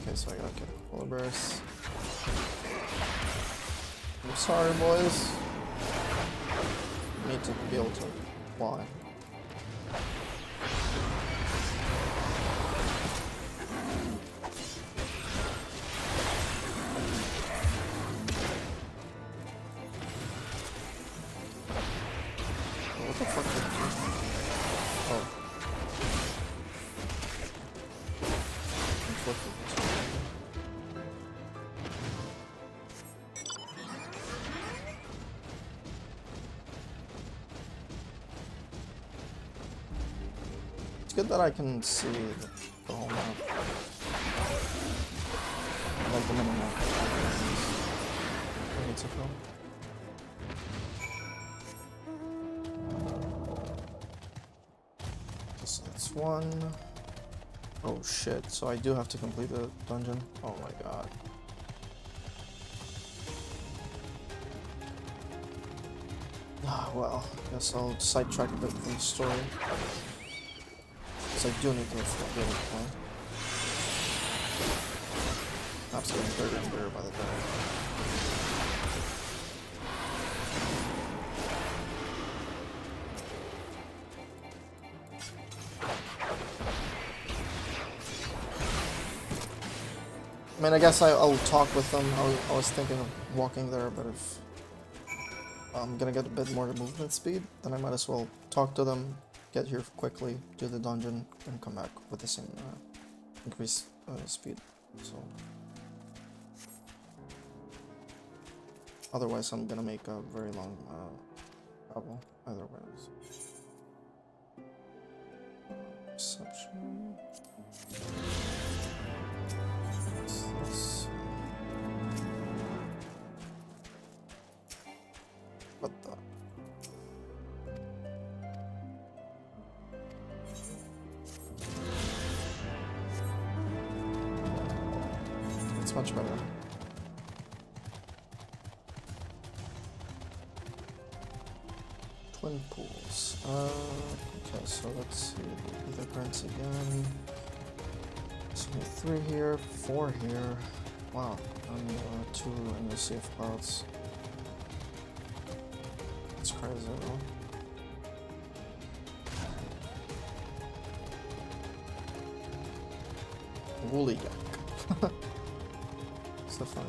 Okay, so I gotta get polar bears. I'm sorry, boys. I need to be able to fly. What the fuck did you do? Oh. It's good that I can see the whole map. Like the minimap. I need to go. So that's one. Oh shit, so I do have to complete the dungeon? Oh my god. Ah, well, guess I'll sidetrack a bit from the story. Because I do need to be able to play. Map's getting bigger and bigger by the day. I mean, I guess I'll talk with them. I was thinking of walking there, but if I'm gonna get a bit more movement speed, then I might as well talk to them, get here quickly, do the dungeon, and come back with the same increased speed. So otherwise, I'm gonna make a very long Trouble either ways. Perception. What's this? What the? It's much better. Twin pools. Okay, so let's see. Either grants again. So we have 3 here, 4 here. Wow, and 2 in the Sea of Clouds. It's crazy, though. Woolly yak. It's the fun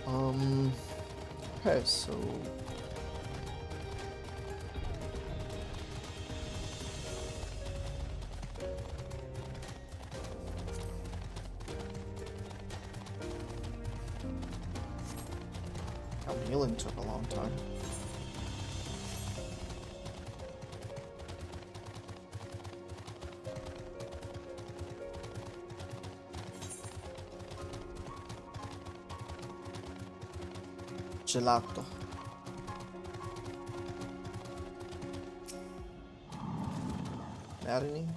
one. Okay, so healing took a long time. Gelato. Marini.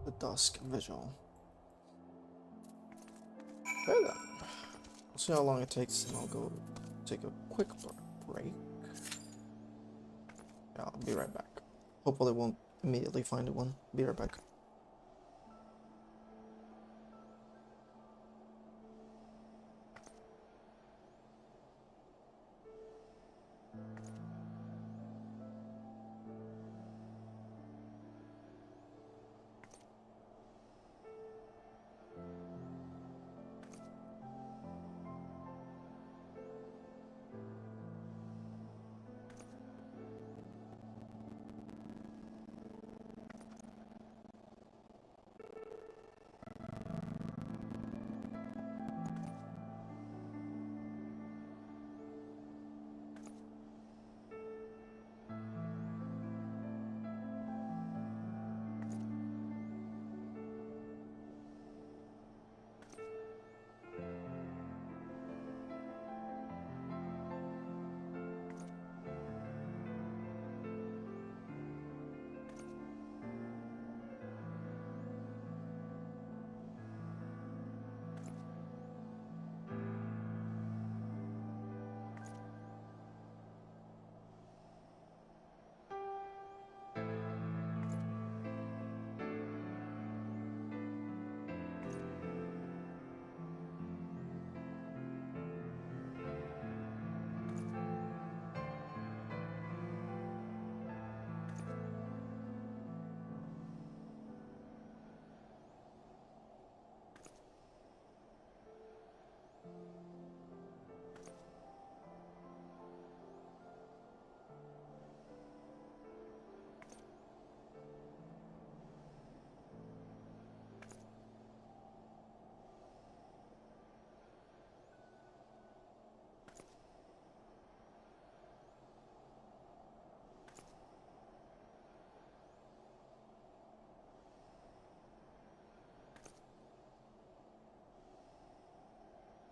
The Dusk Vigil. Okay then. We'll see how long it takes and I'll go take a quick break. Yeah, I'll be right back. Hopefully I won't immediately find one. Be right back.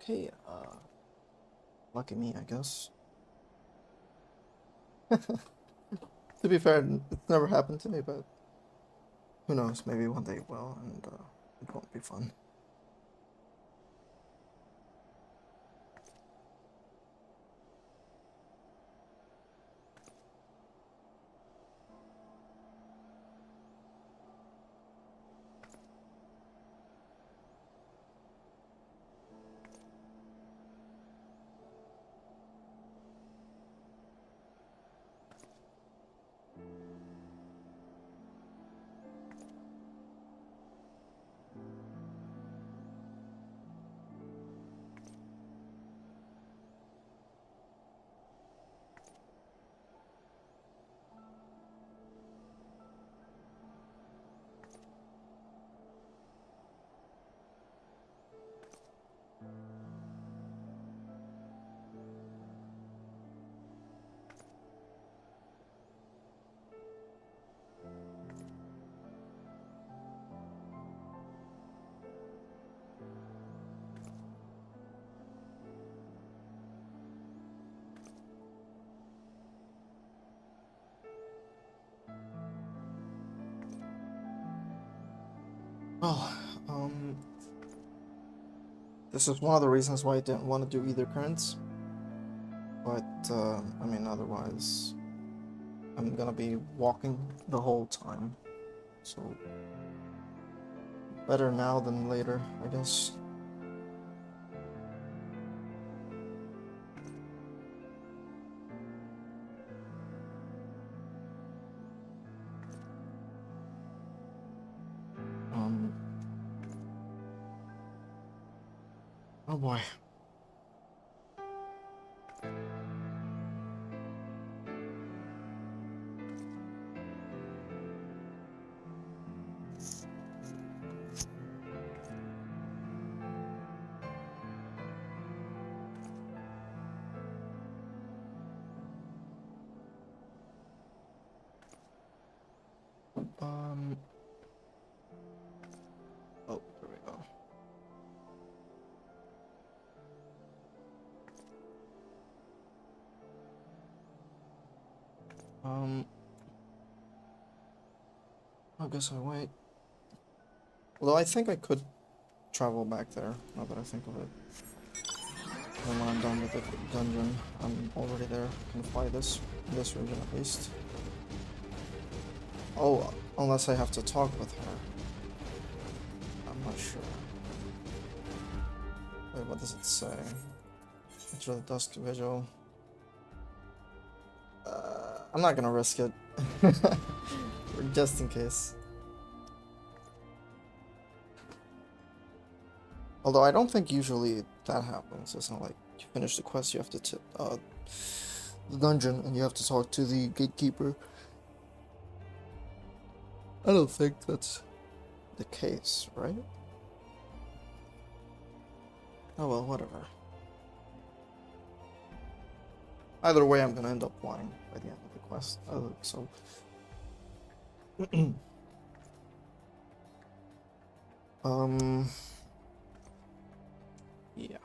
Okay, lucky me, I guess. To be fair, it's never happened to me, but who knows, maybe one day it will, and it won't be fun. Well, this is one of the reasons why I didn't want to do either currents. But, I mean, otherwise, I'm gonna be walking the whole time. So, better now than later, I guess. Oh boy. Oh, there we go. I guess I wait. Although I think I could travel back there, now that I think of it. And when I'm done with the dungeon, I'm already there. I can fly this, in this region at least. Oh, unless I have to talk with her. I'm not sure. Wait, what does it say? It's really dusk visual. I'm not gonna risk it. Just in case. Although I don't think usually that happens. It's not like you finish the quest, you have to tip the dungeon and you have to talk to the gatekeeper. I don't think that's the case, right? Oh well, whatever. Either way, I'm gonna end up flying by the end of the quest. So. Yeah.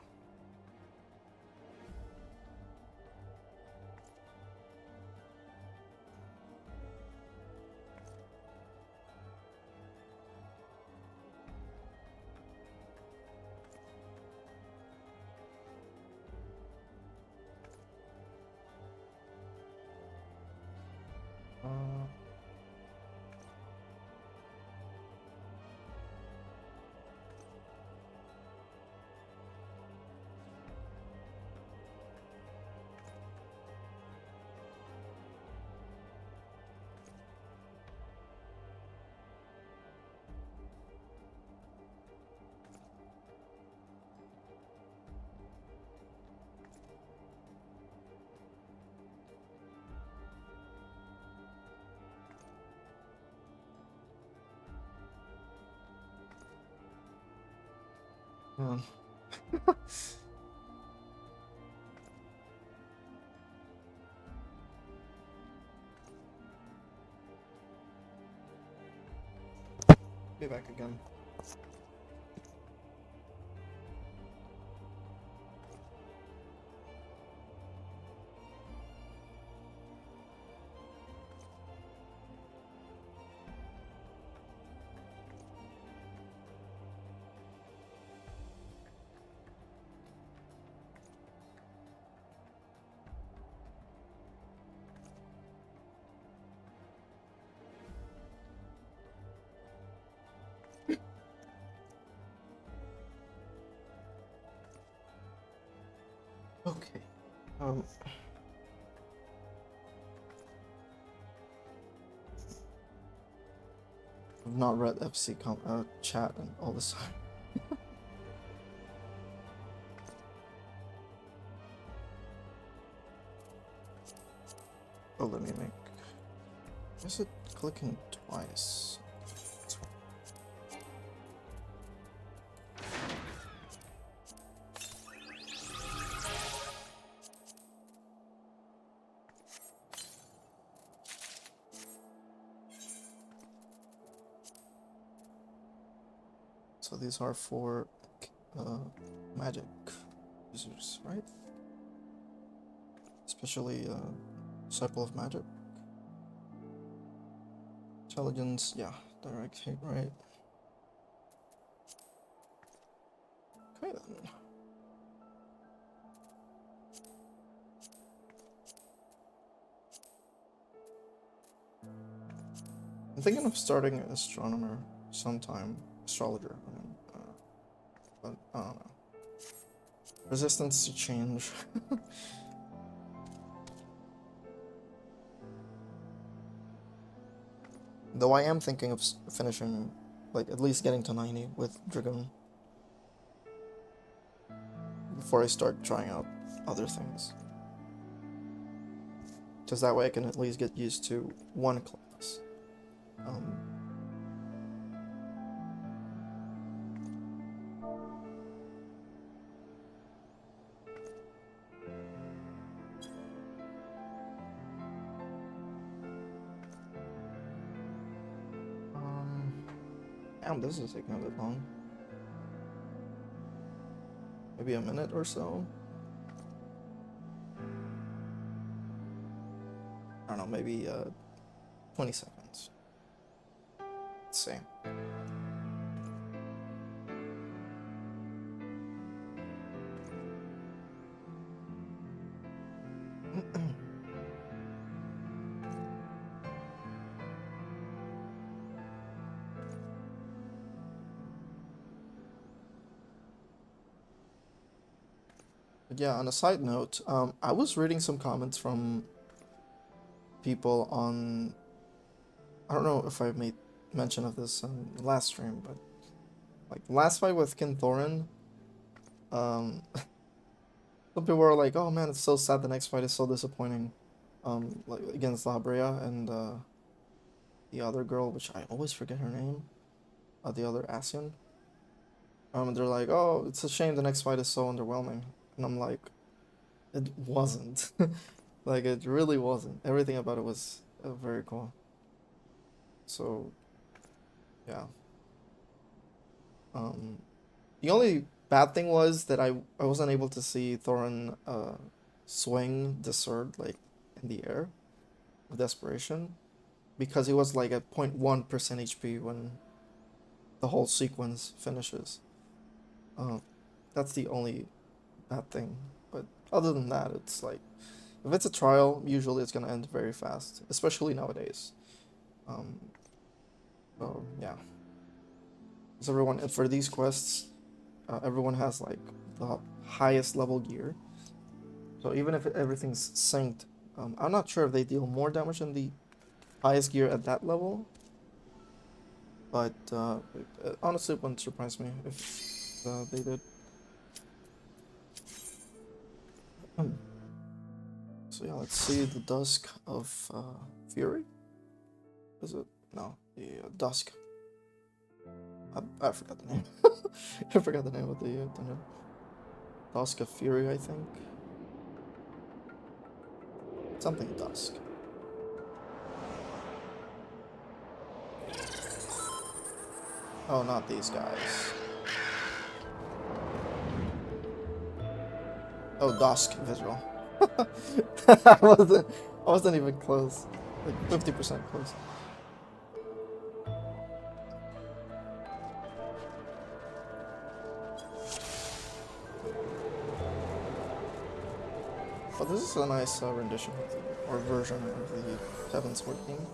Be back again. Okay. I've not read FC chat and all this time. Oh, let me make. Is it clicking twice? So these are for magic users, right? Especially Disciple of Magic. Intelligence, yeah, direct hit, right? Alright then. I'm thinking of starting an astronomer sometime. Astrologer, I mean. But I don't know. Resistance to change. Though I am thinking of finishing, like, at least getting to 90 with Dragoon. Before I start trying out other things. Because that way I can at least get used to one class. Damn, this is taking a bit long. Maybe a minute or so. I don't know, maybe 20 seconds. Let's see. But yeah, on a side note, I was reading some comments from people on, I don't know if I made mention of this on the last stream, but like the last fight with Kin Thorin, some people were like, oh man, it's so sad the next fight is so disappointing, like against La Brea and the other girl, which I always forget her name, the other Asian. They're like, oh, it's a shame the next fight is so underwhelming. And I'm like, it wasn't. Like, it really wasn't. Everything about it was very cool. So, yeah. The only bad thing was that I wasn't able to see Thorin swing the sword, like, in the air with desperation. Because he was, like, at 0.1% HP when the whole sequence finishes. That's the only bad thing, but other than that, it's like, if it's a trial, usually it's gonna end very fast, especially nowadays. So yeah, because everyone, for these quests, everyone has like the highest level gear, so even if everything's synced, I'm not sure if they deal more damage in the highest gear at that level, but honestly it wouldn't surprise me if they did. So yeah, let's see the Dusk of Fury. Is it? No, the Dusk. I forgot the name. I forgot the name of the dungeon. Dusk of Fury, I think. Something Dusk. Oh, not these guys. Oh, Dusk visual. I wasn't even close. Like 50% close. But this is a nice rendition of the, or version of the Heavensward theme.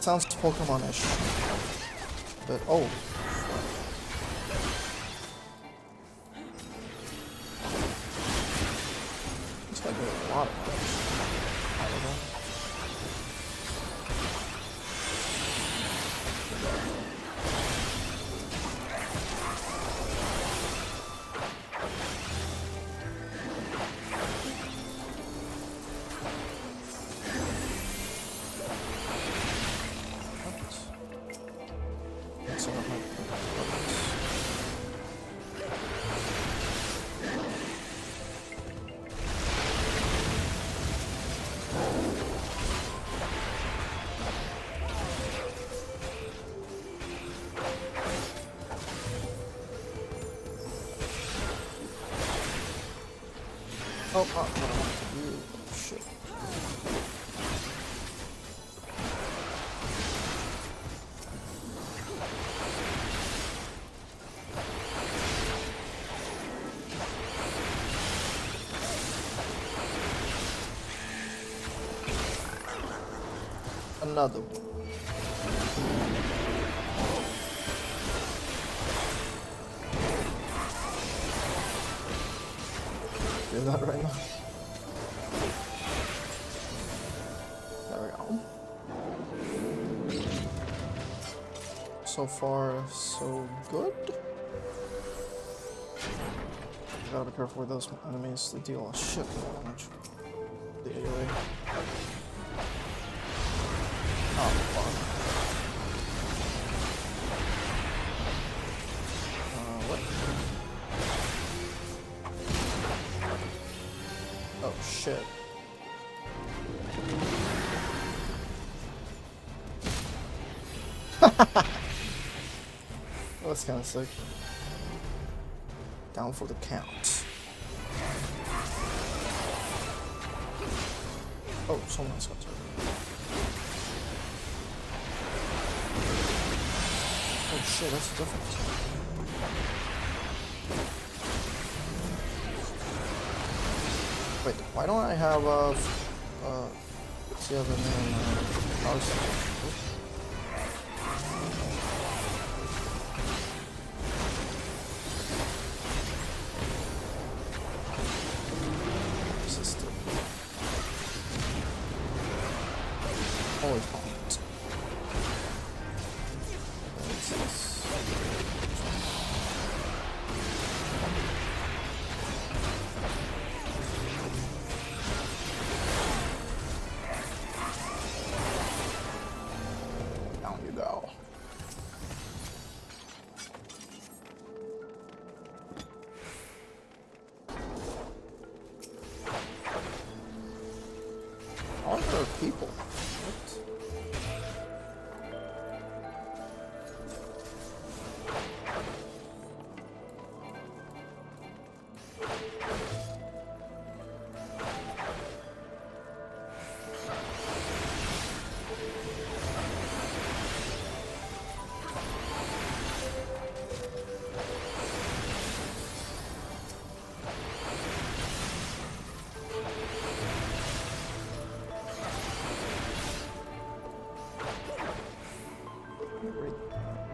Sounds Pokemon-ish, but oh. This guy did a lot of damage. I don't know. Oh, what I wanted to do. Shit. Another one. Do that right now. There we go. So far, so good. Gotta be careful with those enemies. They deal a shit ton of damage. The AoE. Oh, fuck. What? Oh, shit. That's kind of sick. Down for the count. Oh, someone's got to. Oh shit, that's different. Wait, why don't I have what's the other name? Arsenal. Holy fuck. Down you go. All there are people.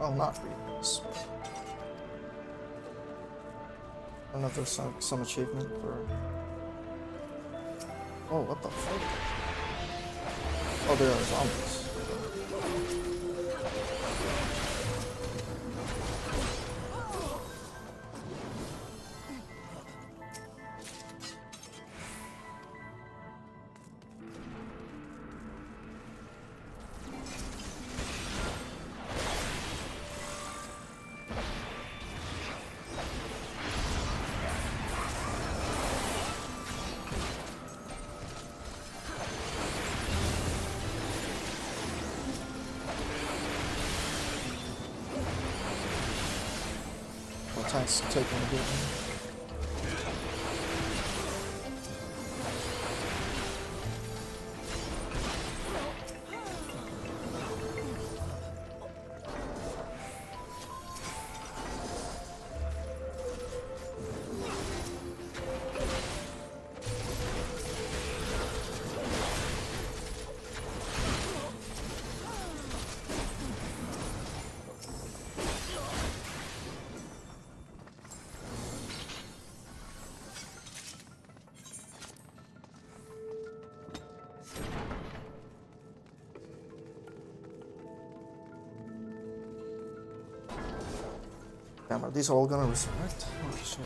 Well, not read this. I don't know if there's some achievement for. Oh, what the fuck? Oh, there are zombies. Tank's taking a beating. Damn, are these all gonna resurrect? Holy shit.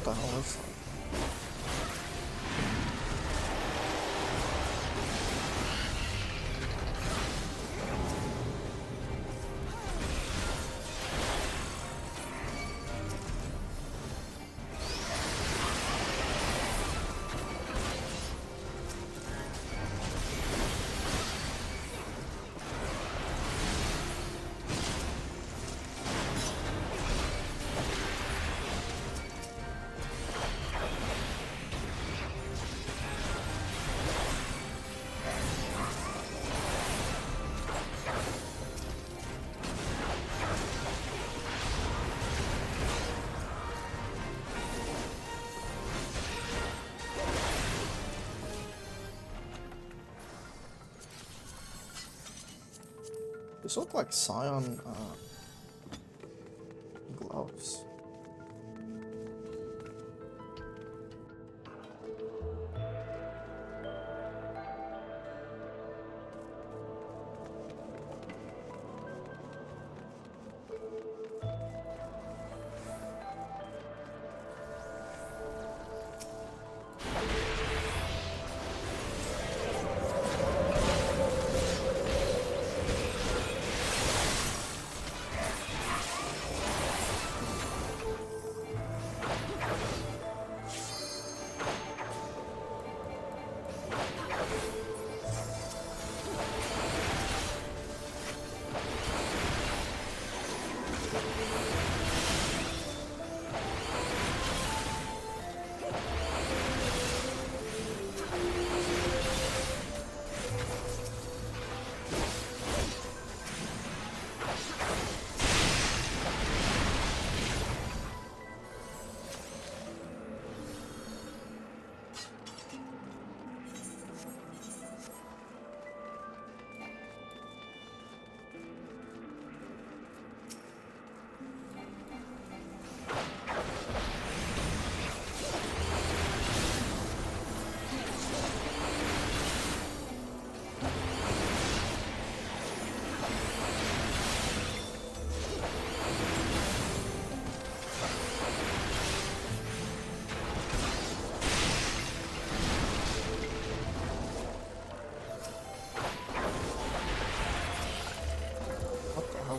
what the hell is that? These look like Scion gloves.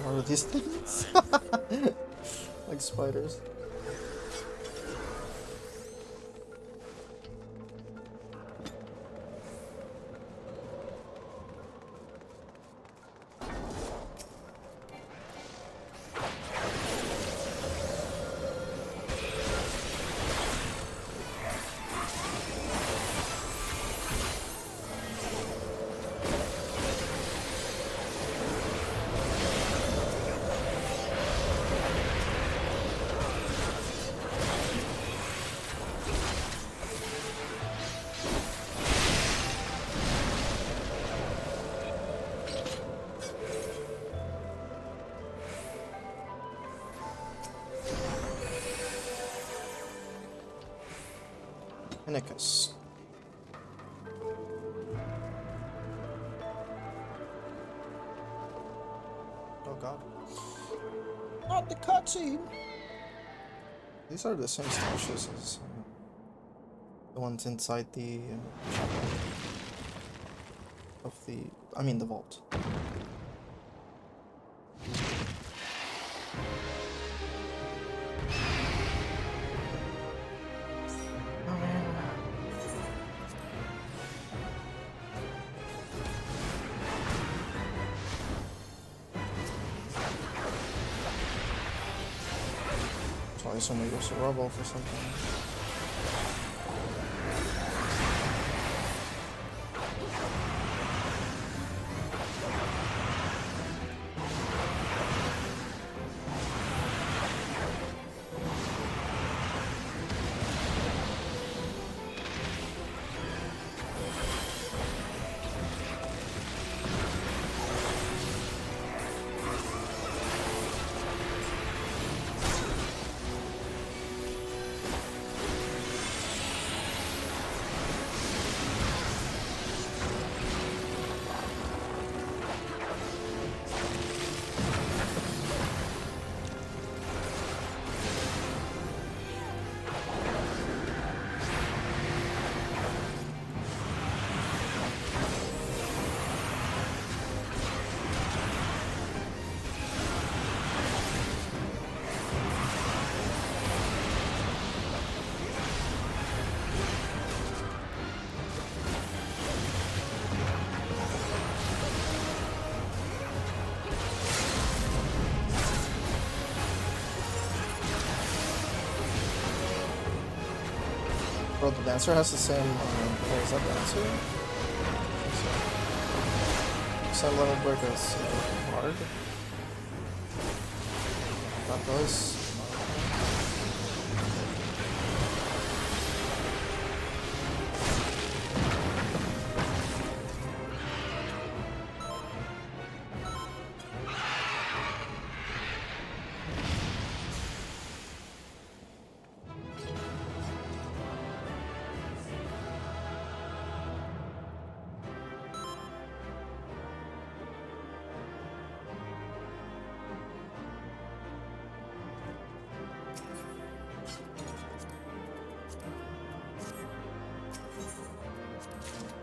What are these things? Like spiders. Nicus. Oh god. Not the cutscene! These are the same stashes as the ones inside the the vault. I assume we go to rubble for something. Bro, the dancer has the same. What is that dancer? Same level break as hard. That does.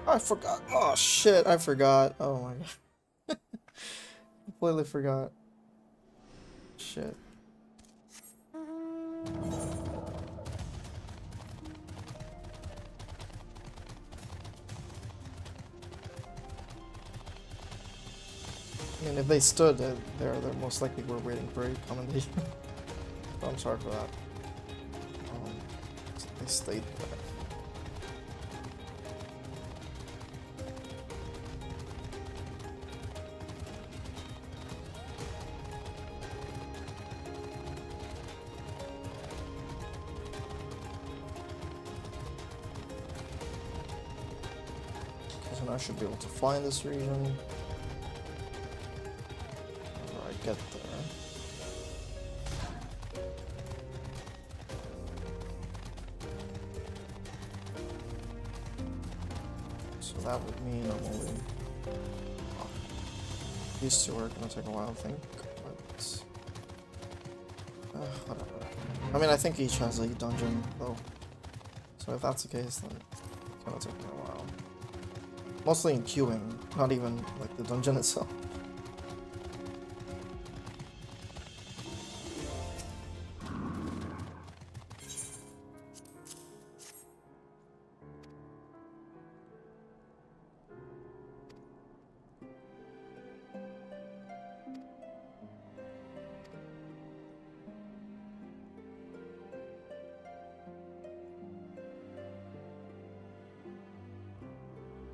I forgot. Oh shit, I forgot. Oh my god. Completely forgot. Shit. I mean, if they stood there, they're most likely were waiting for a commendation. So I'm sorry for that. They stayed there. I should be able to fly in this region. Whenever I get there. So that would mean I'm only... Oh, these two are gonna take a while, I think. But... whatever. I mean, I think each has a dungeon, though. So if that's the case, then it's gonna take me a while. Mostly in queuing, not even like the dungeon itself.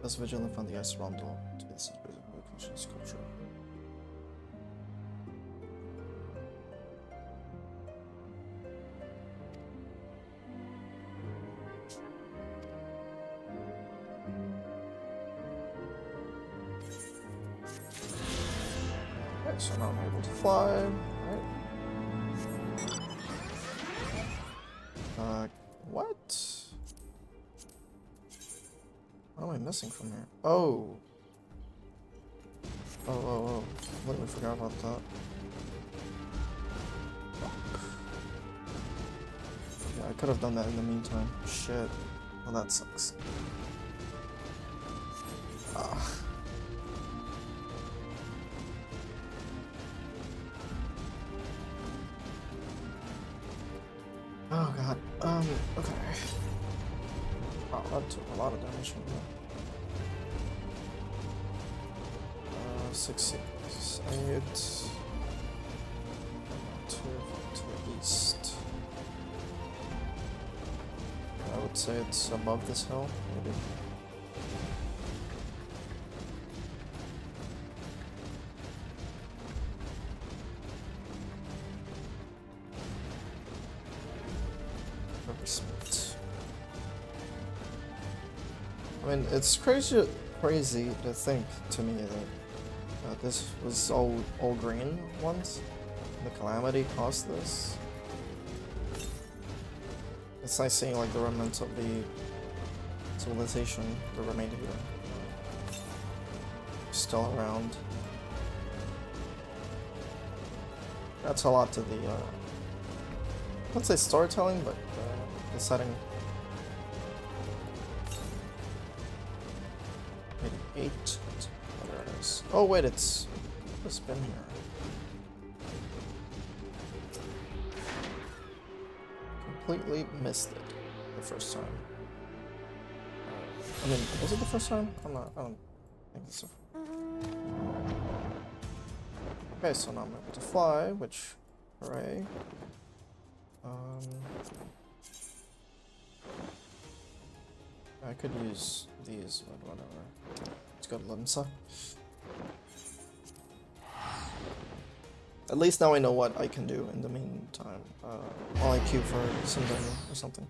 As vigilant from the ice around to the center of the conscious sculpture. Okay, so now I'm able to fly. Right. What? What am I missing from here? Oh. Oh. Completely forgot about that. Fuck. Yeah, I could have done that in the meantime. Shit. Well, that sucks. Ah. Oh god. Okay. Wow, that took a lot of damage from that. 6, 8. 2 to the east. I would say it's above this hill, maybe. I mean, it's crazy to think to me that this was all green once. The calamity caused this. It's nice seeing like the remnants of the civilization that remained here still around. That's a lot to the let's say storytelling, but the setting. 8. Oh, there it is. Oh wait, it's been here. Completely missed it the first time. I mean, was it the first time? I don't think so. Okay, so now I'm able to fly, which, hooray. I could use these, but whatever. Let's go to Limsa. At least now I know what I can do in the meantime. While I queue for some venue or something.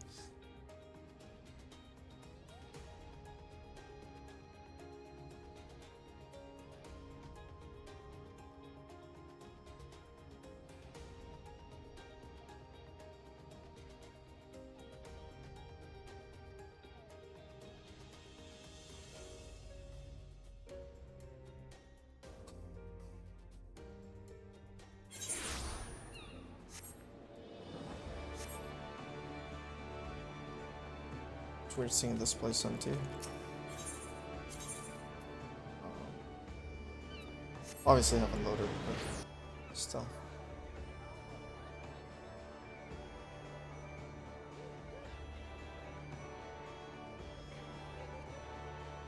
We're seeing this place empty. Obviously haven't loaded, but still.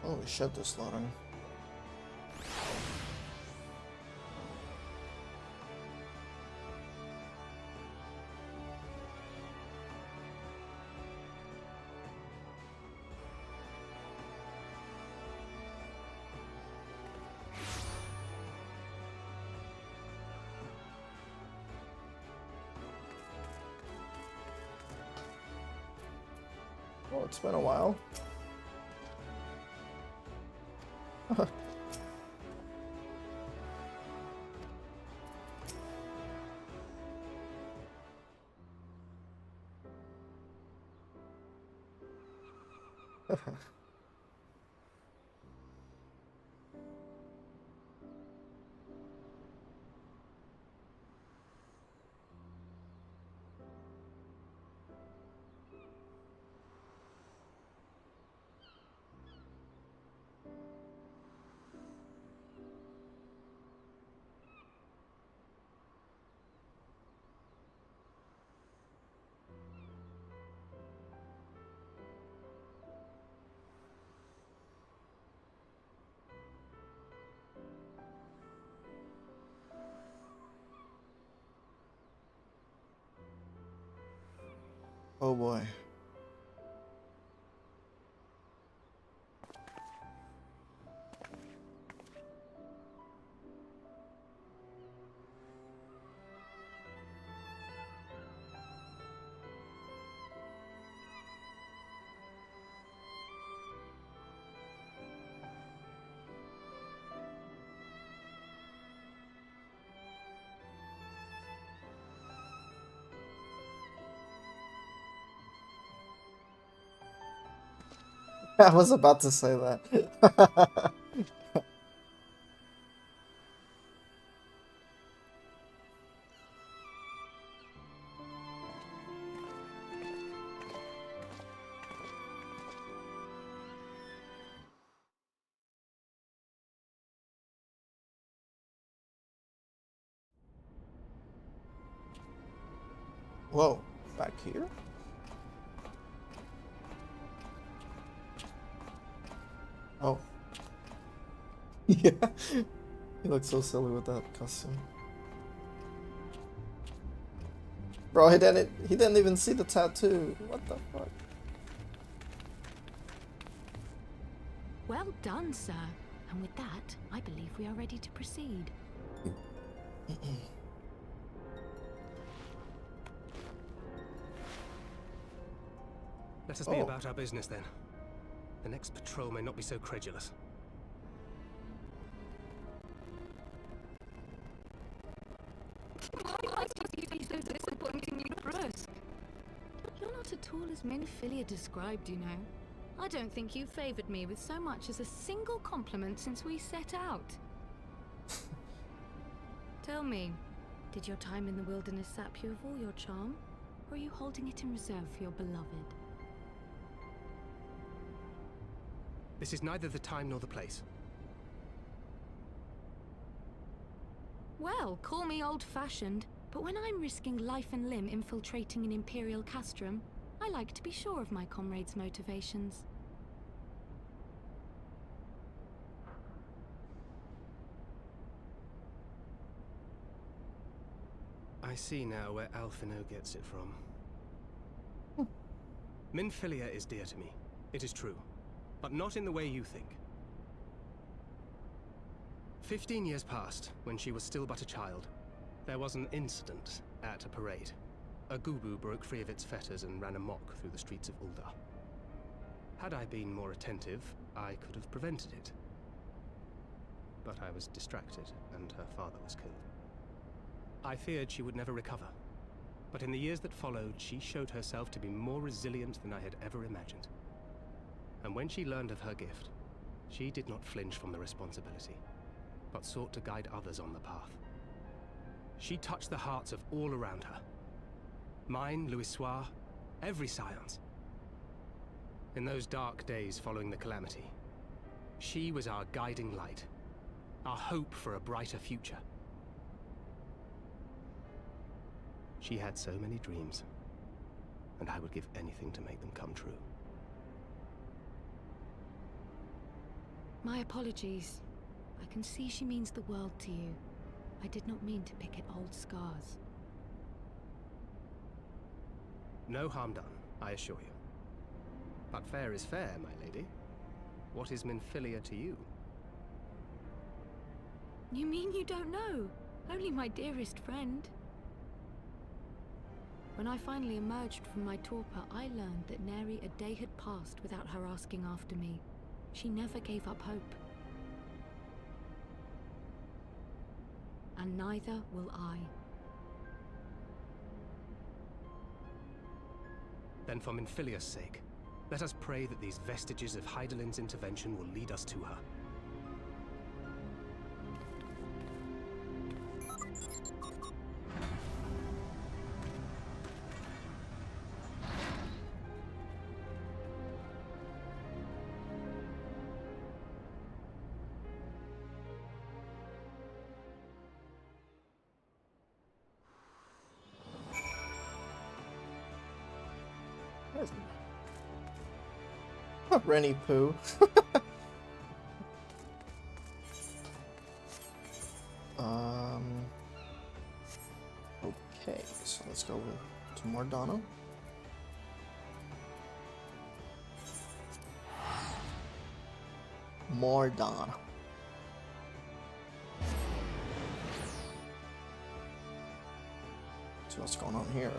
Holy shit, this loading. Oh, it's been a while. Oh boy. I was about to say that. Whoa, back here? Oh. Yeah. He looks so silly with that costume. Bro, he didn't even see the tattoo. What the fuck? Well done, sir. And with that, I believe we are ready to proceed. Let us be about our business then. The next patrol may not be so credulous. Why must you be so disappointingly brusque? You're not at all as Minfilia described, you know. I don't think you favored me with so much as a single compliment since we set out. Tell me, did your time in the wilderness sap you of all your charm? Or are you holding it in reserve for your beloved? This is neither the time nor the place. Well, call me old-fashioned, but when I'm risking life and limb infiltrating an Imperial castrum, I like to be sure of my comrades' motivations. I see now where Alphino gets it from. Minfilia is dear to me. It is true. but not in the way you think. 15 years passed when she was still but a child. There was an incident at a parade. A Gubu broke free of its fetters and ran amok through the streets of Ul'dah. Had I been more attentive, I could have prevented it. But I was distracted, and her father was killed. I feared she would never recover. But in the years that followed, she showed herself to be more resilient than I had ever imagined. And when she learned of her gift, she did not flinch from the responsibility, but sought to guide others on the path. She touched the hearts of all around her. Mine, Louisoix, every science. In those dark days following the calamity, she was our guiding light, our hope for a brighter future. She had so many dreams, and I would give anything to make them come true. My apologies. I can see she means the world to you. I did not mean to pick at old scars. No harm done, I assure you. But fair is fair, my lady. What is Minfilia to you? You mean you don't know? Only my dearest friend. When I finally emerged from my torpor, I learned that nary a day had passed without her asking after me. She never gave up hope. And neither will I. Then for Minfilia's sake, let us pray that these vestiges of Hydaelyn's intervention will lead us to her. Rennie Pooh. Okay, so let's go to Mordana. Mordana. So what's going on here?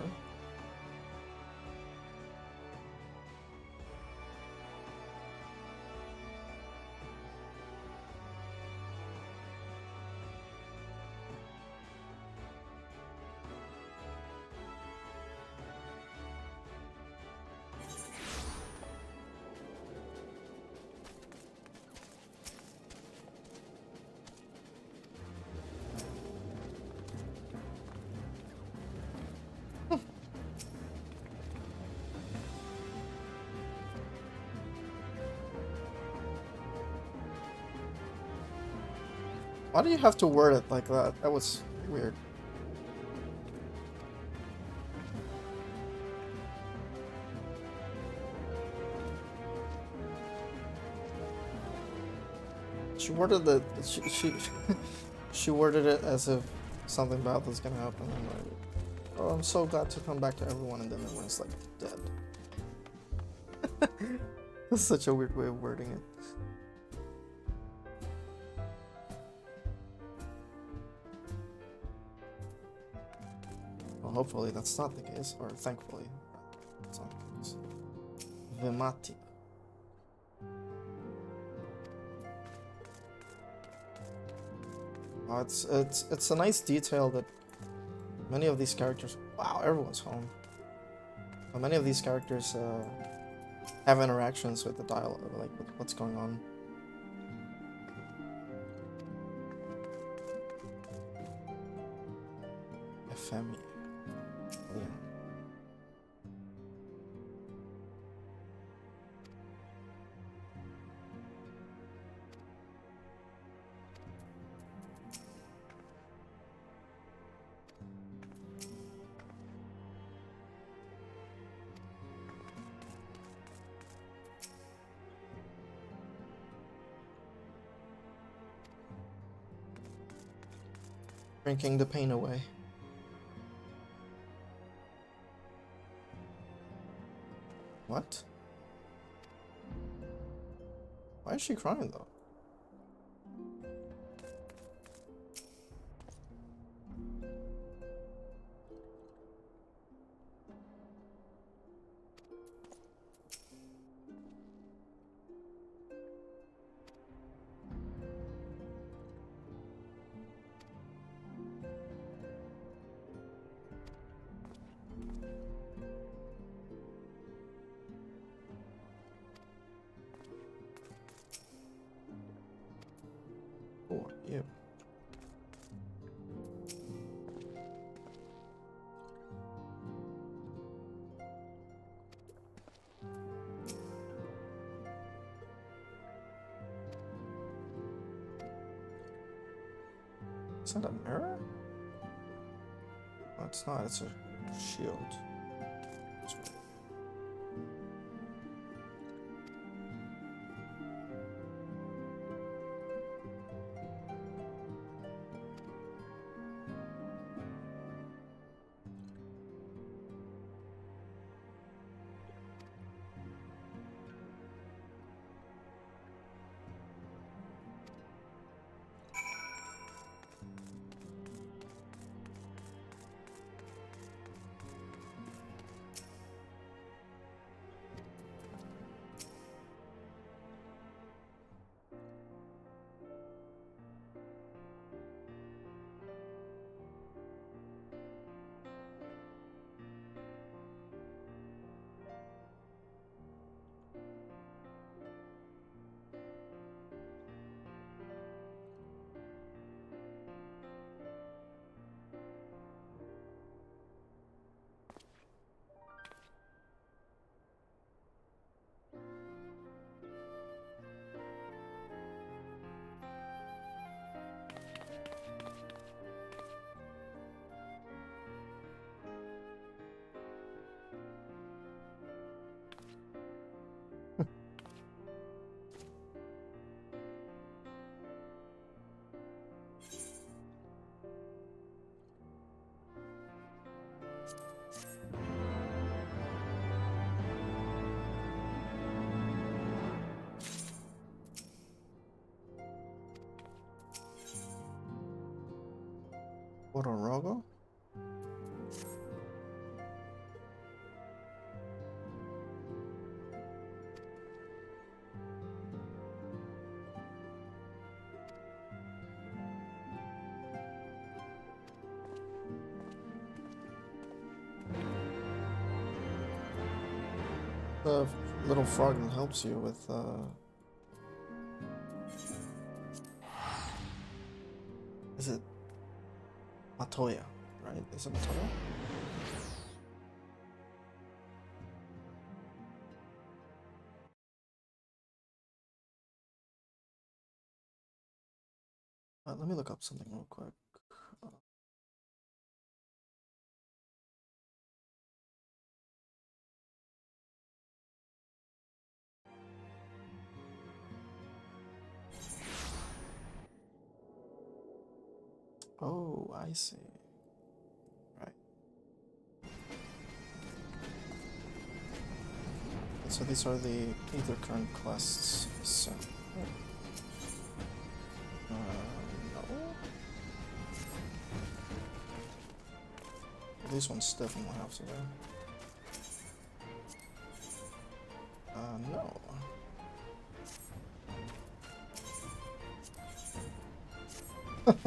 Why do you have to word it like that? That was weird. She worded it. She worded it as if something bad was gonna happen. I'm like, oh, I'm so glad to come back to everyone, and then everyone's like dead. That's such a weird way of wording it. Well, hopefully that's not the case, or thankfully that's not the case. Vemati. It's a nice detail that many of these characters. Wow, everyone's home. But many of these characters have interactions with the dialogue, like with what's going on. Femi. Yeah. Drinking the pain away. What? Why is she crying though? Oh, yeah. Is that a mirror? No, it's not. It's a shield. It's weird. Rogo? The little frog that helps you with is it Matoya, right? Is it Matoya? Let me look up something real quick. Oh, I see. Right. So these are the Ether Current quests. So, no. These ones definitely have to go. No. Okay,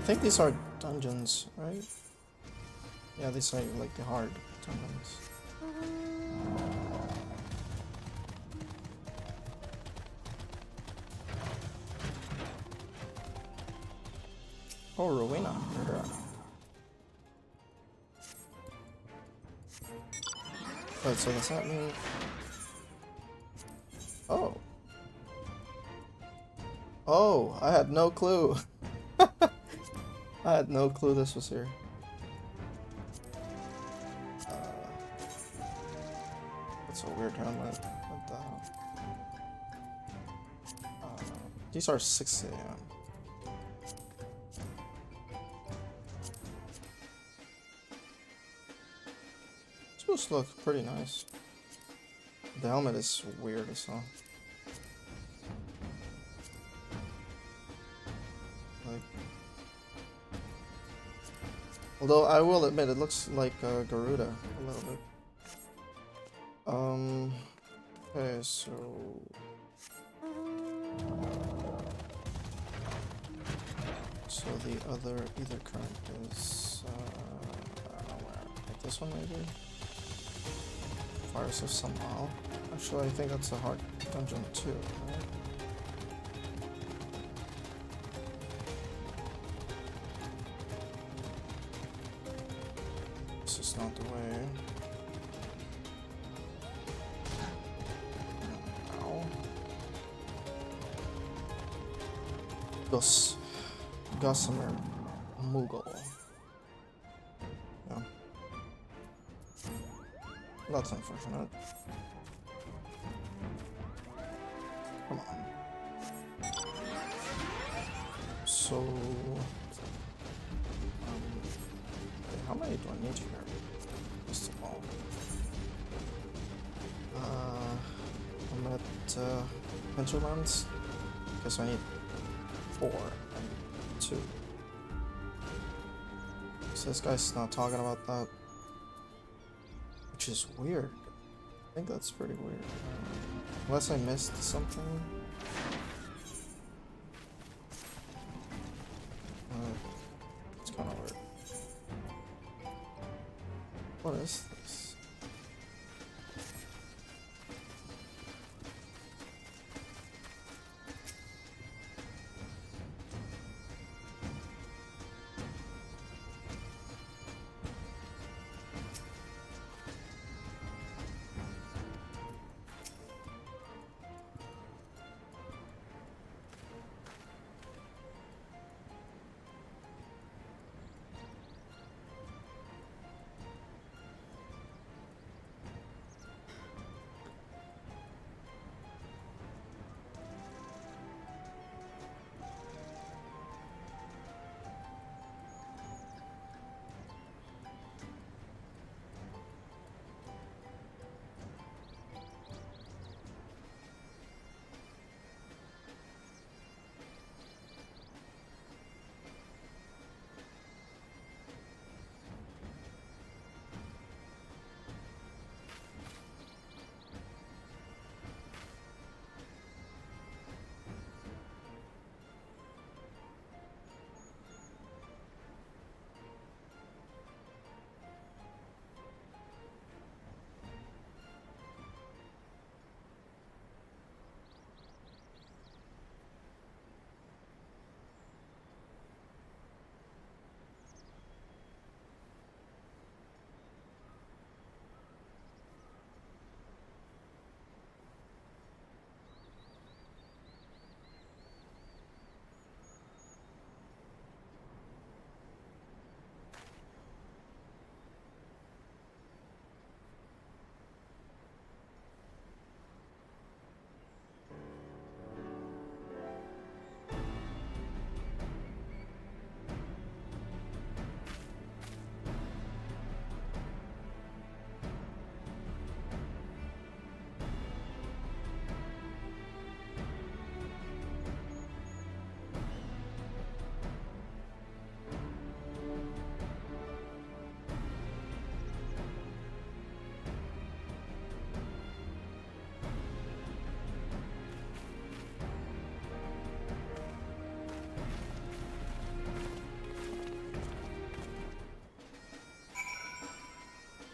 I think these are dungeons, right? Yeah, these are like the hard dungeons. Oh, Rowena. Wait, so does that mean... Oh. Oh, I had no clue. I had no clue this was here. That's a weird helmet. What the hell? These are 6 AM. Those look pretty nice. The helmet is weird as hell. Like, although I will admit it looks like Garuda a little bit. Okay, so the other ether current is I don't know where. Like this one maybe? Virus of somehow. Actually, I think that's a hard dungeon too, right? This is not the way. Ow. Gossamer Moogle. Yeah. That's unfortunate. Come on. So, how many do I need here? First of all, I'm at Hinterlands. Guess I need 4 and 2. So this guy's not talking about that. Which is weird. I think that's pretty weird. Unless I missed something. It's kind of weird. What is this?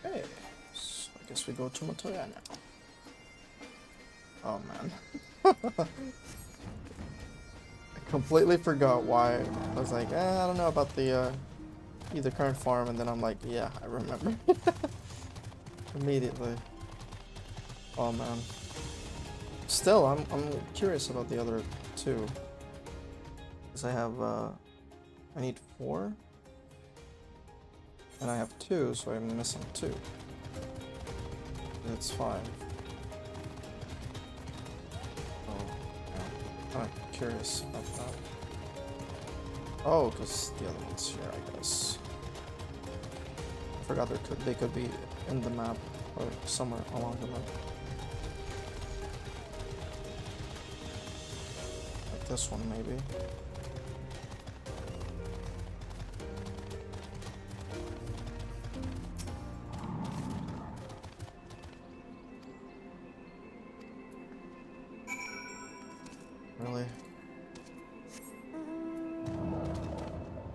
Okay, so I guess we go to Motoya now. Oh man. I completely forgot why. I was like, I don't know about the either current farm, and then I'm like, yeah, I remember. Immediately. Oh man. Still, I'm curious about the other two. Because I have, I need 4. And I have 2, so I'm missing 2. It's 5. Oh, yeah. I'm kind of curious about that. Oh, because the other one's here, I guess. I forgot they could be in the map or somewhere along the map. Like this one, maybe. Really?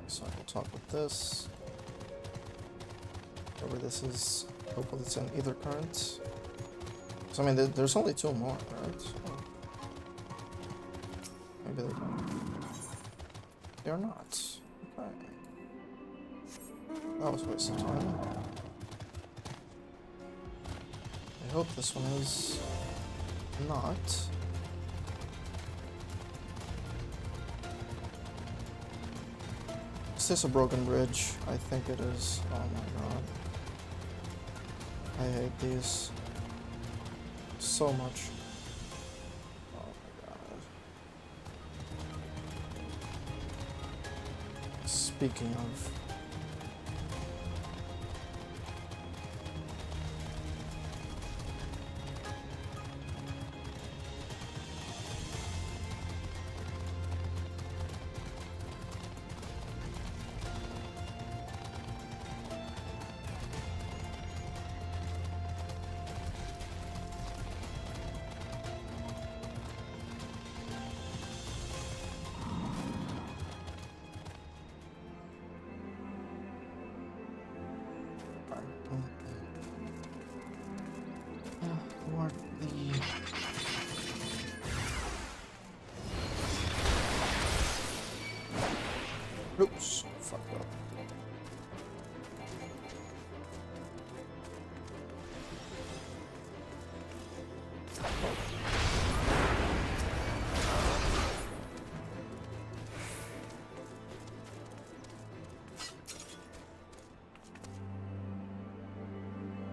So I will talk with this. Whatever this is, hopefully it's in either current. So I mean, there's only 2 more, right? So maybe they're not. They're not. Okay. That was a waste of time. I hope this one is not. Is this a broken bridge? I think it is. Oh my god. I hate these so much. Oh my god. Speaking of... What the... Oops, fucked up.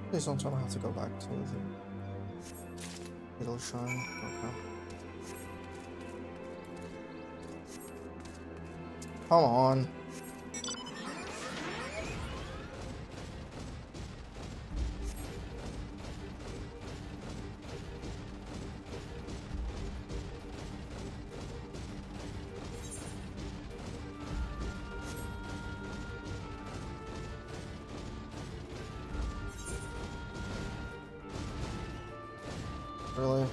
Please don't tell me I have to go back to the middle shrine. Okay. Come on. Really?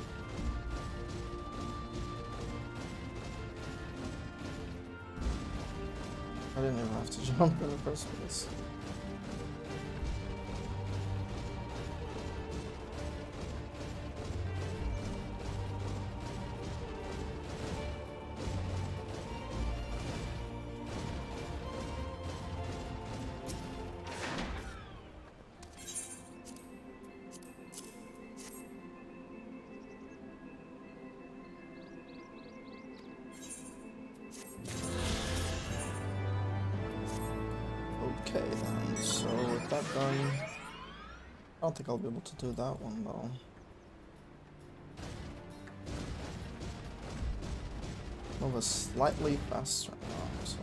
I didn't even have to jump in the first place. Okay then, so with that done, I don't think I'll be able to do that one though. Move us slightly faster now, so...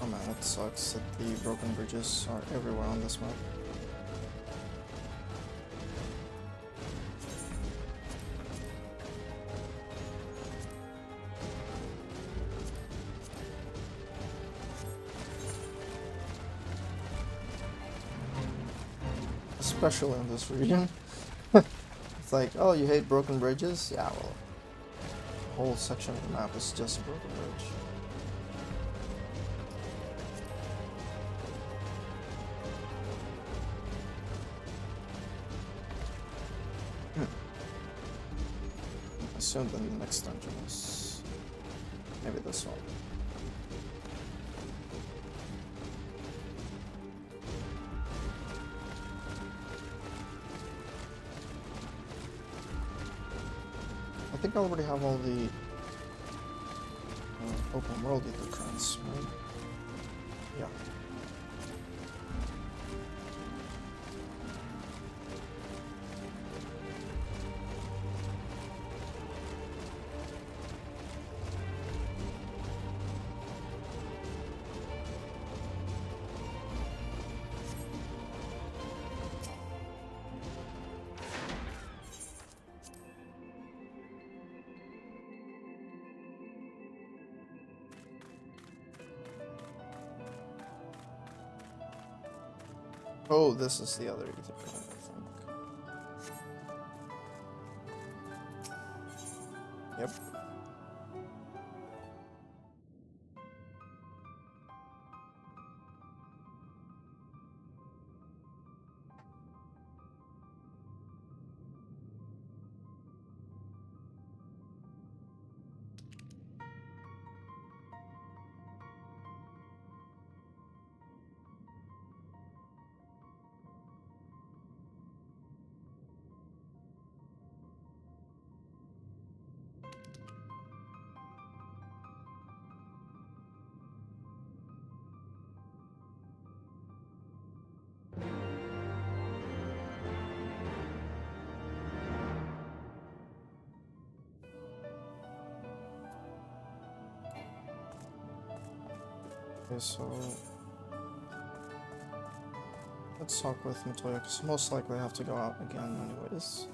Oh man, that sucks that the broken bridges are everywhere on this map. Especially in this region. It's like, oh, you hate broken bridges? Yeah, well, the whole section of the map is just a broken bridge. I assume then the next dungeon is maybe this one. think I already have all the open world ether trends, right? Yeah. Oh, this is the other ether trend, I think. Yep. Okay, so let's talk with Matoya, because most likely I have to go out again anyways.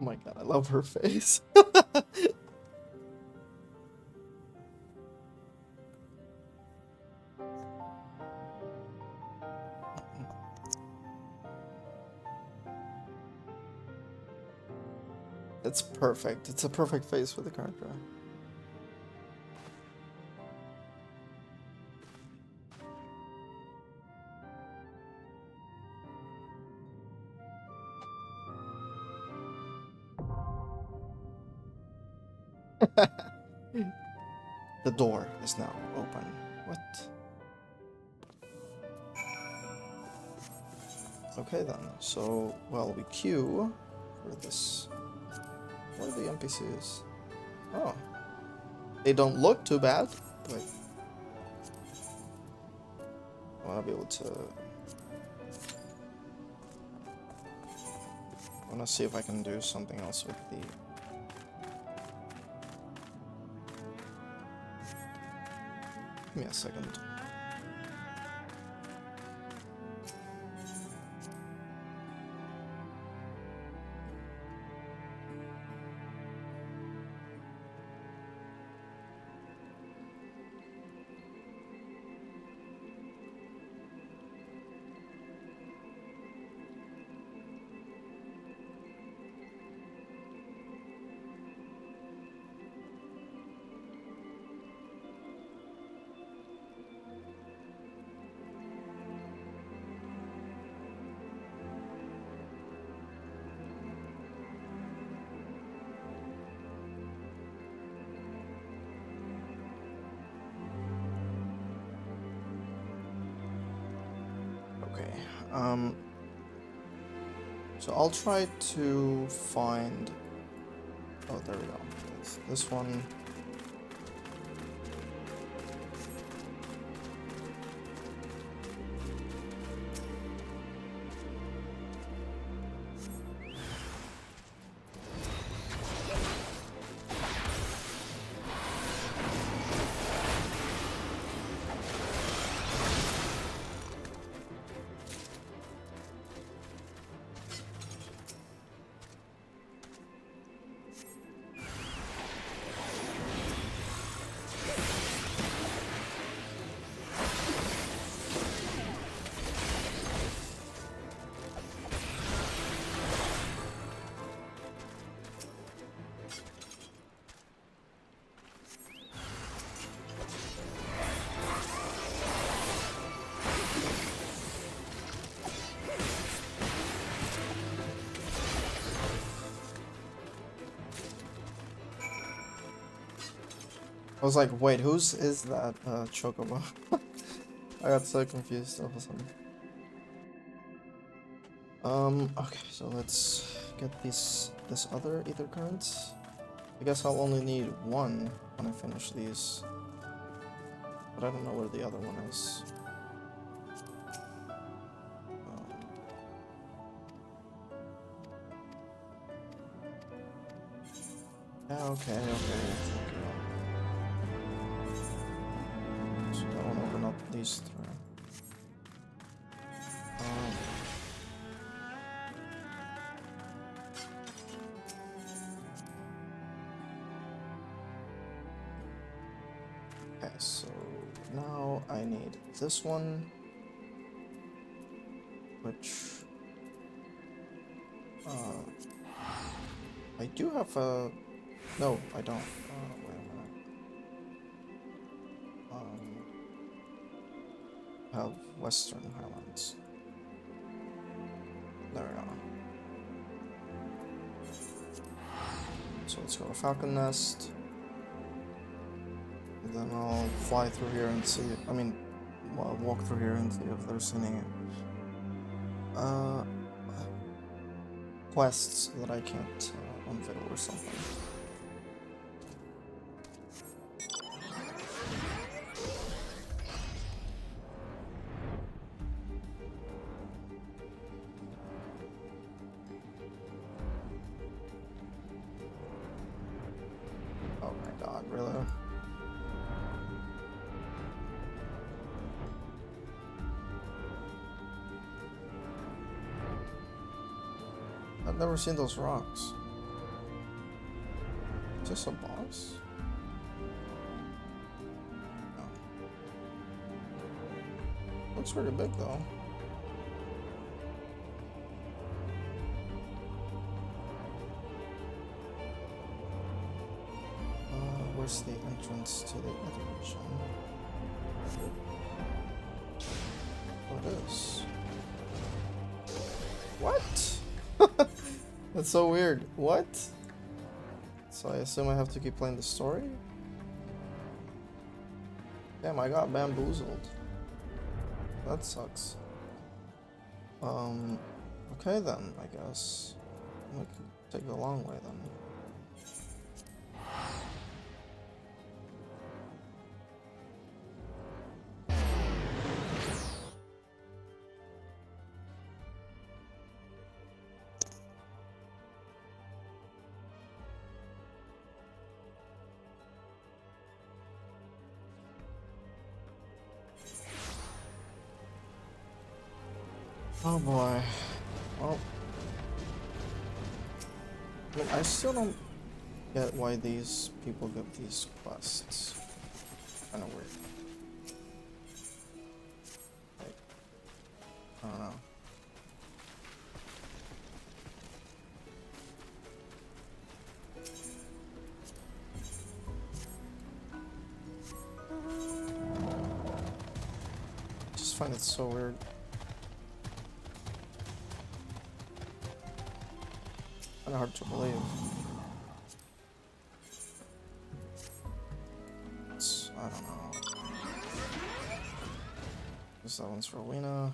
Oh my god, I love her face. It's perfect. It's a perfect face for the character. The door is now open. What? Okay then, so, well, we queue for this. What are the NPCs? Oh. They don't look too bad, but I want to be able to... I want to see if I can do something else with the... Give me a second. So I'll try to find... Oh, there we go. It's this one. I was like, wait, whose is that chocobo? I got so confused all of a sudden. Okay, so let's get this other ether current. I guess I'll only need one when I finish these. But I don't know where the other one is. Yeah, okay. So that one open up these three. Okay, so now I need this one, which I do have a. No, I don't. Wait a minute. Have Western Highlands. There we are. So let's go to Falcon Nest. And then I'll fly through here and see. I mean, well, walk through here and see if there's any quests that I can't unveil or something. Oh my god, really? I've never seen those rocks. Is this a boss? No. Looks pretty big though. Where's the entrance to the other region? What is? What? That's so weird. What? So I assume I have to keep playing the story? Damn, I got bamboozled. That sucks. Okay then, I guess. I could take the long way then. Oh boy. Well, I mean, I still don't get why these people give these quests. Kinda weird. Like, I don't know. I just find it so weird. Kinda hard to believe. I don't know. Guess that one's for Lena.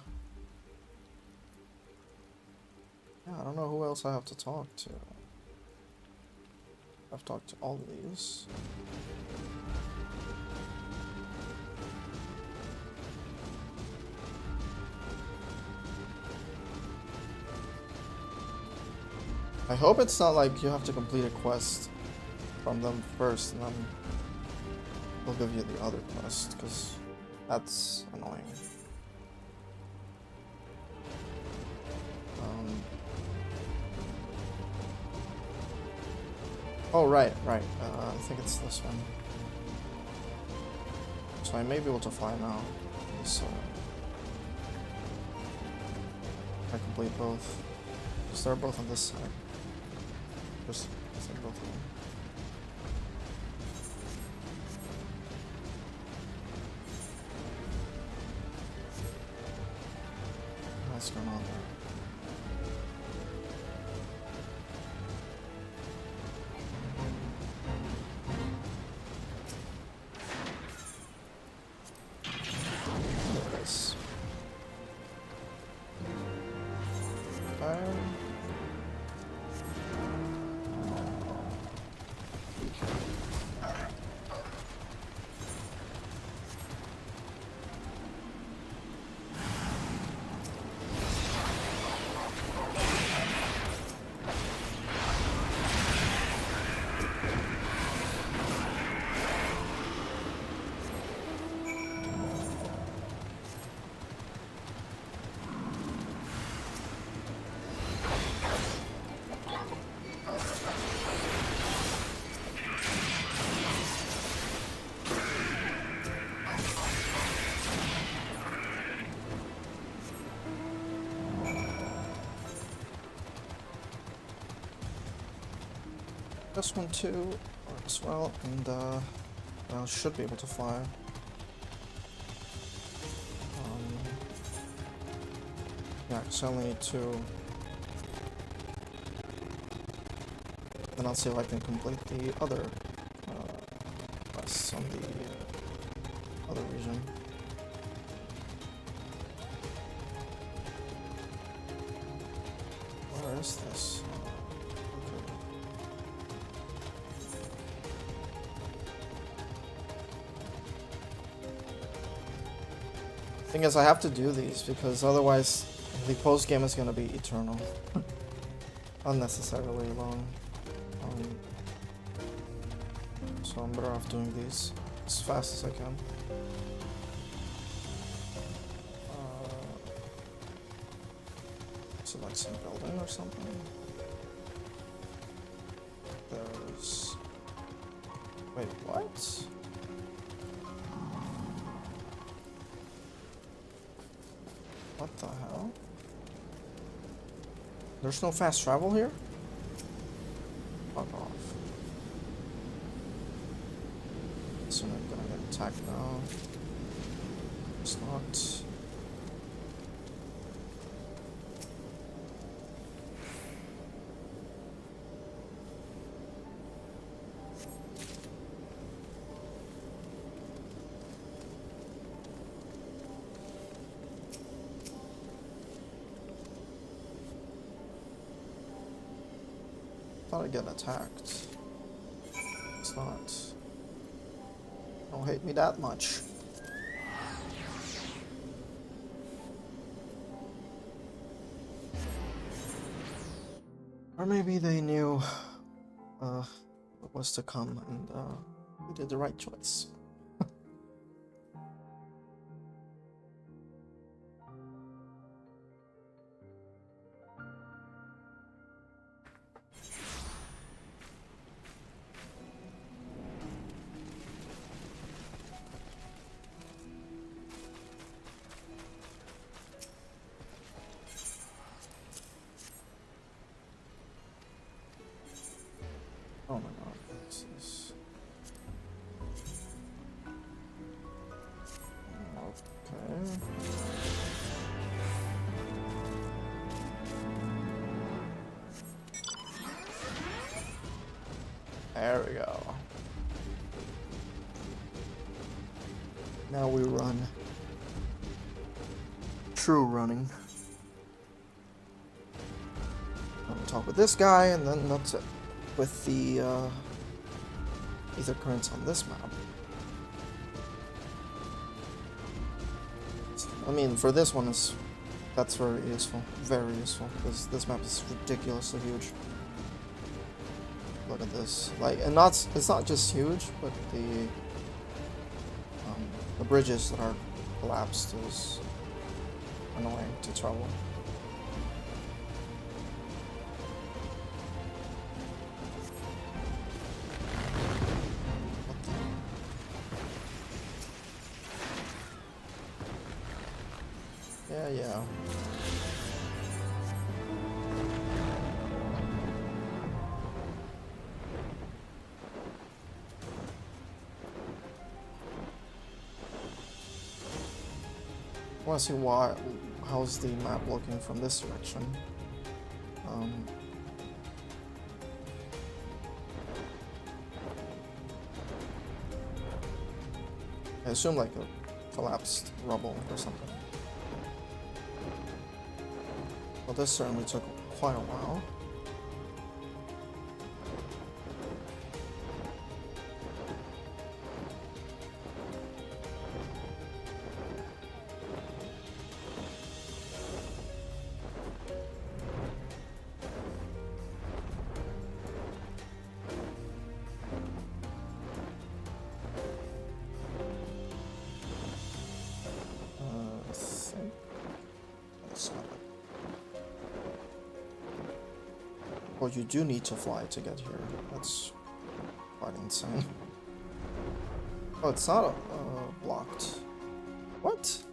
Yeah, I don't know who else I have to talk to. I've talked to all of these. I hope it's not like you have to complete a quest from them first and then they'll give you the other quest, because that's annoying. Oh, right. I think it's this one. So I may be able to fly now. So I complete both. Because they're both on this side. Just both of them. What's going on there? This one too as well, and I should be able to fly. Yeah, because I only need two. Then I'll see if I can complete the other quests on the other region. Where is this? Okay. Thing is, I have to do these because otherwise the post game is gonna be eternal, unnecessarily long. So I'm better off doing these as fast as I can. Is it like some building or something? There's... Wait, what? What the hell? There's no fast travel here? Fuck off. So I'm gonna get attacked now. It's not. Thought I'd get attacked. It's not. Don't hate me that much. Or maybe they knew what was to come and they did the right choice. Oh my god, what's this? Okay. There we go. Now we run. True running. I'm gonna talk with this guy and then that's it. With the ether currents on this map. I mean, for this one, that's very useful, because this map is ridiculously huge. Look at this, like, and it's not just huge, but the bridges that are collapsed is annoying to travel. Yeah. I want to see how's the map looking from this direction. I assume like a collapsed rubble or something. Well, this certainly took quite a while. Well, you do need to fly to get here. That's quite insane. Oh, it's not blocked. What?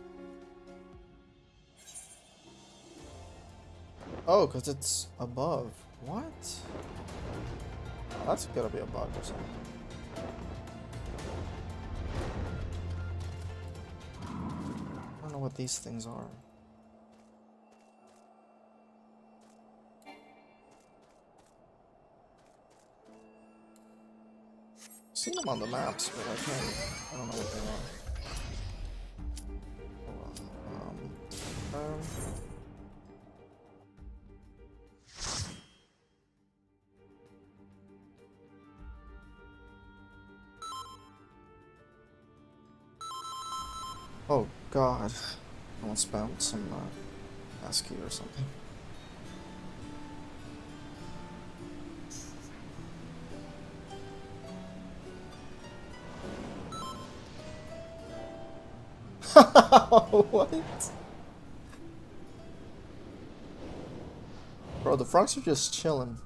Oh, because it's above. What? That's gotta be a bug or something. I don't know what these things are. I've seen them on the maps, but I don't know what they are. Oh god, I almost spammed some ASCII or something. What? Bro, the frogs are just chilling.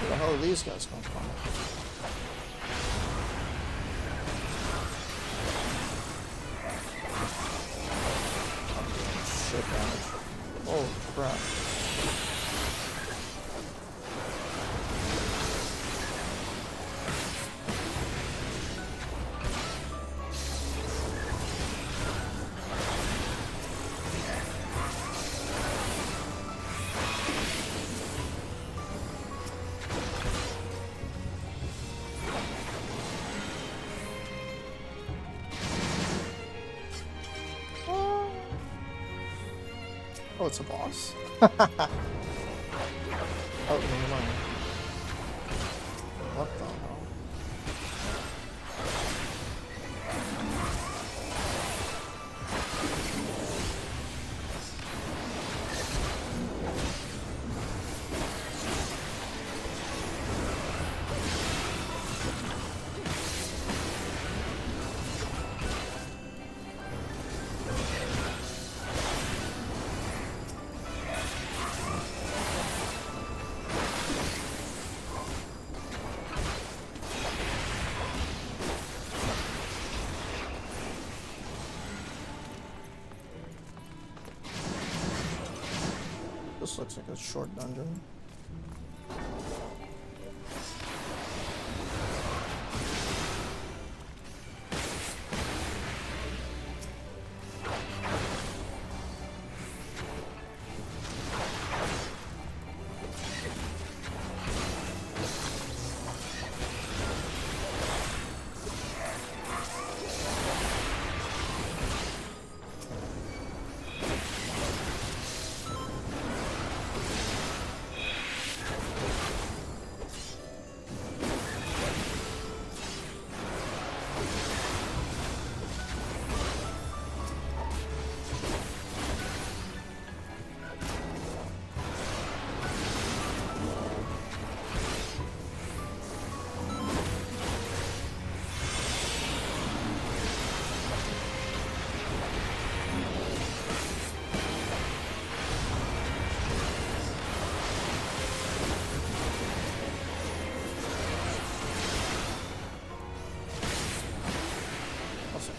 Where the hell are these guys come from? Shit damage. Oh crap. Oh, it's a boss. Oh, never mind. What the hell? This looks like a short dungeon.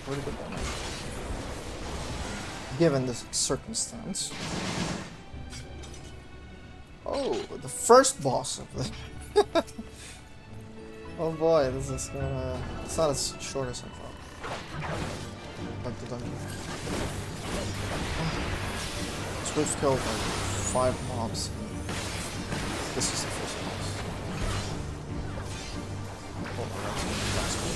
Pretty good damage. Given the circumstance. Oh, the first boss of the. Oh boy, this is gonna. It's not as short as I thought. Like the dungeon. So we've killed like 5 mobs. This is the first boss. Oh my god, that's cool.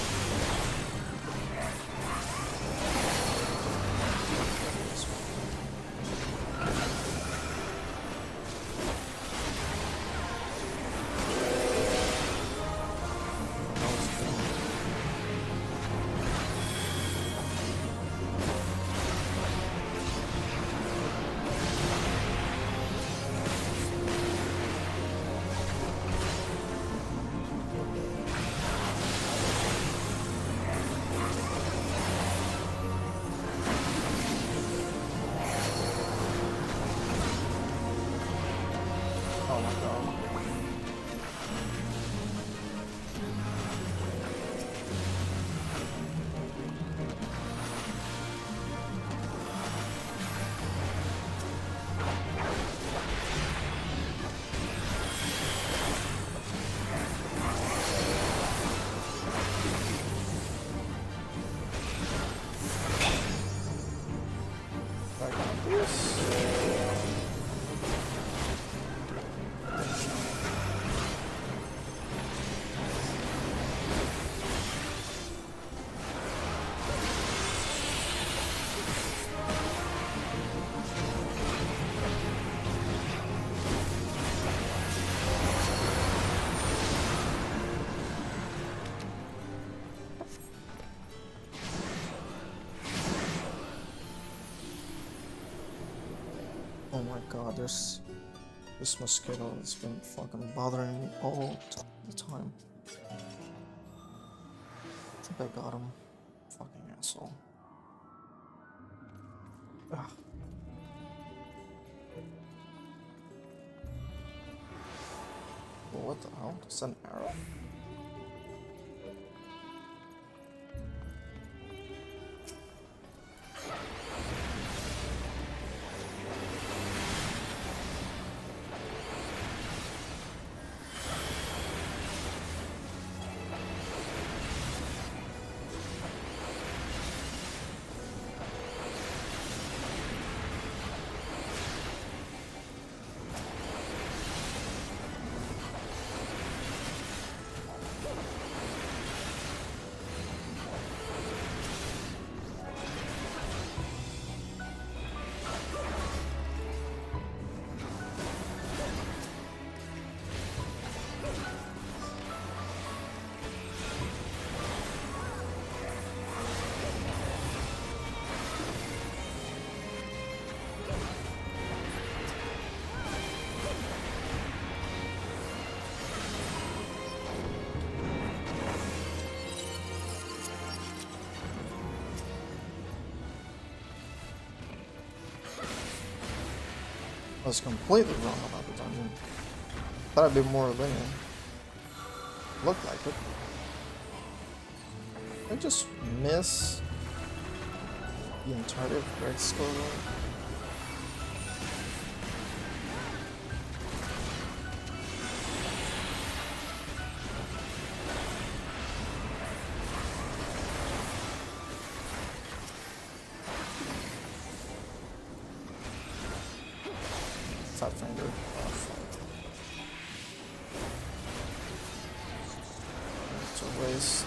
Oh my god. I got this. Oh my god, this mosquito has been fucking bothering me all the time. I think I got him. Fucking asshole. Ugh. Well, what the hell? Is that an arrow? I was completely wrong about the dungeon. Thought I'd be more linear. Looked like it. Did I just miss the entirety of Greg's score? Fat finger. Oh, fuck. It's a waste.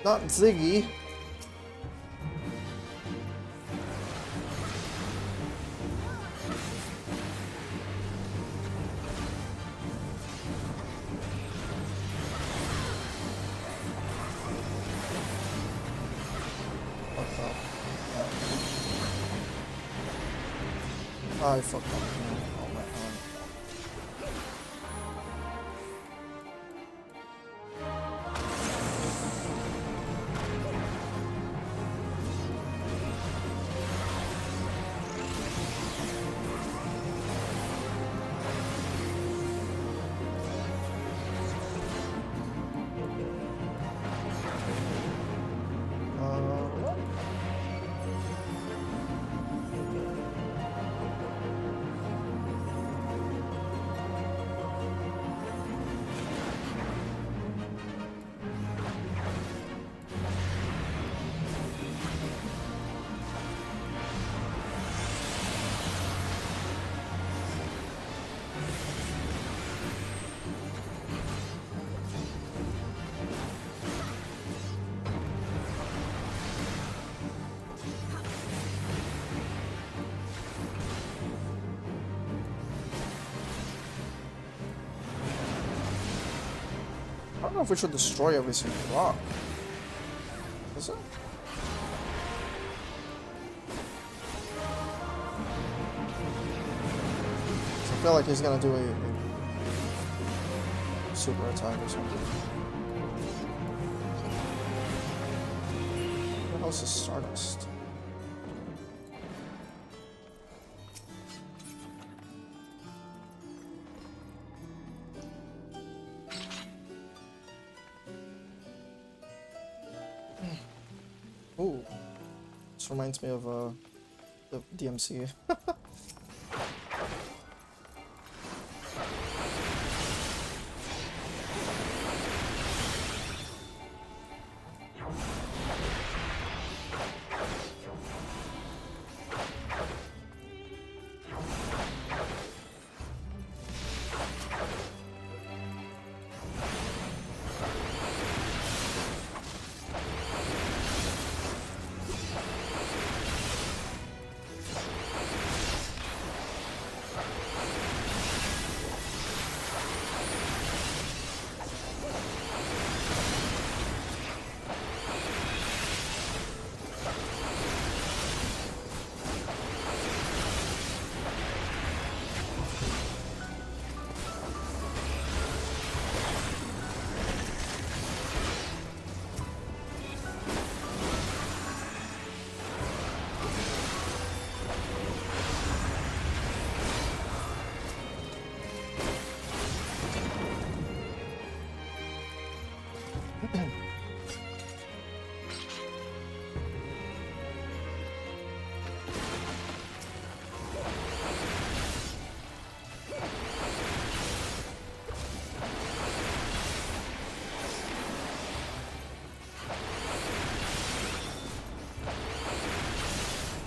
Not Ziggy. I fucked up. Oh my god. I don't know if we should destroy every single rock. Is it? I feel like he's gonna do a super attack or something. What else is Stardust? Ooh, this reminds me of the DMC.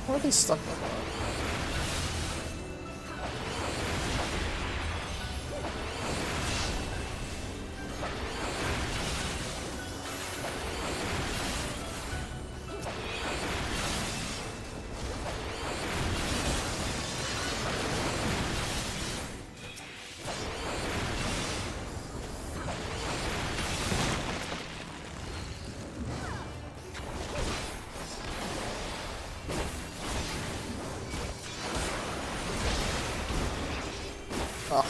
Why are they stuck like that? Ah.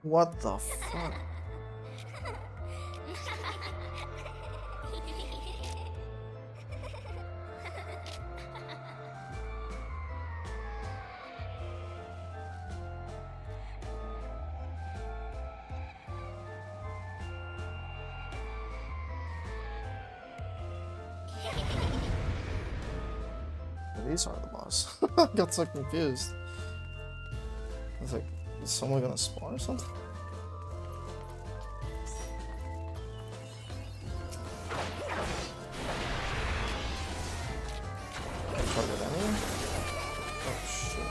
What the fuck? These are the boss. I got so confused. I was like, is someone gonna spawn or something? Target enemy? Oh shit.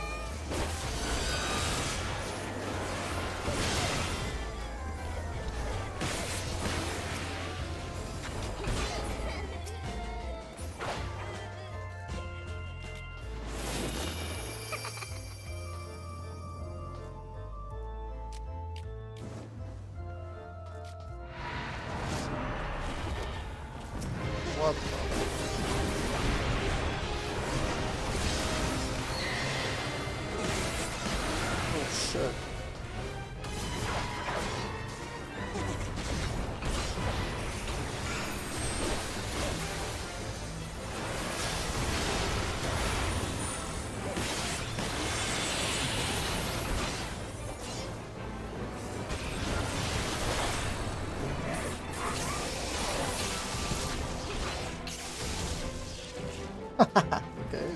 Okay.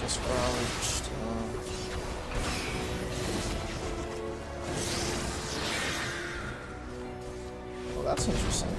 Just crouched. Well, that's interesting.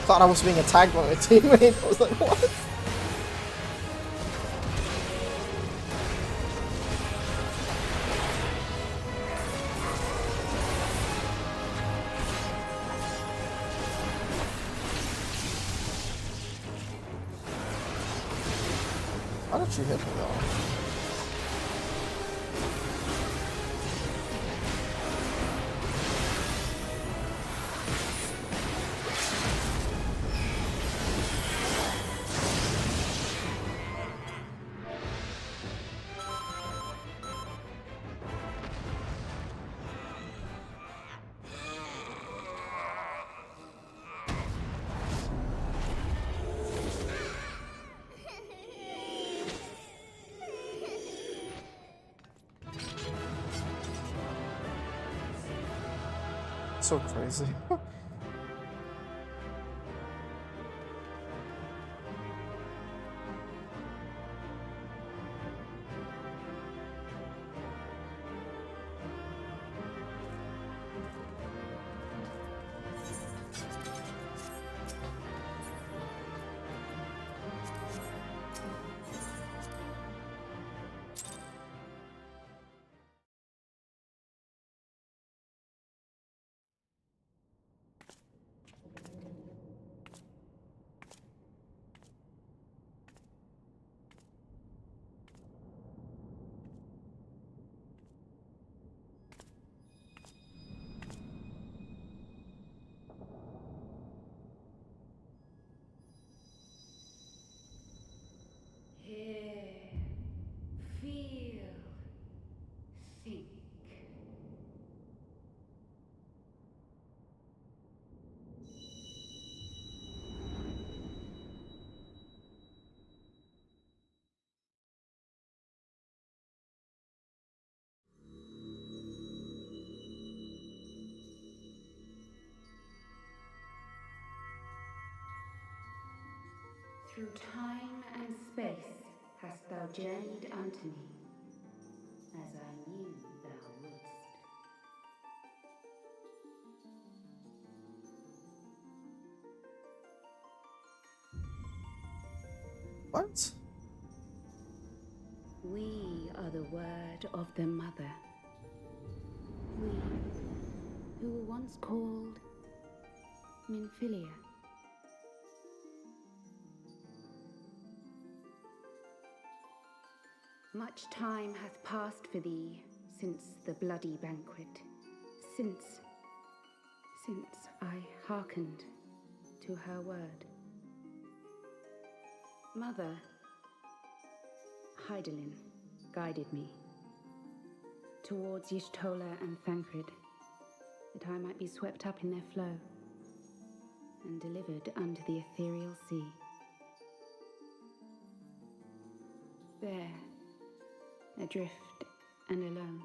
Thought I was being attacked by my teammate. I was like, what? How did she hit me though? So crazy. Through time and space hast thou journeyed unto me, as I knew thou wouldst. What? We are the word of the mother. We, who were once called Minfilia. Much time hath passed for thee since the bloody banquet, since I hearkened to her word. Mother, Hydaelyn guided me towards Y'shtola and Thancred, that I might be swept up in their flow and delivered unto the ethereal sea. There, adrift and alone,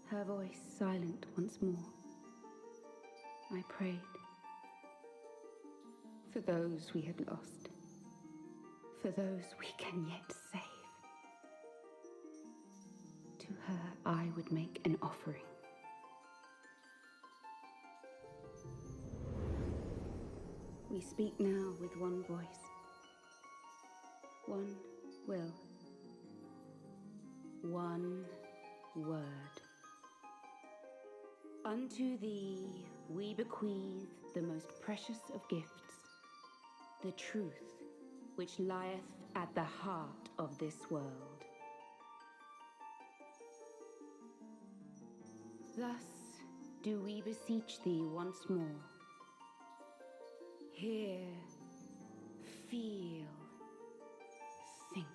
her voice silent once more, I prayed for those we had lost, for those we can yet save. To her I would make an offering. We speak now with one voice, one will, one word. Unto thee we bequeath the most precious of gifts, the truth which lieth at the heart of this world. Thus do we beseech thee once more. Hear, feel, think.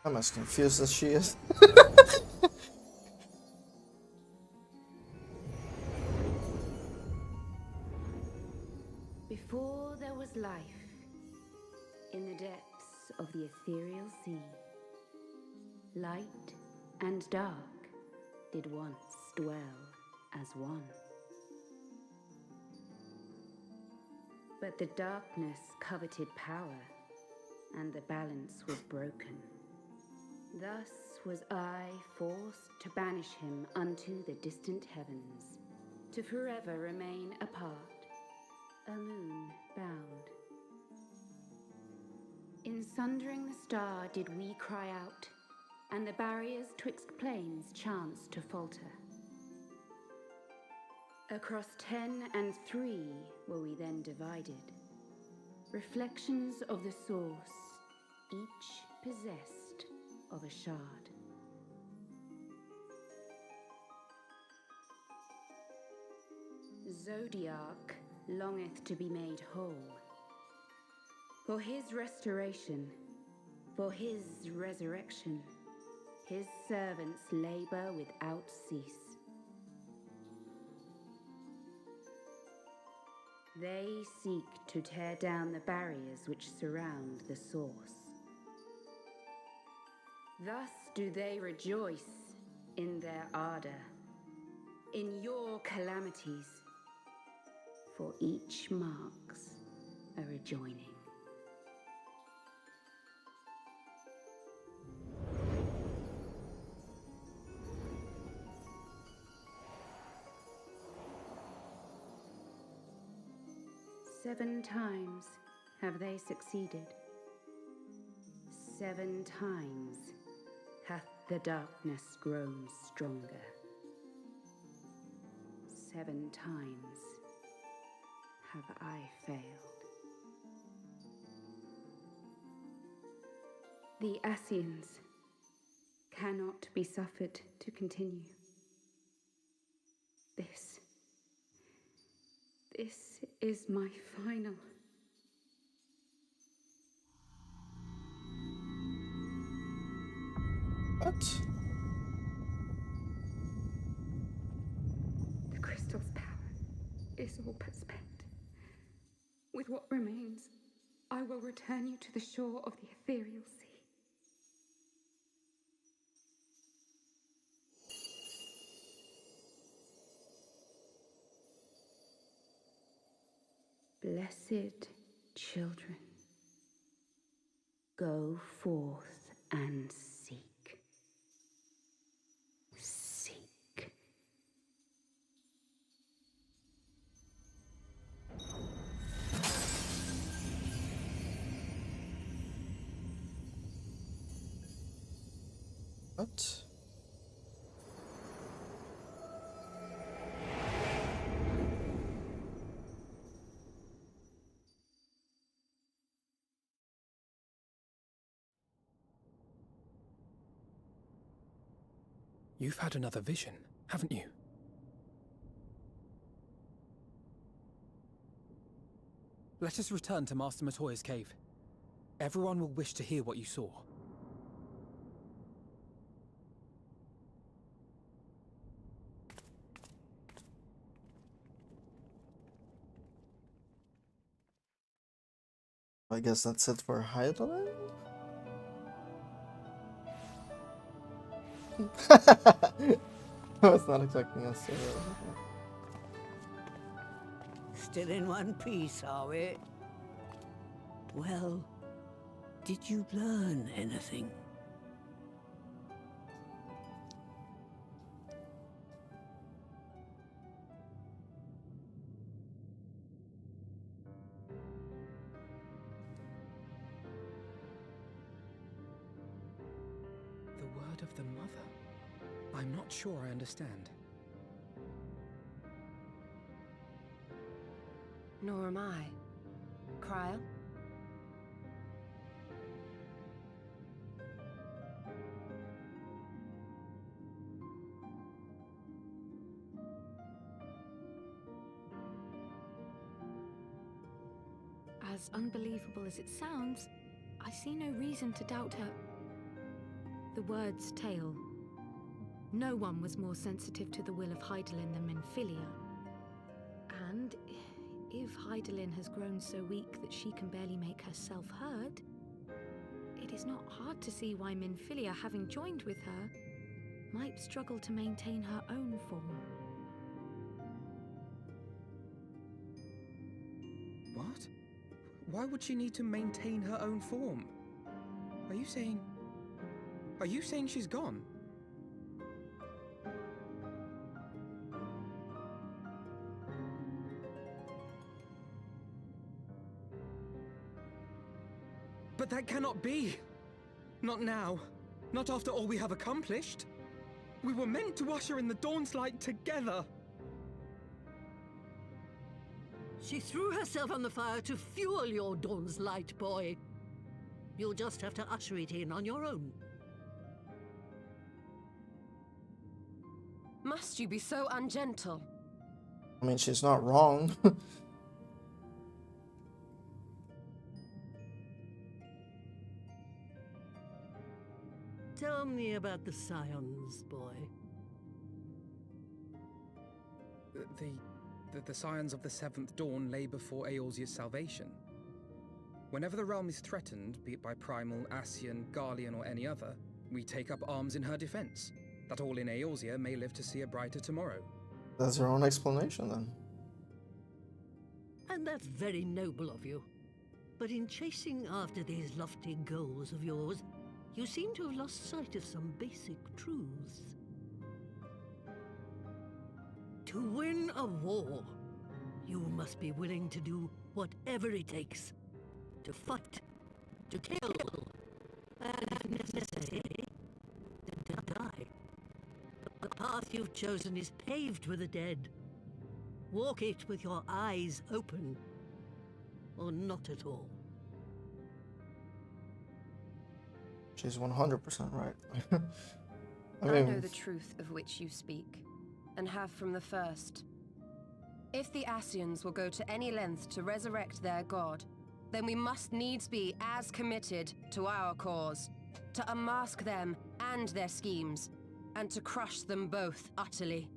I'm as confused as she is. Before there was life, in the depths of the ethereal sea, light and dark did once dwell as one. But the darkness coveted power, and the balance was broken. Thus was I forced to banish him unto the distant heavens, to forever remain apart, a moon bound. In sundering the star did we cry out, and the barriers twixt planes chanced to falter. Across 10 and 3 were we then divided, reflections of the source, each possessed of a shard. Zodiac longeth to be made whole. For his restoration, for his resurrection, his servants labor without cease. They seek to tear down the barriers which surround the source. Thus do they rejoice in their ardor, in your calamities, for each marks a rejoining. Seven times have they succeeded. 7 times hath the darkness grown stronger. 7 times have I failed. The Ascians cannot be suffered to continue. This is my final. What? The crystal's power is all but spent. With what remains, I will return you to the shore of the ethereal sea. Blessed children, go forth and seek. Seek. What? You've had another vision, haven't you? Let us return to Master Matoya's cave. Everyone will wish to hear what you saw. I guess that's it for Heidelin? I was not expecting us to. Still in one piece, are we? Well, did you learn anything? The word blood of the mother? I'm not sure I understand. Nor am I. Cryle? As unbelievable as it sounds, I see no reason to doubt her. The word's tale. No one was more sensitive to the will of Hydaelyn than Minfilia. And if Hydaelyn has grown so weak that she can barely make herself heard, it is not hard to see why Minfilia, having joined with her, might struggle to maintain her own form. What? Why would she need to maintain her own form? Are you saying she's gone? But that cannot be! Not now. Not after all we have accomplished. We were meant to usher in the dawn's light together. She threw herself on the fire to fuel your dawn's light, boy. You'll just have to usher it in on your own. Must you be so ungentle? I mean, she's not wrong. Tell me about the Scions, boy. The scions of the Seventh Dawn lay before Eorzea's salvation. Whenever the realm is threatened, be it by Primal, Ascian, Garlean, or any other, we take up arms in her defense, that all in Eorzea may live to see a brighter tomorrow. That's her own explanation, then. And that's very noble of you. But in chasing after these lofty goals of yours, you seem to have lost sight of some basic truths. To win a war, you must be willing to do whatever it takes. To fight, to kill, and if necessary, to die. The path you've chosen is paved with the dead. Walk it with your eyes open, or not at all. She's 100% right. I know the truth of which you speak, and have from the first. If the Ascians will go to any length to resurrect their god, then we must needs be as committed to our cause, to unmask them and their schemes, and to crush them both utterly.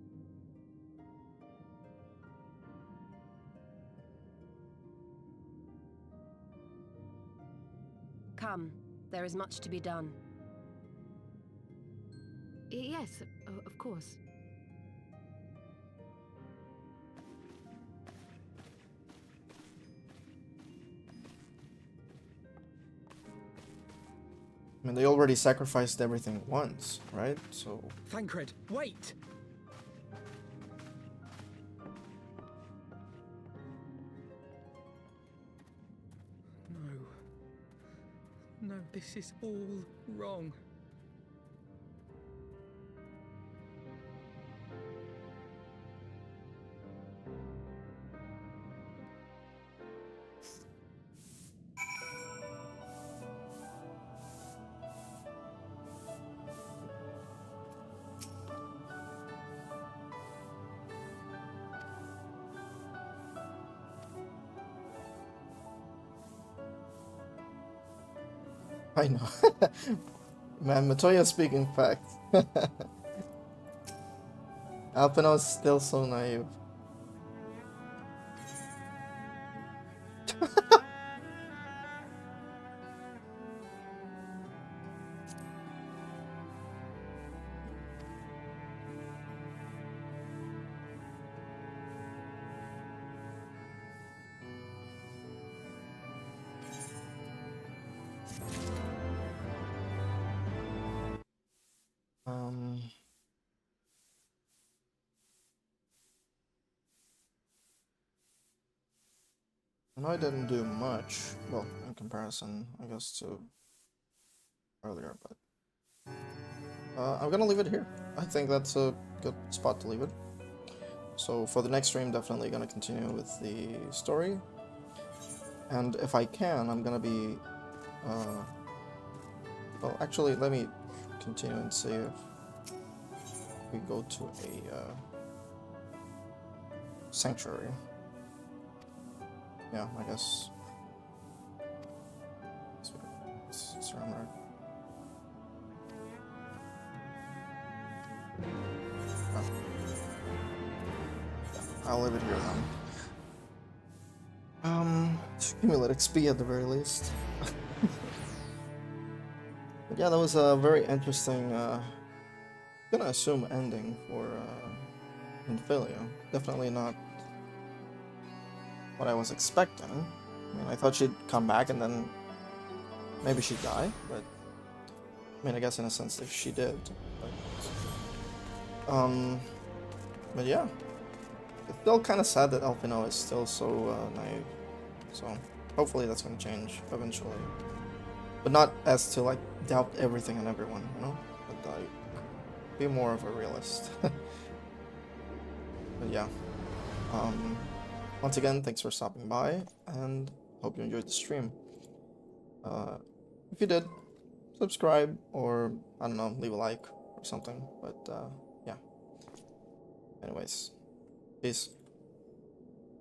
Come, there is much to be done. Yes, of course. I mean, they already sacrificed everything once, right? So... Thancred, wait! No, this is all wrong. I know. Man, Matoya's speaking facts. Alpino's still so naive. I know I didn't do much, well, in comparison, I guess, to earlier, but... I'm gonna leave it here. I think that's a good spot to leave it. So for the next stream, definitely gonna continue with the story. And if I can, I'm gonna be... well, actually, let me continue and see if we go to a sanctuary. Yeah, I guess. Surrender. Oh. I'll leave it here then. Accumulate XP at the very least. But yeah, that was a very interesting, gonna assume ending for Infilia. Definitely not what I was expecting. I mean, I thought she'd come back and then maybe she'd die, but I mean, I guess in a sense if she did. But yeah, it's still kind of sad that Alpino is still so naive. So hopefully that's gonna change eventually, but not as to like doubt everything and everyone, you know, but like be more of a realist. But yeah, once again, thanks for stopping by, and hope you enjoyed the stream. If you did, subscribe, or I don't know, leave a like or something. But yeah. Anyways, peace.